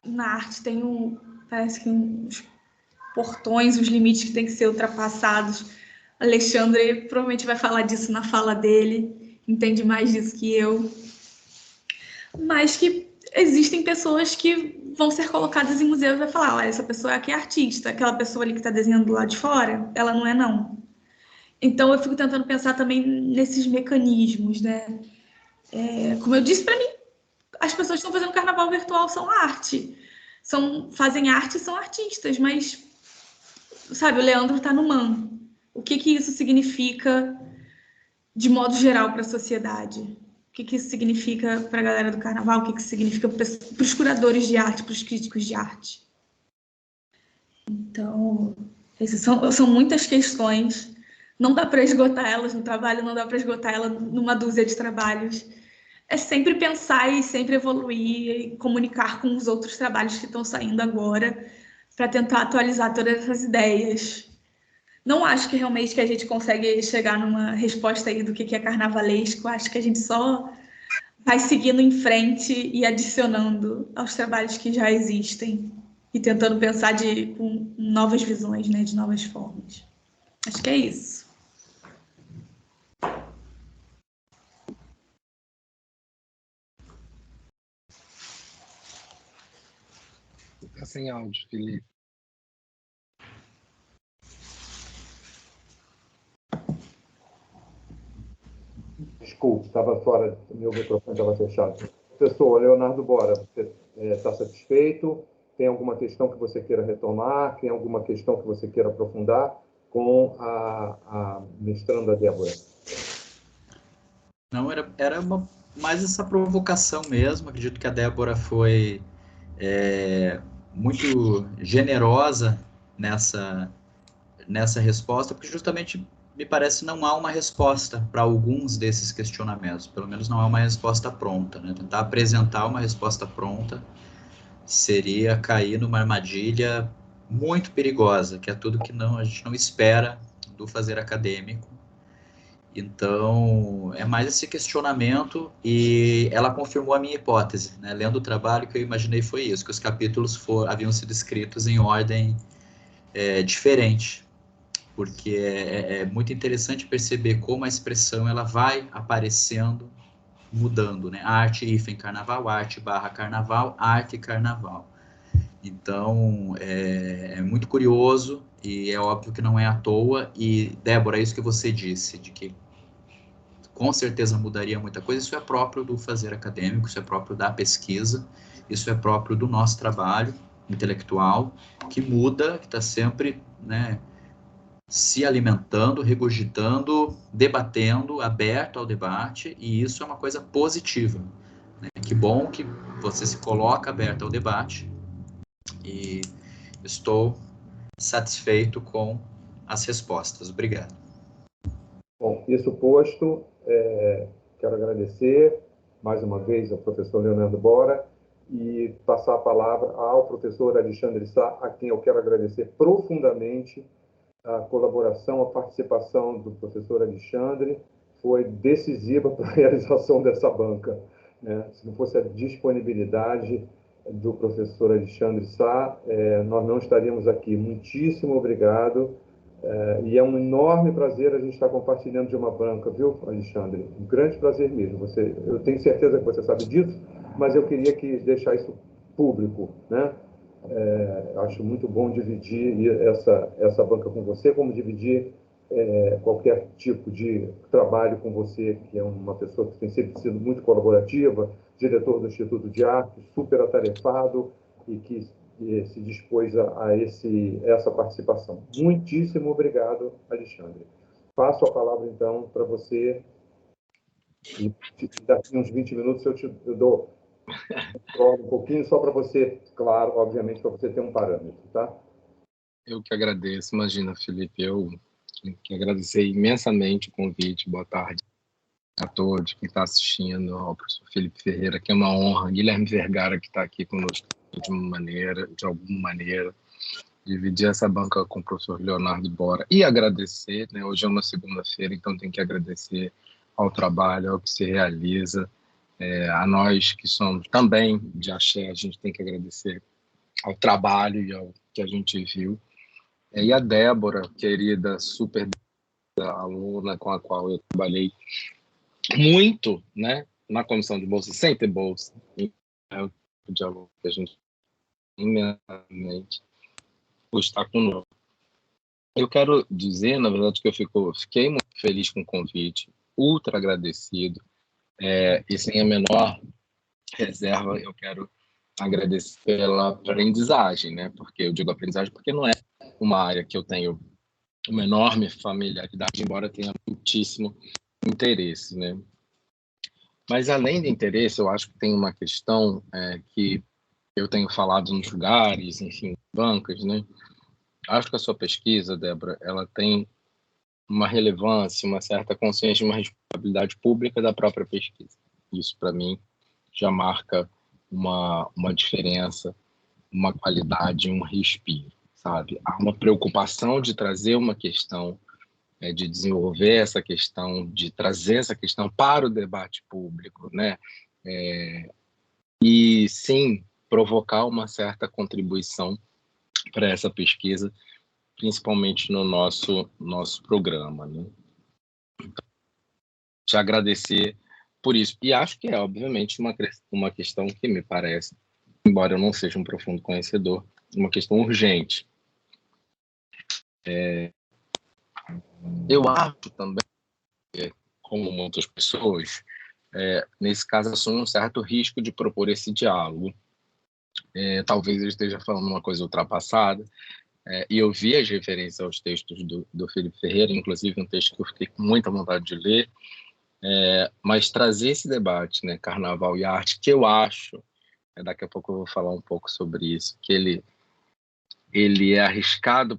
[SPEAKER 2] na arte tem parece que uns portões, os limites que têm que ser ultrapassados. Alexandre provavelmente vai falar disso na fala dele, entende mais disso que eu. Mas que existem pessoas que vão ser colocadas em museus e vai falar, olha, essa pessoa aqui é artista, aquela pessoa ali que está desenhando do lado de fora, ela não é não. Então eu fico tentando pensar também nesses mecanismos, né? Como eu disse, para mim, as pessoas que estão fazendo carnaval virtual são arte. Fazem arte e são artistas, mas, sabe, o Leandro está no MAN. O que isso significa de modo geral para a sociedade? O que isso significa para a galera do carnaval? O que isso significa para os curadores de arte, para os críticos de arte? Então, essas são muitas questões. Não dá para esgotar elas no trabalho, não dá para esgotar elas numa dúzia de trabalhos. É sempre pensar e sempre evoluir e comunicar com os outros trabalhos que estão saindo agora para tentar atualizar todas essas ideias. Não acho que realmente que a gente consegue chegar numa resposta aí do que é carnavalesco. Acho que a gente só vai seguindo em frente e adicionando aos trabalhos que já existem e tentando pensar com novas visões, né, de novas formas. Acho que é isso.
[SPEAKER 4] Tá sem áudio, Felipe.
[SPEAKER 1] Desculpe, estava fora, meu microfone estava fechado. Professor Leonardo Bora, você está satisfeito? Tem alguma questão que você queira retomar? Tem alguma questão que você queira aprofundar com a mestranda Débora?
[SPEAKER 3] Não, era mais essa provocação mesmo. Acredito que a Débora foi muito generosa nessa resposta, porque justamente me parece não há uma resposta para alguns desses questionamentos, pelo menos não há uma resposta pronta, né? Tentar apresentar uma resposta pronta seria cair numa armadilha muito perigosa, que é tudo que a gente não espera do fazer acadêmico. Então, é mais esse questionamento, e ela confirmou a minha hipótese, né? Lendo o trabalho, que eu imaginei foi isso, que os capítulos haviam sido escritos em ordem diferente. porque é muito interessante perceber como a expressão ela vai aparecendo, mudando, né? Arte-carnaval, arte-carnaval, arte-carnaval. Então, é muito curioso e é óbvio que não é à toa. E, Débora, é isso que você disse, de que com certeza mudaria muita coisa. Isso é próprio do fazer acadêmico, isso é próprio da pesquisa, isso é próprio do nosso trabalho intelectual, que muda, que está sempre, né, se alimentando, regurgitando, debatendo, aberto ao debate, e isso é uma coisa positiva, né? Que bom que você se coloca aberto ao debate, e estou satisfeito com as respostas. Obrigado.
[SPEAKER 1] Bom, isso posto, quero agradecer mais uma vez ao professor Leonardo Bora e passar a palavra ao professor Alexandre Sá, a quem eu quero agradecer profundamente a colaboração, a participação do professor Alexandre foi decisiva para a realização dessa banca, né? Se não fosse a disponibilidade do professor Alexandre Sá, nós não estaríamos aqui. Muitíssimo obrigado. E é um enorme prazer a gente estar compartilhando de uma banca, viu, Alexandre? Um grande prazer mesmo. Eu tenho certeza que você sabe disso, mas eu queria deixar isso público, né? Acho muito bom dividir essa banca com você, como dividir qualquer tipo de trabalho com você, que é uma pessoa que tem sempre sido muito colaborativa, diretor do Instituto de Arte, super atarefado e que se dispôs a essa participação. Muitíssimo obrigado, Alexandre. Passo a palavra, então, para você. E daqui uns 20 minutos eu dou um pouquinho, só para você, claro, obviamente, para você ter um parâmetro, tá?
[SPEAKER 4] Eu que agradeço. Imagina, Felipe, eu que agradecer imensamente o convite. Boa tarde a todos quem está assistindo, ao professor Felipe Ferreira, que é uma honra. Guilherme Vergara, que está aqui conosco de alguma maneira, dividir essa banca com o professor Leonardo Bora e agradecer, né? Hoje é uma segunda-feira, então tem que agradecer ao trabalho, ao que se realiza, a nós que somos também de axé, a gente tem que agradecer ao trabalho e ao que a gente viu. E a Débora, querida, super aluna com a qual eu trabalhei muito, né, na comissão de bolsa, sem ter bolsa, é o tipo de aluno que a gente imensamente por estar conosco. Eu quero dizer, na verdade, que eu fiquei muito feliz com o convite, ultra agradecido, e sem a menor reserva, eu quero agradecer pela aprendizagem, né? Porque eu digo aprendizagem porque não é uma área que eu tenho uma enorme familiaridade, embora tenha muitíssimo interesse, né? Mas além de interesse, eu acho que tem uma questão que eu tenho falado nos lugares, enfim, bancas, né? Acho que a sua pesquisa, Débora, ela tem uma relevância, uma certa consciência, uma responsabilidade pública da própria pesquisa. Isso, para mim, já marca uma diferença, uma qualidade, um respiro, sabe? Há uma preocupação de trazer uma questão, de desenvolver essa questão, de trazer essa questão para o debate público, né? E, sim, provocar uma certa contribuição para essa pesquisa, principalmente no nosso programa, né? Te agradecer por isso. E acho que é, obviamente, uma questão que me parece, embora eu não seja um profundo conhecedor, uma questão urgente. Eu acho também, como muitas pessoas, nesse caso, assume um certo risco de propor esse diálogo. Talvez eu esteja falando uma coisa ultrapassada, e eu vi as referências aos textos do Felipe Ferreira, inclusive um texto que eu fiquei com muita vontade de ler, mas trazer esse debate, né, carnaval e arte, que eu acho, daqui a pouco eu vou falar um pouco sobre isso, que ele é arriscado,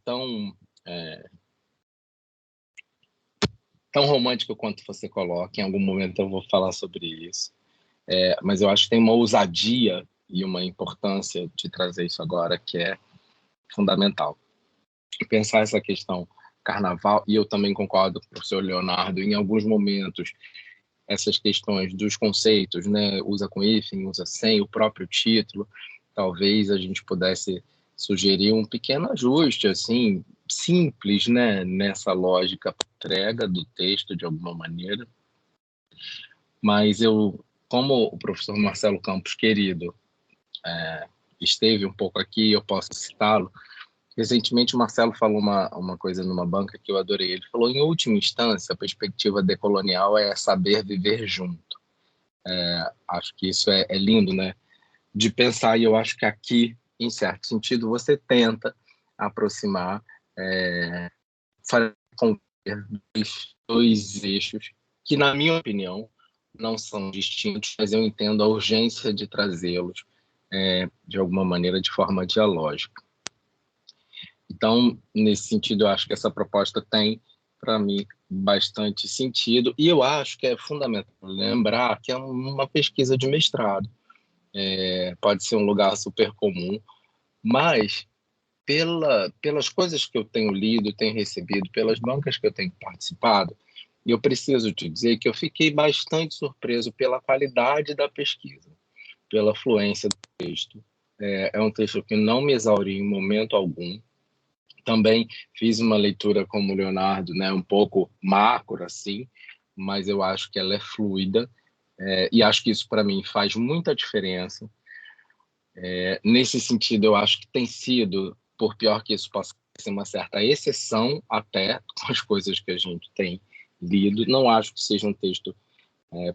[SPEAKER 4] tão romântico quanto você coloca. Em algum momento eu vou falar sobre isso, mas eu acho que tem uma ousadia e uma importância de trazer isso agora que é fundamental. Pensar essa questão carnaval, e eu também concordo com o professor Leonardo, em alguns momentos essas questões dos conceitos, né, usa com hífen, usa sem, o próprio título, talvez a gente pudesse sugerir um pequeno ajuste, assim, simples, né, nessa lógica entrega do texto, de alguma maneira. Mas como o professor Marcelo Campos, querido, esteve um pouco aqui, eu posso citá-lo. Recentemente, o Marcelo falou uma coisa numa banca que eu adorei. Ele falou, em última instância, a perspectiva decolonial é saber viver junto. Acho que isso é lindo, né? De pensar, e eu acho que aqui, em certo sentido, você tenta aproximar, fazer com dois eixos que, na minha opinião, não são distintos, mas eu entendo a urgência de trazê-los, de alguma maneira, de forma dialógica. Então, nesse sentido, eu acho que essa proposta tem, para mim, bastante sentido, e eu acho que é fundamental lembrar que é uma pesquisa de mestrado. Pode ser um lugar super comum, mas pelas coisas que eu tenho lido, tenho recebido, pelas bancas que eu tenho participado, eu preciso te dizer que eu fiquei bastante surpreso pela qualidade da pesquisa, pela fluência do texto. É um texto que não me exauriu em momento algum. Também fiz uma leitura como o Leonardo, né, um pouco macro, assim, mas eu acho que ela é fluida, e acho que isso, para mim, faz muita diferença. Nesse sentido, eu acho que tem sido, por pior que isso possa ser, uma certa exceção até com as coisas que a gente tem lido. Não acho que seja um texto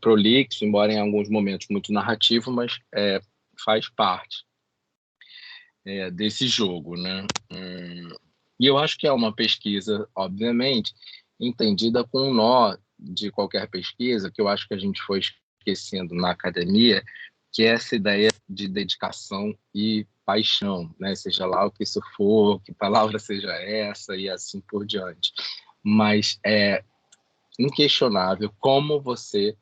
[SPEAKER 4] prolixo, embora em alguns momentos muito narrativo, mas faz parte desse jogo, né? E eu acho que é uma pesquisa, obviamente, entendida com um nó de qualquer pesquisa, que eu acho que a gente foi esquecendo na academia, que é essa ideia de dedicação e paixão, né? Seja lá o que isso for, que palavra seja essa e assim por diante. Mas é inquestionável como você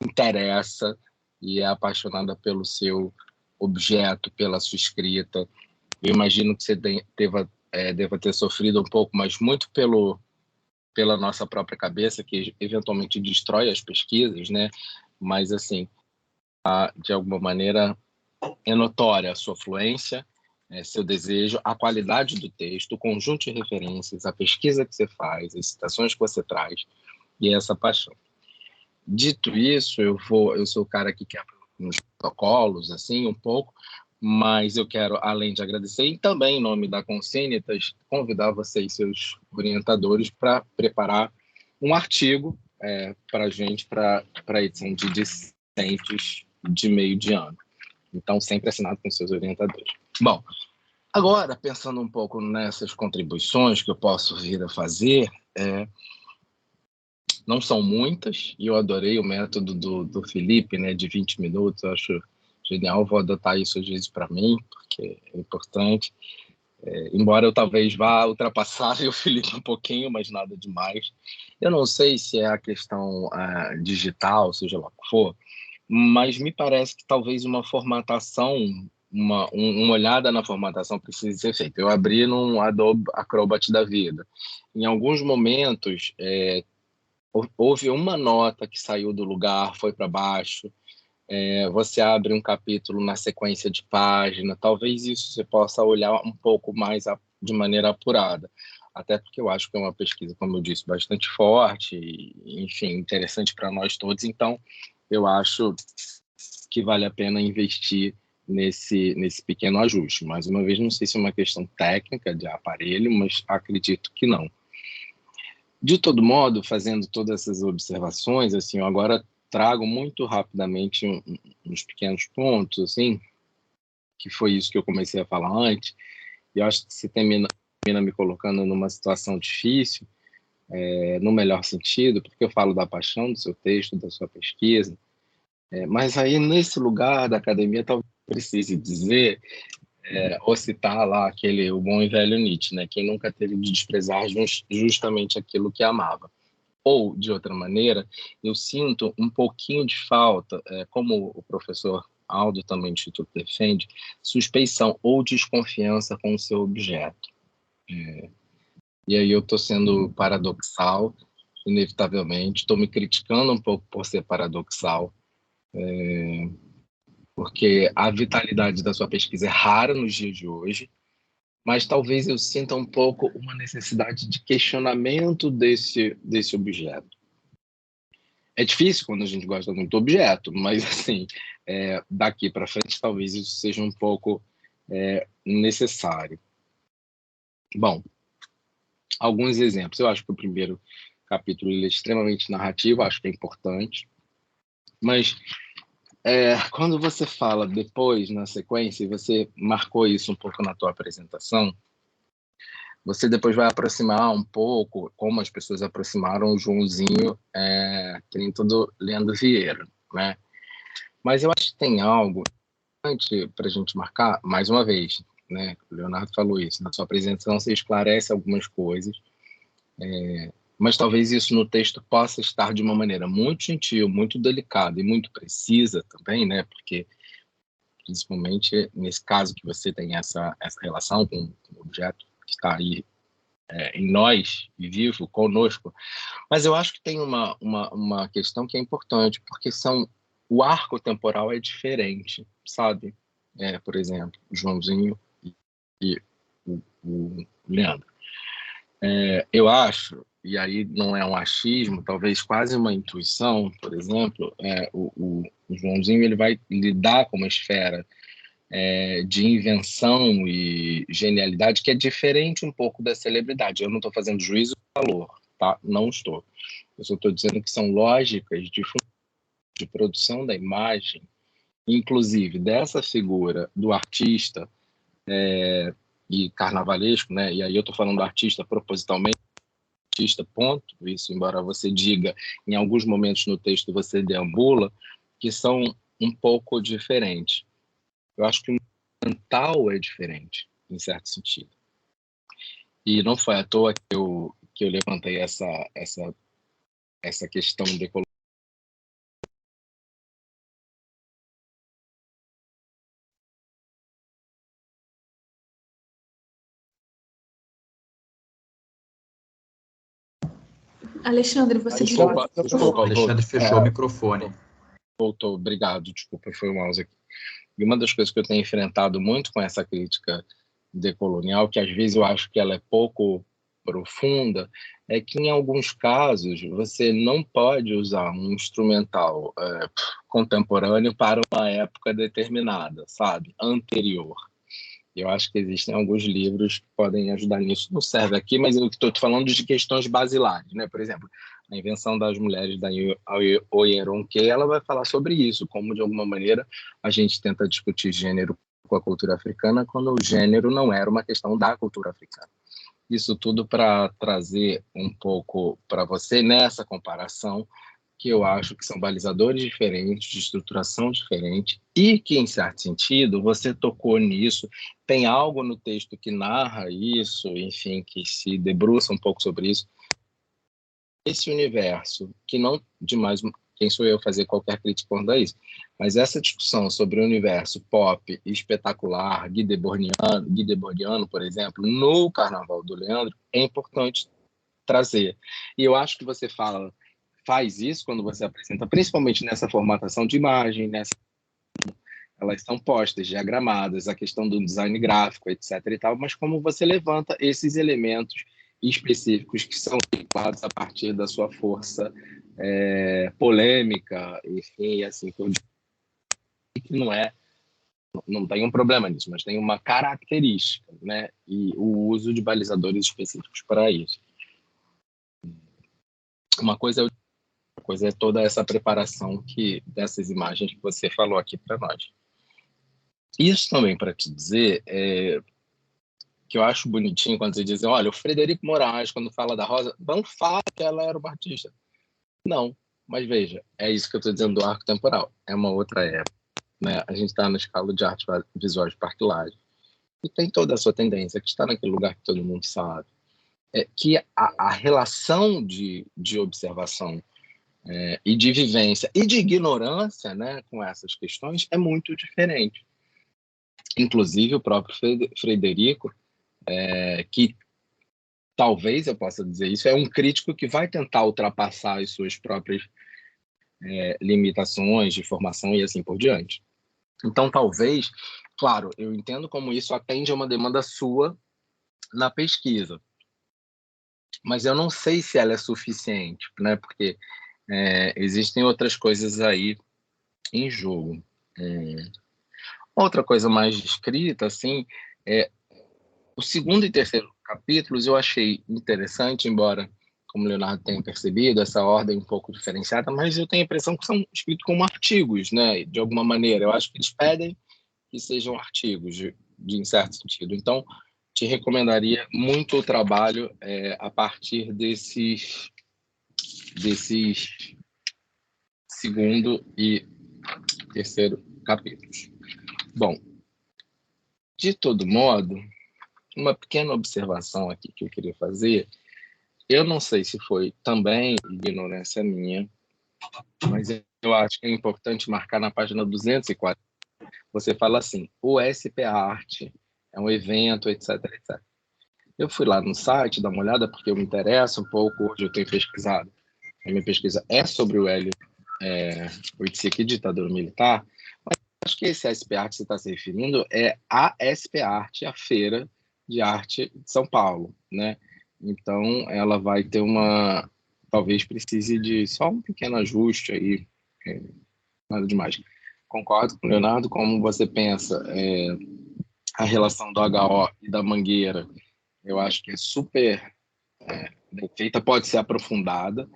[SPEAKER 4] interessa e é apaixonada pelo seu objeto, pela sua escrita. Eu imagino que você deva ter sofrido um pouco, mas muito pela nossa própria cabeça, que eventualmente destrói as pesquisas, né? Mas, assim, de alguma maneira, é notória a sua fluência, seu desejo, a qualidade do texto, o conjunto de referências, a pesquisa que você faz, as citações que você traz e essa paixão. Dito isso, eu sou o cara que quer uns protocolos, assim, um pouco, mas eu quero, além de agradecer, e também em nome da Consênitas, convidar você e seus orientadores para preparar um artigo para a gente, para a edição de discentes de meio de ano. Então, sempre assinado com seus orientadores. Bom, agora, pensando um pouco nessas contribuições que eu posso vir a fazer, não são muitas, e eu adorei o método do Felipe, né, de 20 minutos, eu acho genial, vou adotar isso às vezes para mim, porque é importante, embora eu talvez vá ultrapassar o Felipe um pouquinho, mas nada demais. Eu não sei se é a questão digital, seja lá o que for, mas me parece que talvez uma formatação, uma olhada na formatação precise ser feita. Eu abri num Adobe Acrobat da vida. Em alguns momentos, houve uma nota que saiu do lugar, foi para baixo, você abre um capítulo na sequência de página, talvez isso você possa olhar um pouco mais de maneira apurada, até porque eu acho que é uma pesquisa, como eu disse, bastante forte, e, enfim, interessante para nós todos, então eu acho que vale a pena investir nesse pequeno ajuste. Mais uma vez, não sei se é uma questão técnica de aparelho, mas acredito que não. De todo modo, fazendo todas essas observações, assim, eu agora trago muito rapidamente uns pequenos pontos, assim, que foi isso que eu comecei a falar antes, e eu acho que você termina me colocando numa situação difícil, no melhor sentido, porque eu falo da paixão do seu texto, da sua pesquisa, mas aí nesse lugar da academia talvez precise dizer, ou citar lá o bom e velho Nietzsche, né? Quem nunca teve de desprezar justamente aquilo que amava. Ou, de outra maneira, eu sinto um pouquinho de falta, como o professor Aldo também do Instituto defende, suspeição ou desconfiança com o seu objeto. E aí eu estou sendo paradoxal, inevitavelmente, estou me criticando um pouco por ser paradoxal, porque a vitalidade da sua pesquisa é rara nos dias de hoje, mas talvez eu sinta um pouco uma necessidade de questionamento desse objeto. É difícil quando a gente gosta muito do objeto, mas assim, daqui para frente talvez isso seja um pouco necessário. Bom, alguns exemplos. Eu acho que o primeiro capítulo ele é extremamente narrativo, acho que é importante, mas quando você fala depois, na sequência, e você marcou isso um pouco na tua apresentação, você depois vai aproximar um pouco, como as pessoas aproximaram o Joãozinho Clinton do Leandro Vieira, né? Mas eu acho que tem algo importante para a gente marcar, mais uma vez, né? O Leonardo falou isso, na sua apresentação você esclarece algumas coisas, mas talvez isso no texto possa estar de uma maneira muito gentil, muito delicada e muito precisa também, né? Porque, principalmente nesse caso que você tem essa relação com o objeto que está aí em nós e vivo conosco, mas eu acho que tem uma questão que é importante, porque o arco temporal é diferente, sabe? Por exemplo, o Joãozinho e o Leandro. Eu acho, e aí não é um achismo, talvez quase uma intuição, por exemplo, o Joãozinho ele vai lidar com uma esfera de invenção e genialidade que é diferente um pouco da celebridade. Eu não estou fazendo juízo de valor, tá? Não estou. Eu só estou dizendo que são lógicas de produção da imagem, inclusive dessa figura do artista e carnavalesco, né? E aí eu estou falando do artista propositalmente, artista, ponto. Isso, embora você diga, em alguns momentos no texto você deambula, que são um pouco diferentes. Eu acho que o mental é diferente, em certo sentido. E não foi à toa que eu levantei essa questão de
[SPEAKER 2] Alexandre, você
[SPEAKER 4] Desculpa,
[SPEAKER 3] Alexandre fechou o microfone.
[SPEAKER 4] Voltou, obrigado, desculpa, foi o mouse aqui. E uma das coisas que eu tenho enfrentado muito com essa crítica decolonial, que às vezes eu acho que ela é pouco profunda, é que em alguns casos você não pode usar um instrumental contemporâneo para uma época determinada, sabe? Anterior. Eu acho que existem alguns livros que podem ajudar nisso. Não serve aqui, mas eu estou falando de questões basilares, né? Por exemplo, a invenção das mulheres da Oyeronke, ela vai falar sobre isso, como de alguma maneira a gente tenta discutir gênero com a cultura africana, quando o gênero não era uma questão da cultura africana. Isso tudo para trazer um pouco para você nessa comparação, que eu acho que são balizadores diferentes, de estruturação diferente, e que, em certo sentido, você tocou nisso, tem algo no texto que narra isso, enfim, que se debruça um pouco sobre isso. Esse universo, que não demais, quem sou eu fazer qualquer crítica quanto a isso, mas essa discussão sobre o universo pop espetacular, Guy Debordaiano, por exemplo, no Carnaval do Leandro, é importante trazer. E eu acho que você faz isso quando você apresenta, principalmente nessa formatação de imagem, elas são postas, diagramadas, a questão do design gráfico, etc. e tal, mas como você levanta esses elementos específicos que são vinculados a partir da sua força polêmica, enfim, assim, que não tem um problema nisso, mas tem uma característica, né? E o uso de balizadores específicos para isso. Uma coisa é toda essa preparação dessas imagens que você falou aqui para nós. Isso também para te dizer que eu acho bonitinho quando você diz, olha, o Frederico Moraes, quando fala da Rosa, não fala que ela era uma artista. Não, mas veja, é isso que eu estou dizendo do arco temporal. É uma outra época, né? A gente está na escala de arte visual de Parque Lage. E tem toda a sua tendência, que está naquele lugar que todo mundo sabe. Que a relação de observação e de vivência e de ignorância, né, com essas questões é muito diferente. Inclusive, o próprio Frederico, que talvez eu possa dizer isso, é um crítico que vai tentar ultrapassar as suas próprias limitações de formação e assim por diante. Então, talvez, claro, eu entendo como isso atende a uma demanda sua na pesquisa. Mas eu não sei se ela é suficiente, né? Porque existem outras coisas aí em jogo. Outra coisa mais escrita, assim, o segundo e terceiro capítulos eu achei interessante, embora, como o Leonardo tenha percebido, essa ordem um pouco diferenciada, mas eu tenho a impressão que são escritos como artigos, né? De alguma maneira. Eu acho que eles pedem que sejam artigos, em certo sentido. Então, te recomendaria muito o trabalho a partir desses segundo e terceiro capítulos. Bom, de todo modo, uma pequena observação aqui que eu queria fazer, eu não sei se foi também ignorância minha, mas eu acho que é importante marcar na página 240. Você fala assim, o SP Art é um evento, etc, etc. Eu fui lá no site dar uma olhada, porque eu me interesso um pouco, hoje eu tenho pesquisado. A minha pesquisa é sobre o Hélio Oiticic, ditador militar, mas acho que esse SP Art que você está se referindo é a SP Art, a Feira de Arte de São Paulo, né? Então, ela vai ter talvez precise de só um pequeno ajuste aí, nada demais. Concordo com o Leonardo, como você pensa, a relação do HO e da Mangueira, eu acho que é super bem feita, pode ser aprofundada.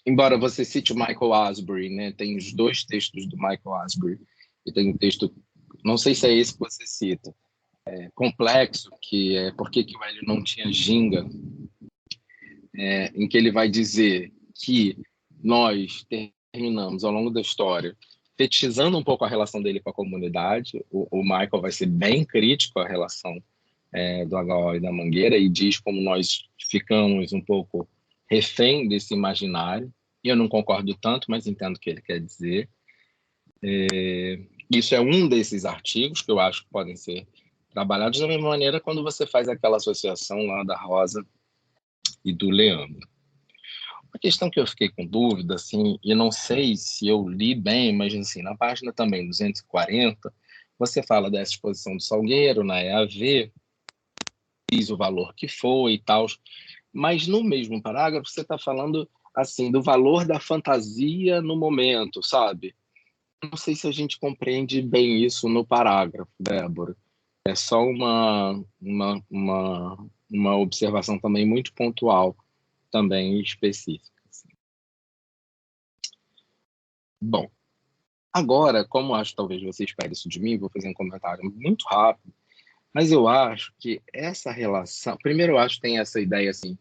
[SPEAKER 4] Embora você cite o Michael Asbury, né? Tem os dois textos do Michael Asbury, e tem um texto, não sei se é esse que você cita, complexo, que é Por que o Hélio não tinha ginga, em que ele vai dizer que nós terminamos, ao longo da história, fetichizando um pouco a relação dele com a comunidade. O Michael vai ser bem crítico à relação do HO e da Mangueira, e diz como nós ficamos um pouco refém desse imaginário. E eu não concordo tanto, mas entendo o que ele quer dizer. Isso é um desses artigos que eu acho que podem ser trabalhados da mesma maneira quando você faz aquela associação lá da Rosa e do Leandro. A questão que eu fiquei com dúvida, assim, e não sei se eu li bem, mas assim, na página também 240, você fala dessa exposição do Salgueiro na EAV, diz o valor que foi e tal, mas no mesmo parágrafo você está falando assim do valor da fantasia no momento, sabe? Não sei se a gente compreende bem isso no parágrafo, Débora. É só uma observação também muito pontual, também específica. Assim. Bom, agora, como acho que talvez você espere isso de mim, vou fazer um comentário muito rápido, mas eu acho que essa relação... Primeiro, eu acho que tem essa ideia assim,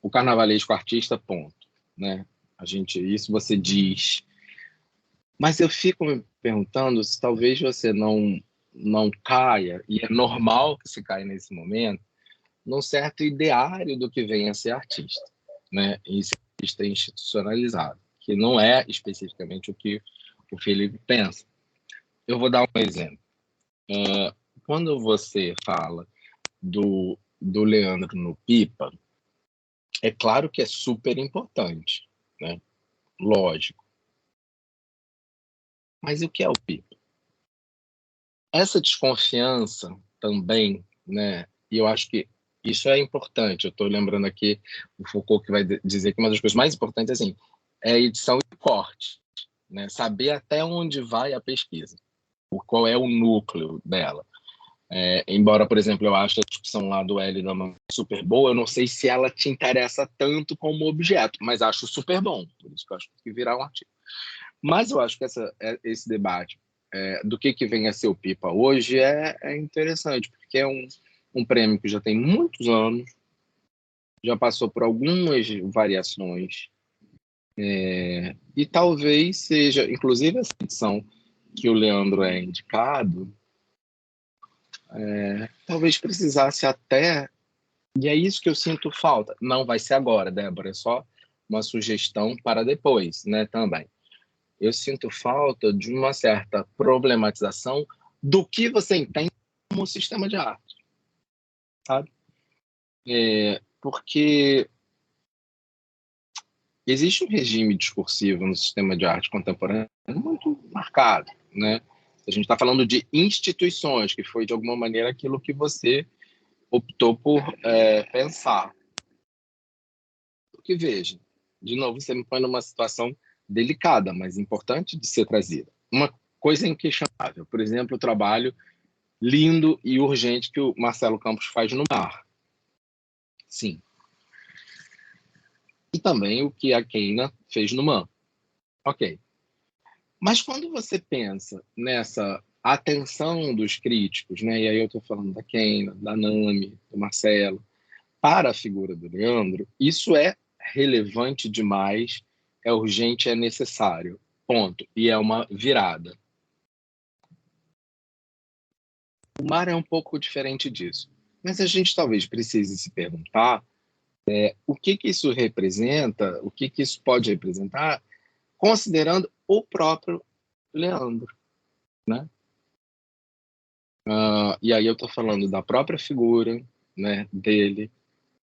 [SPEAKER 4] o carnavalesco artista, ponto. Né? Isso você diz... Mas eu fico me perguntando se talvez você não caia, e é normal que se caia nesse momento, num certo ideário do que vem a ser artista, né? E ser artista institucionalizado, que não é especificamente o que o Felipe pensa. Eu vou dar um exemplo. Quando você fala do Leandro no Pipa, é claro que é super importante, né? Lógico. Mas e o que é o Pipa? Essa desconfiança também, né? E eu acho que isso é importante. Eu estou lembrando aqui o Foucault, que vai dizer que uma das coisas mais importantes assim, é a edição e corte, né? Saber até onde vai a pesquisa, qual é o núcleo dela. Embora, por exemplo, eu ache a discussão lá do L da Mão super boa, eu não sei se ela te interessa tanto como objeto, mas acho super bom, por isso que eu acho que tem que virar um artigo. Mas eu acho que esse debate do que vem a ser o Pipa hoje é interessante, porque é um prêmio que já tem muitos anos, já passou por algumas variações, e talvez seja, inclusive essa edição que o Leandro é indicado, talvez precisasse até, e é isso que eu sinto falta. Não vai ser agora, Débora, é só uma sugestão para depois, né, também. Eu sinto falta de uma certa problematização do que você entende como sistema de arte, sabe? Porque existe um regime discursivo no sistema de arte contemporâneo muito marcado, né? A gente está falando de instituições, que foi, de alguma maneira, aquilo que você optou por pensar. Porque, veja, de novo, você me põe numa situação delicada, mas importante de ser trazida. Uma coisa inquestionável, por exemplo, o trabalho lindo e urgente que o Marcelo Campos faz no mar. Sim. E também o que a Keina fez no MAN. Ok. Mas quando você pensa nessa atenção dos críticos, né, e aí eu estou falando da Keina, da Nami, do Marcelo, para a figura do Leandro, isso é relevante demais, é urgente, é necessário. Ponto. E é uma virada. O mar é um pouco diferente disso. Mas a gente talvez precise se perguntar o que isso representa, o que isso pode representar, considerando o próprio Leandro, né? E aí eu estou falando da própria figura, né, dele,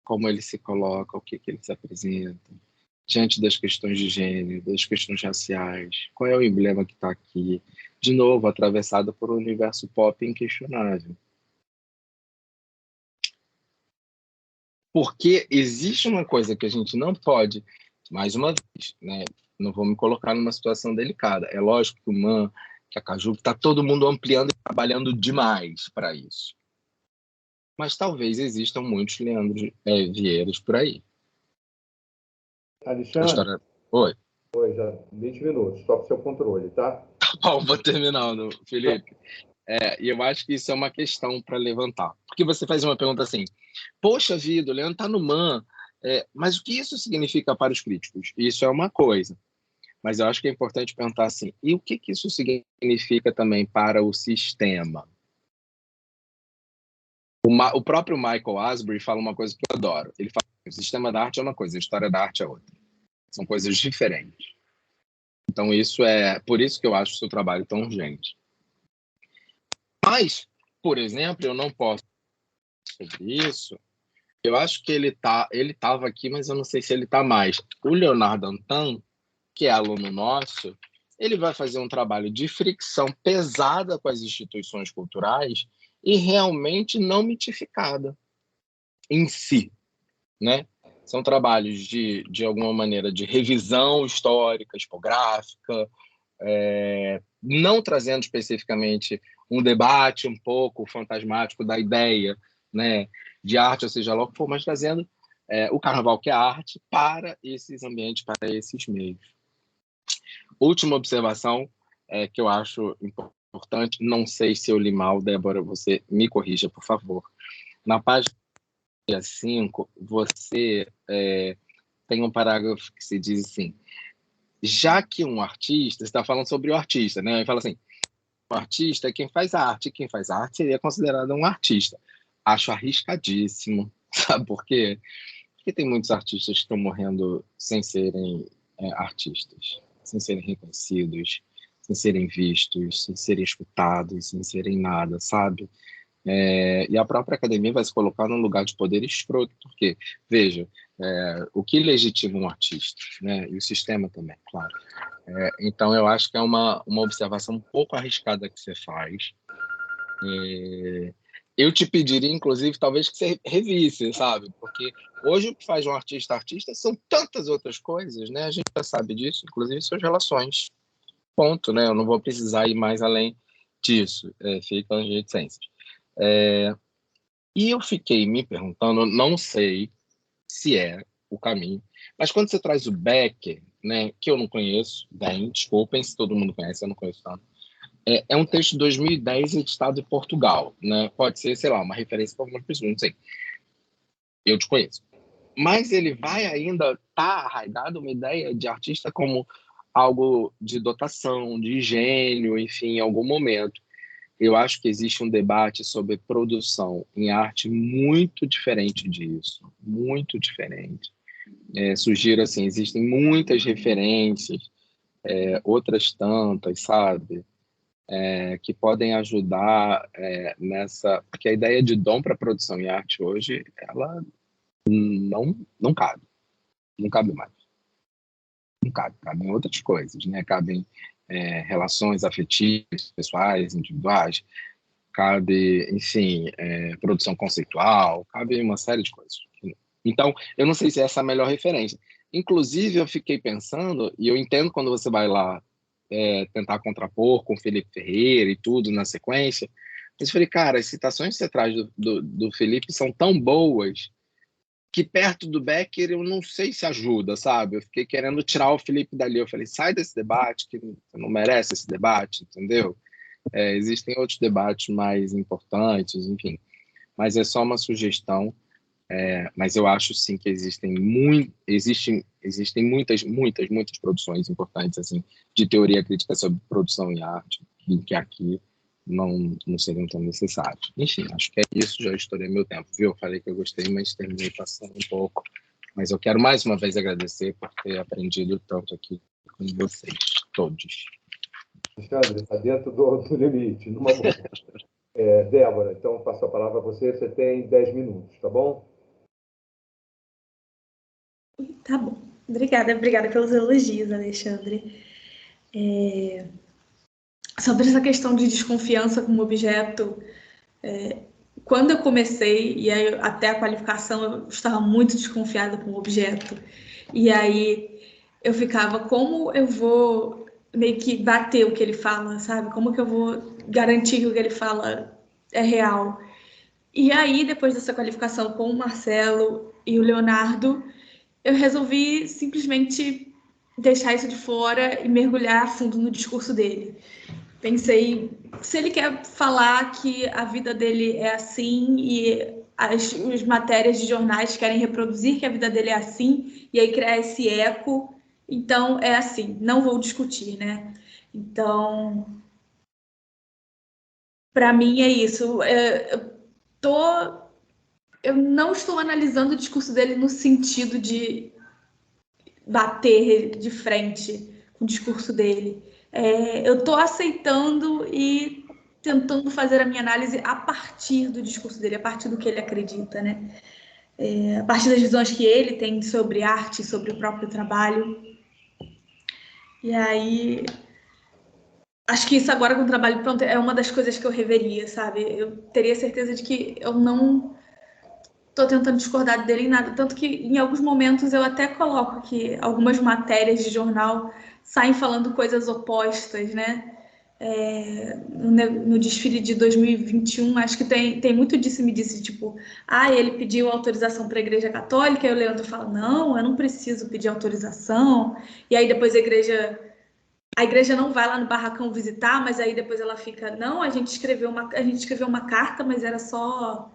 [SPEAKER 4] como ele se coloca, o que ele se apresenta, diante das questões de gênero, das questões raciais, qual é o emblema que está aqui, de novo, atravessado por um universo pop inquestionável. Porque existe uma coisa que a gente não pode, mais uma vez, né, não vou me colocar numa situação delicada. É lógico que o MAN, que a Caju, está todo mundo ampliando e trabalhando demais para isso. Mas talvez existam muitos Leandro Vieiras por aí.
[SPEAKER 1] Alexandre?
[SPEAKER 4] História... Oi.
[SPEAKER 1] Oi, já 20 minutos, só para o seu controle, tá?
[SPEAKER 4] Vou terminando, Felipe. E eu acho que isso é uma questão para levantar. Porque você faz uma pergunta assim, poxa vida, o Leandro está no MAN, mas o que isso significa para os críticos? Isso é uma coisa. Mas eu acho que é importante perguntar assim, e o que isso significa também para o sistema? O próprio Michael Asbury fala uma coisa que eu adoro. Ele fala que o sistema da arte é uma coisa, a história da arte é outra. São coisas diferentes. Então, por isso que eu acho o seu trabalho tão urgente. Mas, por exemplo, eu não posso sobre isso. Eu acho que ele estava aqui, mas eu não sei se ele está mais. O Leonardo Antan, que é aluno nosso, ele vai fazer um trabalho de fricção pesada com as instituições culturais e realmente não mitificada em si, né? São trabalhos de alguma maneira, de revisão histórica, expográfica, não trazendo especificamente um debate um pouco fantasmático da ideia, né, de arte, ou seja lá o que for, mas trazendo o carnaval, que é arte, para esses ambientes, para esses meios. Última observação que eu acho importante, não sei se eu li mal, Débora, você me corrija, por favor. Na página 5, você tem um parágrafo que se diz assim, já que um artista, você está falando sobre o artista, né? Ele fala assim, o artista é quem faz arte seria considerado um artista. Acho arriscadíssimo, sabe por quê? Porque tem muitos artistas que estão morrendo sem serem artistas, sem serem reconhecidos, sem serem vistos, sem serem escutados, sem serem nada, sabe? E a própria academia vai se colocar num lugar de poder escroto, porque, veja, o que legitima um artista, né? E o sistema também, claro. Então, eu acho que é uma observação um pouco arriscada que você faz. Eu te pediria, inclusive, talvez que você revisse, sabe? Porque hoje o que faz um artista são tantas outras coisas, né? A gente já sabe disso, inclusive suas relações. Ponto, né? Eu não vou precisar ir mais além disso. Fica as reticências. E eu fiquei me perguntando, não sei se é o caminho, mas quando você traz o Becker, né, que eu não conheço bem, desculpem se todo mundo conhece, eu não conheço tanto, é um texto de 2010 editado em Portugal, né? Pode ser, sei lá, uma referência para algumas pessoas, não sei. Eu te conheço. Mas ele vai ainda estar arraigado uma ideia de artista como algo de dotação, de gênio, enfim, em algum momento. Eu acho que existe um debate sobre produção em arte muito diferente disso, muito diferente. Sugiro, assim, existem muitas referências, outras tantas, sabe? Que podem ajudar nessa... Porque a ideia de dom para produção em arte hoje, ela não cabe. Não cabe mais. Não cabe. Cabem outras coisas, né? Cabem relações afetivas, pessoais, individuais, cabe, enfim, produção conceitual, cabe uma série de coisas. Então, eu não sei se essa é a melhor referência. Inclusive, eu fiquei pensando, e eu entendo quando você vai lá tentar contrapor com o Felipe Ferreira e tudo na sequência, mas eu falei, cara, as citações que você traz do Felipe são tão boas que perto do Becker eu não sei se ajuda, sabe? Eu fiquei querendo tirar o Felipe dali. Eu falei, sai desse debate, que não merece esse debate, entendeu? Existem outros debates mais importantes, enfim. Mas é só uma sugestão. Mas eu acho, sim, que existem muitas produções importantes assim, de teoria crítica sobre produção e arte, que aqui não seriam tão necessários. Enfim, acho que é isso, já estourei meu tempo, viu? Eu falei que eu gostei, mas terminei passando um pouco. Mas eu quero mais uma vez agradecer por ter aprendido tanto aqui com vocês, todos.
[SPEAKER 1] Alexandre, está dentro do limite, numa boa. Débora, então passo a palavra a você, você tem 10 minutos, tá bom?
[SPEAKER 2] Tá bom. Obrigada pelos elogios, Alexandre. Sobre essa questão de desconfiança como objeto, quando eu comecei, e aí até a qualificação, eu estava muito desconfiada com o objeto. E aí eu ficava, como eu vou meio que bater o que ele fala, sabe? Como que eu vou garantir que o que ele fala é real? E aí, depois dessa qualificação com o Marcelo e o Leonardo, eu resolvi simplesmente deixar isso de fora e mergulhar a fundo no discurso dele. Pensei, se ele quer falar que a vida dele é assim e as matérias de jornais querem reproduzir que a vida dele é assim e aí criar esse eco, então é assim, não vou discutir, né? Então, para mim é isso. Eu não estou analisando o discurso dele no sentido de bater de frente com o discurso dele. Eu estou aceitando e tentando fazer a minha análise a partir do discurso dele, a partir do que ele acredita, né? A partir das visões que ele tem sobre arte, sobre o próprio trabalho. E aí, acho que isso agora com o trabalho pronto é uma das coisas que eu reveria, sabe? Eu teria certeza de que eu não estou tentando discordar dele em nada, tanto que em alguns momentos eu até coloco que algumas matérias de jornal saem falando coisas opostas, né? No desfile de 2021, acho que tem muito disso, me disse, tipo, ele pediu autorização para a Igreja Católica, e o Leandro fala, não, eu não preciso pedir autorização, e aí depois a igreja não vai lá no barracão visitar, mas aí depois ela fica, não, a gente escreveu uma carta, mas era só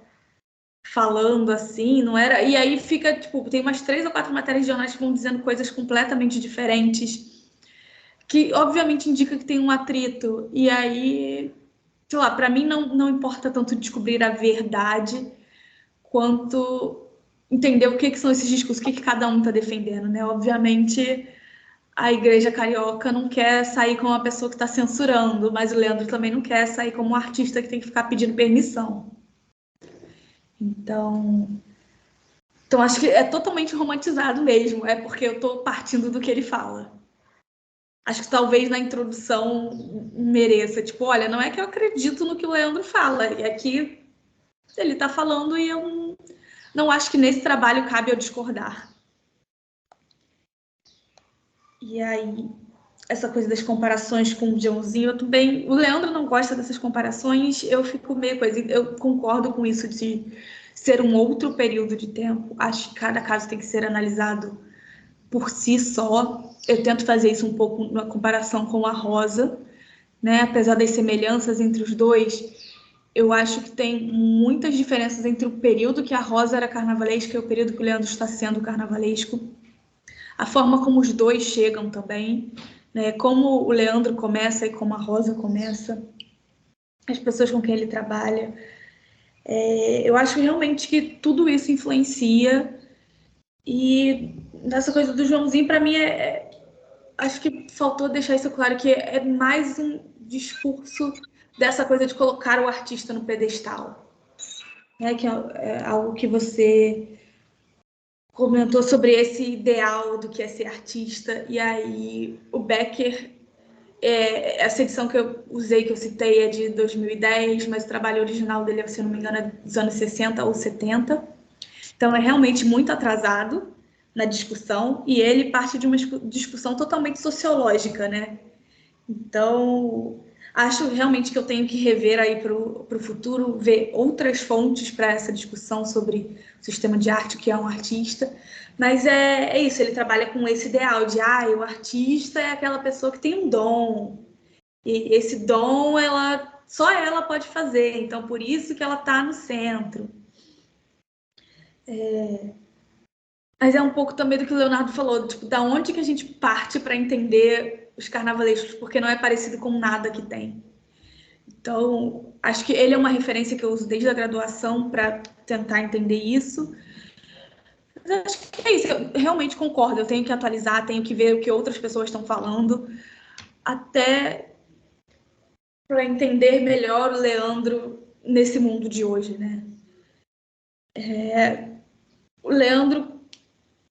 [SPEAKER 2] falando assim, não era. E aí fica, tipo, tem umas 3 ou 4 matérias de jornais que vão dizendo coisas completamente diferentes, que obviamente indica que tem um atrito. E aí, sei lá, para mim não importa tanto descobrir a verdade quanto entender o que são esses discursos, o que cada um está defendendo, né? Obviamente, a Igreja Carioca não quer sair como uma pessoa que está censurando, mas o Leandro também não quer sair como um artista que tem que ficar pedindo permissão. Então, acho que é totalmente romantizado mesmo, é porque eu estou partindo do que ele fala. Acho que talvez na introdução mereça, tipo, olha, não é que eu acredito no que o Leandro fala, é que ele está falando e eu não acho que nesse trabalho cabe eu discordar. E aí, essa coisa das comparações com o Joãozinho, eu também... O Leandro não gosta dessas comparações, eu fico meio coisa... Eu concordo com isso de ser um outro período de tempo. Acho que cada caso tem que ser analisado por si só. Eu tento fazer isso um pouco na comparação com a Rosa, né? Apesar das semelhanças entre os dois, eu acho que tem muitas diferenças entre o período que a Rosa era carnavalesca e o período que o Leandro está sendo carnavalesco. A forma como os dois chegam também, né? Como o Leandro começa e como a Rosa começa, as pessoas com quem ele trabalha. Eu acho realmente que tudo isso influencia. E nessa coisa do Joãozinho, para mim, acho que faltou deixar isso claro, que é mais um discurso dessa coisa de colocar o artista no pedestal, né? Que é algo que você comentou sobre esse ideal do que é ser artista, e aí o Becker, essa edição que eu usei, que eu citei, é de 2010, mas o trabalho original dele, se eu não me engano, é dos anos 60 ou 70. Então, é realmente muito atrasado na discussão, e ele parte de uma discussão totalmente sociológica, né? Então, acho realmente que eu tenho que rever aí para o futuro, ver outras fontes para essa discussão sobre o sistema de arte, o que é um artista. Mas é isso, ele trabalha com esse ideal de, o artista é aquela pessoa que tem um dom. E esse dom, só ela pode fazer. Então, por isso que ela está no centro. Mas é um pouco também do que o Leonardo falou, tipo, da onde que a gente parte para entender os carnavalescos, porque não é parecido com nada que tem. Então, acho que ele é uma referência que eu uso desde a graduação para tentar entender isso. Mas acho que é isso, eu realmente concordo, eu tenho que atualizar, tenho que ver o que outras pessoas estão falando, até para entender melhor o Leandro nesse mundo de hoje, né? O Leandro,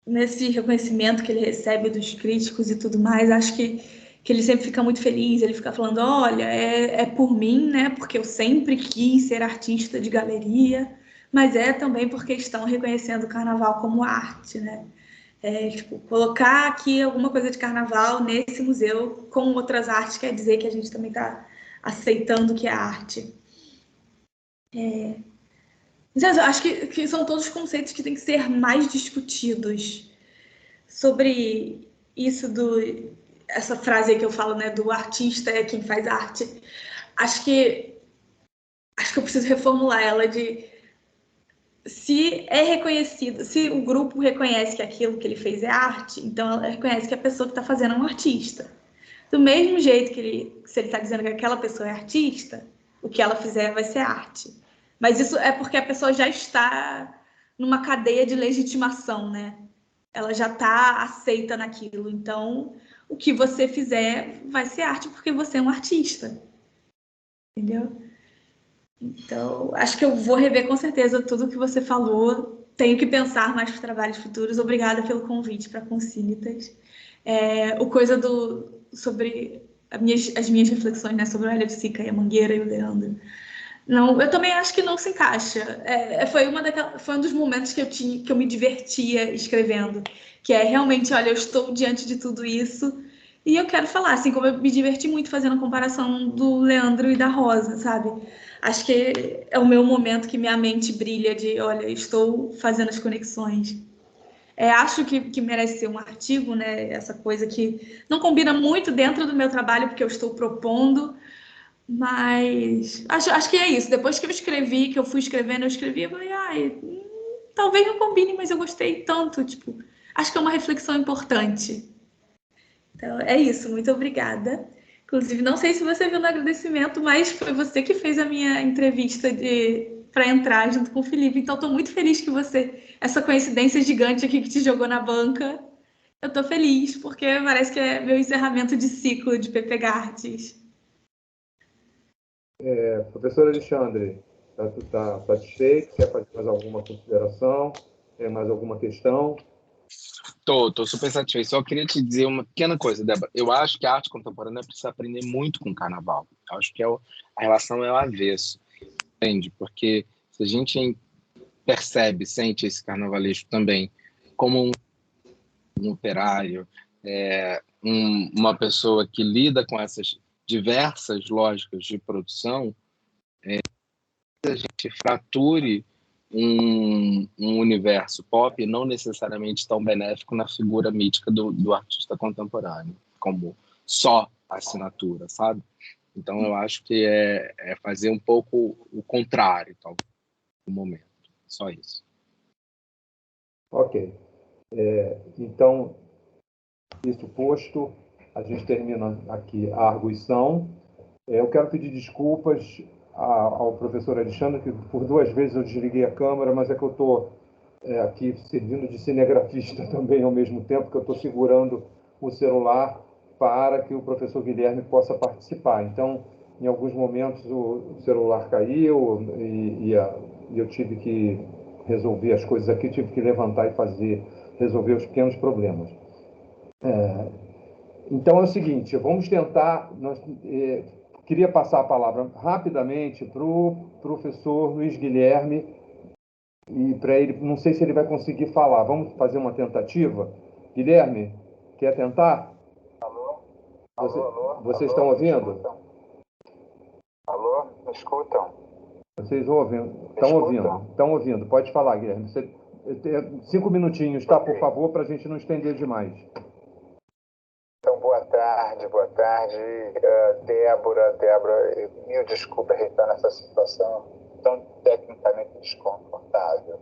[SPEAKER 2] nesse reconhecimento que ele recebe dos críticos e tudo mais, acho que ele sempre fica muito feliz, ele fica falando, olha, é por mim, né, porque eu sempre quis ser artista de galeria, mas é também porque estão reconhecendo o carnaval como arte, né? Tipo, colocar aqui alguma coisa de carnaval nesse museu com outras artes quer dizer que a gente também está aceitando que é arte. Mas eu acho que são todos conceitos que têm que ser mais discutidos. Sobre isso essa frase aí que eu falo, né, do artista é quem faz arte, acho que eu preciso reformular ela de se é reconhecido, se o grupo reconhece que aquilo que ele fez é arte, então ela reconhece que a pessoa que está fazendo é um artista. Do mesmo jeito que se ele está dizendo que aquela pessoa é artista, o que ela fizer vai ser arte. Mas isso é porque a pessoa já está numa cadeia de legitimação, né? Ela já está aceita naquilo. Então, o que você fizer vai ser arte porque você é um artista. Entendeu? Então, acho que eu vou rever com certeza tudo o que você falou. Tenho que pensar mais para trabalhos futuros. Obrigada pelo convite para Concílitas. O coisa sobre as minhas reflexões, né, sobre o Hélio de Sica e a Mangueira e o Leandro. Não, eu também acho que não se encaixa. Foi um dos momentos que eu me divertia escrevendo, que é realmente, olha, eu estou diante de tudo isso e eu quero falar, assim, como eu me diverti muito fazendo a comparação do Leandro e da Rosa, sabe? Acho que é o meu momento que minha mente brilha de, olha, estou fazendo as conexões. Acho que merece ser um artigo, né? Essa coisa que não combina muito dentro do meu trabalho, porque eu estou propondo, mas acho que é isso. Depois que eu escrevi, que eu fui escrevendo, eu escrevi, eu falei, talvez não combine, mas eu gostei tanto. Tipo, acho que é uma reflexão importante. Então, é isso. Muito obrigada. Inclusive, não sei se você viu no agradecimento, mas foi você que fez a minha entrevista para entrar junto com o Felipe. Então, estou muito feliz que essa coincidência gigante aqui que te jogou na banca, eu estou feliz, porque parece que é meu encerramento de ciclo de PPGartes.
[SPEAKER 1] Professor Alexandre, está satisfeito? Quer fazer mais alguma consideração? Mais alguma questão?
[SPEAKER 4] Tô super satisfeito. Só queria te dizer uma pequena coisa, Débora. Eu acho que a arte contemporânea precisa aprender muito com o carnaval. Eu acho que a relação é o avesso, entende? Porque se a gente percebe, sente esse carnavalesco também como um operário, uma pessoa que lida com essas diversas lógicas de produção, a gente frature um universo pop não necessariamente tão benéfico na figura mítica do artista contemporâneo, como só assinatura, sabe? Então, eu acho que é fazer um pouco o contrário, talvez, no momento. Só isso.
[SPEAKER 1] Ok. Então, isso posto, a gente termina aqui a arguição. Eu quero pedir desculpas ao professor Alexandre, que por 2 vezes eu desliguei a câmera, mas é que eu estou aqui servindo de cinegrafista também ao mesmo tempo, que eu estou segurando o celular para que o professor Guilherme possa participar. Então, em alguns momentos o celular caiu e eu tive que resolver as coisas aqui, tive que levantar e resolver os pequenos problemas. Então é o seguinte, vamos tentar... Queria passar a palavra rapidamente para o professor Luiz Guilherme, e para ele, não sei se ele vai conseguir falar. Vamos fazer uma tentativa? Guilherme, quer tentar?
[SPEAKER 5] Alô?
[SPEAKER 1] Vocês estão ouvindo?
[SPEAKER 5] Alô? Me escutam?
[SPEAKER 1] Vocês ouvem? Estão ouvindo. Pode falar, Guilherme. 5 minutinhos, tá? Por favor, para a gente não estender demais.
[SPEAKER 5] Então, boa tarde. Débora, mil desculpas por estar nessa situação tão tecnicamente desconfortável,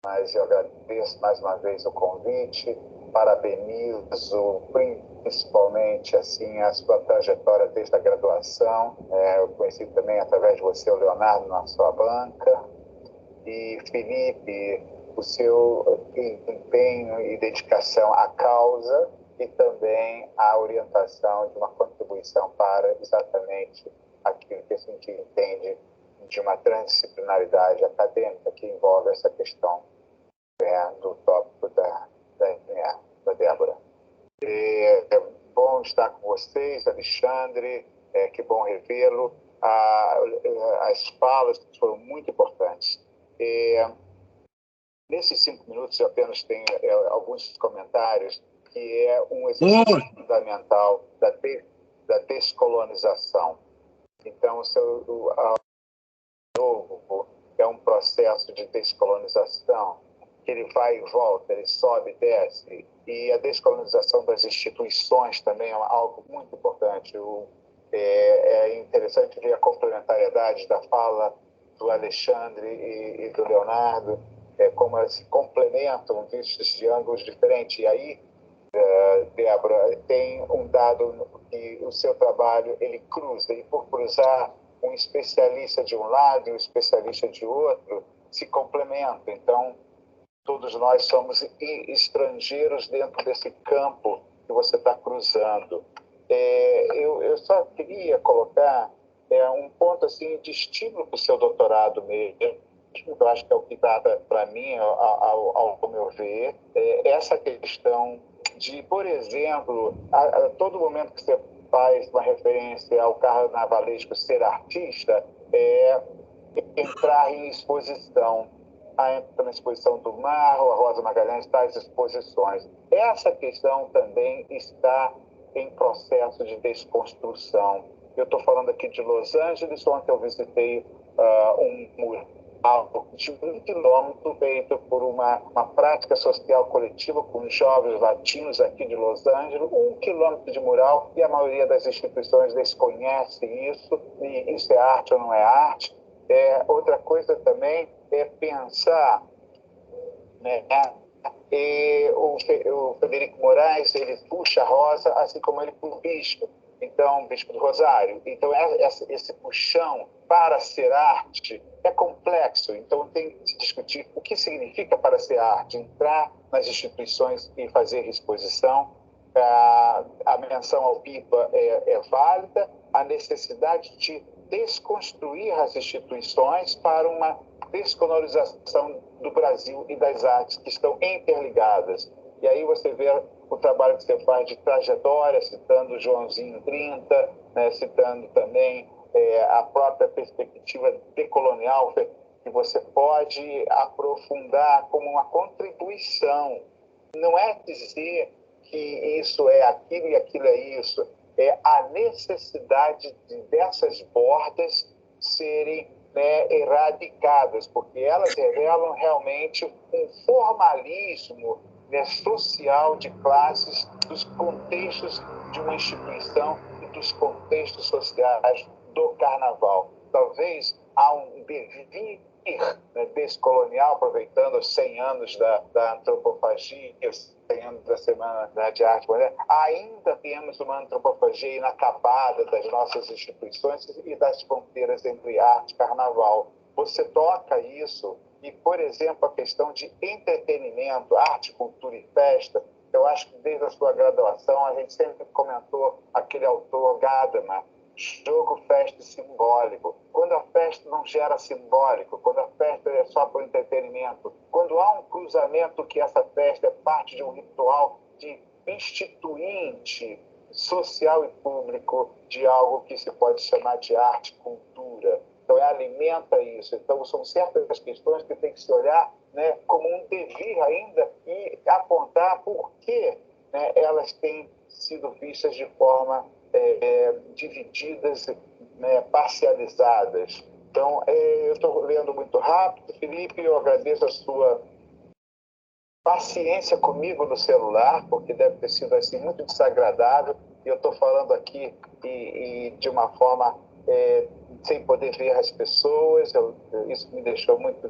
[SPEAKER 5] mas eu agradeço mais uma vez o convite, parabenizo principalmente assim, a sua trajetória desde a graduação. Eu conheci também através de você o Leonardo na sua banca, e Felipe, o seu empenho e dedicação à causa e também a orientação de uma contribuição para exatamente aquilo que a gente entende de uma transdisciplinaridade acadêmica que envolve essa questão do tópico da Débora. É bom estar com vocês, Alexandre, que bom revê-lo. As falas foram muito importantes. Nesses 5 minutos eu apenas tenho alguns comentários, que é um exercício fundamental da descolonização. Então, o novo é um processo de descolonização, que ele vai e volta, ele sobe e desce, e a descolonização das instituições também é algo muito importante. É interessante ver a complementariedade da fala do Alexandre e do Leonardo, como elas se complementam, vistos de ângulos diferentes. E aí, Débora, tem um dado que o seu trabalho ele cruza, e por cruzar um especialista de um lado e um especialista de outro se complementam. Então, todos nós somos estrangeiros dentro desse campo que você está cruzando. Eu só queria colocar um ponto assim, de estímulo para o seu doutorado mesmo. Eu acho que é o que dá para mim, ao meu ver, essa questão de, por exemplo, a todo momento que você faz uma referência ao carnavalesco ser artista, entrar em exposição. Entra na exposição do Marro, a Rosa Magalhães, tais exposições. Essa questão também está em processo de desconstrução. Eu estou falando aqui de Los Angeles, ontem eu visitei um mural de 1 quilômetro feito por uma prática social coletiva com jovens latinos aqui de Los Angeles, 1 quilômetro de mural, e a maioria das instituições desconhece isso, e isso é arte ou não é arte. Outra coisa também é pensar, né? O Frederico Moraes, ele puxa a Rosa, assim como ele puxa o Bispo. Então, Bispo do Rosário. Então, esse puxão para ser arte é complexo. Então, tem que se discutir o que significa para ser arte, entrar nas instituições e fazer exposição. A menção ao PIPA é válida, a necessidade de desconstruir as instituições para uma descolonização do Brasil e das artes que estão interligadas. E aí você vê o trabalho que você faz de trajetória, citando Joãozinho 30, né, citando também a própria perspectiva decolonial, que você pode aprofundar como uma contribuição. Não é dizer que isso é aquilo e aquilo é isso. É a necessidade dessas bordas serem erradicadas, porque elas revelam realmente um formalismo social de classes, dos contextos de uma instituição e dos contextos sociais do carnaval. Talvez há um devir descolonial, aproveitando os 100 anos da antropofagia, 100 anos da Semana de Arte Moderna, ainda temos uma antropofagia inacabada das nossas instituições e das fronteiras entre arte e carnaval. Você toca isso e, por exemplo, a questão de entretenimento, arte, cultura e festa. Eu acho que desde a sua graduação a gente sempre comentou aquele autor Gadamer, jogo, festa e simbólico. Quando a festa não gera simbólico, quando a festa é só para o entretenimento, quando há um cruzamento que essa festa é parte de um ritual de instituinte social e público de algo que se pode chamar de arte e cultura. Então, alimenta isso. Então, são certas questões que tem que se olhar, né, como um devir ainda e apontar por que, né, elas têm sido vistas de forma divididas, né, parcializadas. Então, eu estou lendo muito rápido, Felipe, eu agradeço a sua paciência comigo no celular, porque deve ter sido assim, muito desagradável, e eu estou falando aqui e de uma forma sem poder ver as pessoas. Isso me deixou muito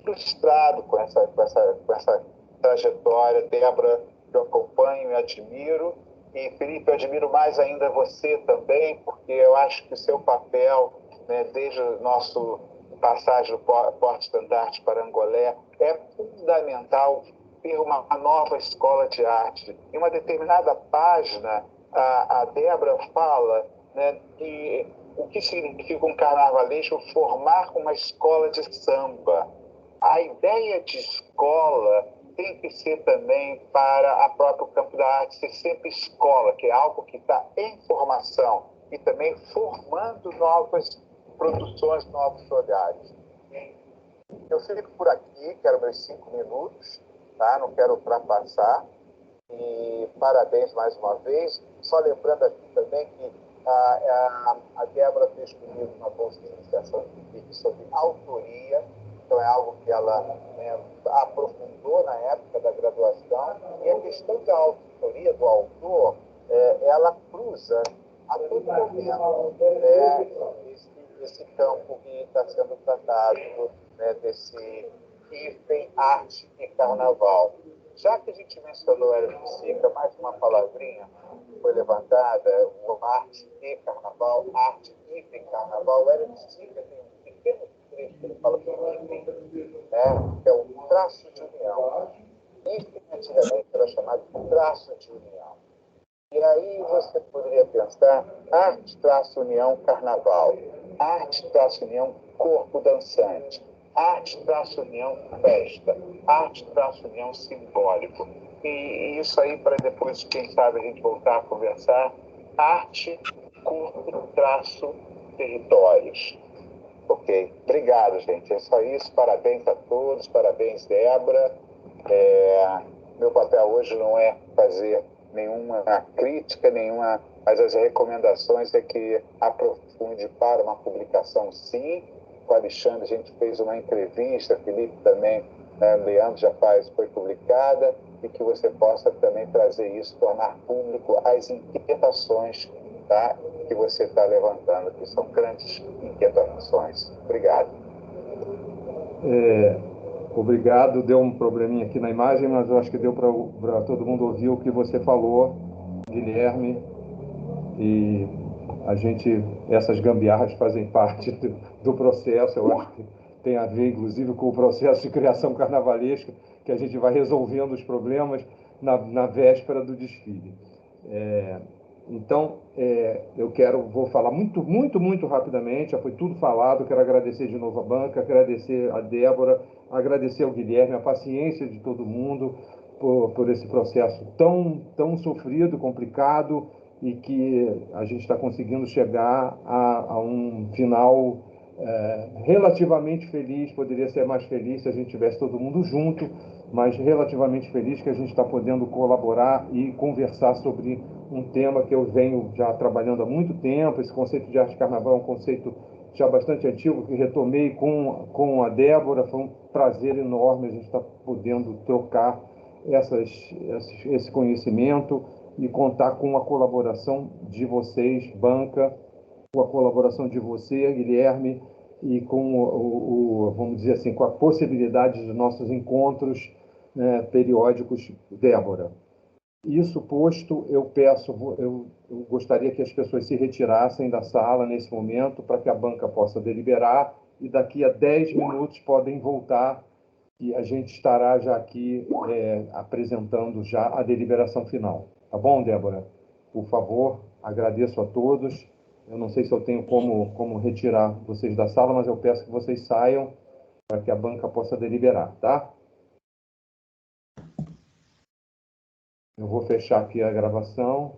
[SPEAKER 5] frustrado com essa trajetória. Débora, eu acompanho e admiro, e Felipe, eu admiro mais ainda você também, porque eu acho que o seu papel, né, desde o nosso passagem do Porta-Estandarte para Angolé, é fundamental ter uma nova escola de arte. Em uma determinada página, a Débora fala, né, que o que significa um carnavalesco formar uma escola de samba. A ideia de escola tem que ser também para a própria campo da arte, ser sempre escola, que é algo que está em formação e também formando novas produções, novos olhares. Eu fico por aqui, quero meus 5 minutos, tá? Não quero ultrapassar. E parabéns mais uma vez. Só lembrando aqui também que a Débora fez comigo uma bolsa de iniciação sobre autoria. Então é algo que ela, né, aprofundou na época da graduação. E a questão da autoria do autor, ela cruza a todo momento, esse campo que está sendo tratado, né, desse hífen arte e carnaval. Já que a gente mencionou Hélio de Sica, mais uma palavrinha foi levantada, o arte e carnaval, arte e carnaval. O Hélio de Sica tem um pequeno trecho que ele fala que o hífen, né, que é o traço de união. Hífen antigamente era chamado de traço de união. E aí você poderia pensar, arte, traço, união, carnaval. Arte, traço, união, corpo dançante. Arte, traço, união, festa. Arte, traço, união, simbólico. E isso aí, para depois, quem sabe, a gente voltar a conversar. Arte, corpo, traço, territórios. Ok. Obrigado, gente. É só isso. Parabéns a todos. Parabéns, Débora. Meu papel hoje não é fazer nenhuma crítica, mas as recomendações é que aprofunde para uma publicação, sim. Com o Alexandre a gente fez uma entrevista, Felipe também, Leandro já foi publicada, e que você possa também trazer isso, tornar público as inquietações, tá, que você está levantando, que são grandes inquietações. Obrigado.
[SPEAKER 1] Obrigado, deu um probleminha aqui na imagem, mas eu acho que deu para todo mundo ouvir o que você falou, Guilherme, e essas gambiarras fazem parte do processo. Eu acho que tem a ver, inclusive, com o processo de criação carnavalesca, que a gente vai resolvendo os problemas na véspera do desfile. Então, vou falar muito rapidamente, já foi tudo falado. Quero agradecer de novo a banca, agradecer a Débora, agradecer ao Guilherme, a paciência de todo mundo por esse processo tão sofrido, complicado, e que a gente está conseguindo chegar a um final relativamente feliz. Poderia ser mais feliz se a gente tivesse todo mundo junto, mas relativamente feliz que a gente está podendo colaborar e conversar sobre um tema que eu venho já trabalhando há muito tempo. Esse conceito de arte carnaval é um conceito já bastante antigo, que retomei com a Débora. Foi um prazer enorme a gente estar podendo trocar esse conhecimento e contar com a colaboração de vocês, banca, com a colaboração de você, Guilherme, e com vamos dizer assim, com a possibilidade dos nossos encontros, né, periódicos, Débora. Isso posto, eu gostaria que as pessoas se retirassem da sala nesse momento, para que a banca possa deliberar, e daqui a 10 minutos podem voltar, e a gente estará já aqui apresentando já a deliberação final. Tá bom, Débora? Por favor, agradeço a todos. Eu não sei se eu tenho como retirar vocês da sala, mas eu peço que vocês saiam para que a banca possa deliberar, tá? Eu vou fechar aqui a gravação.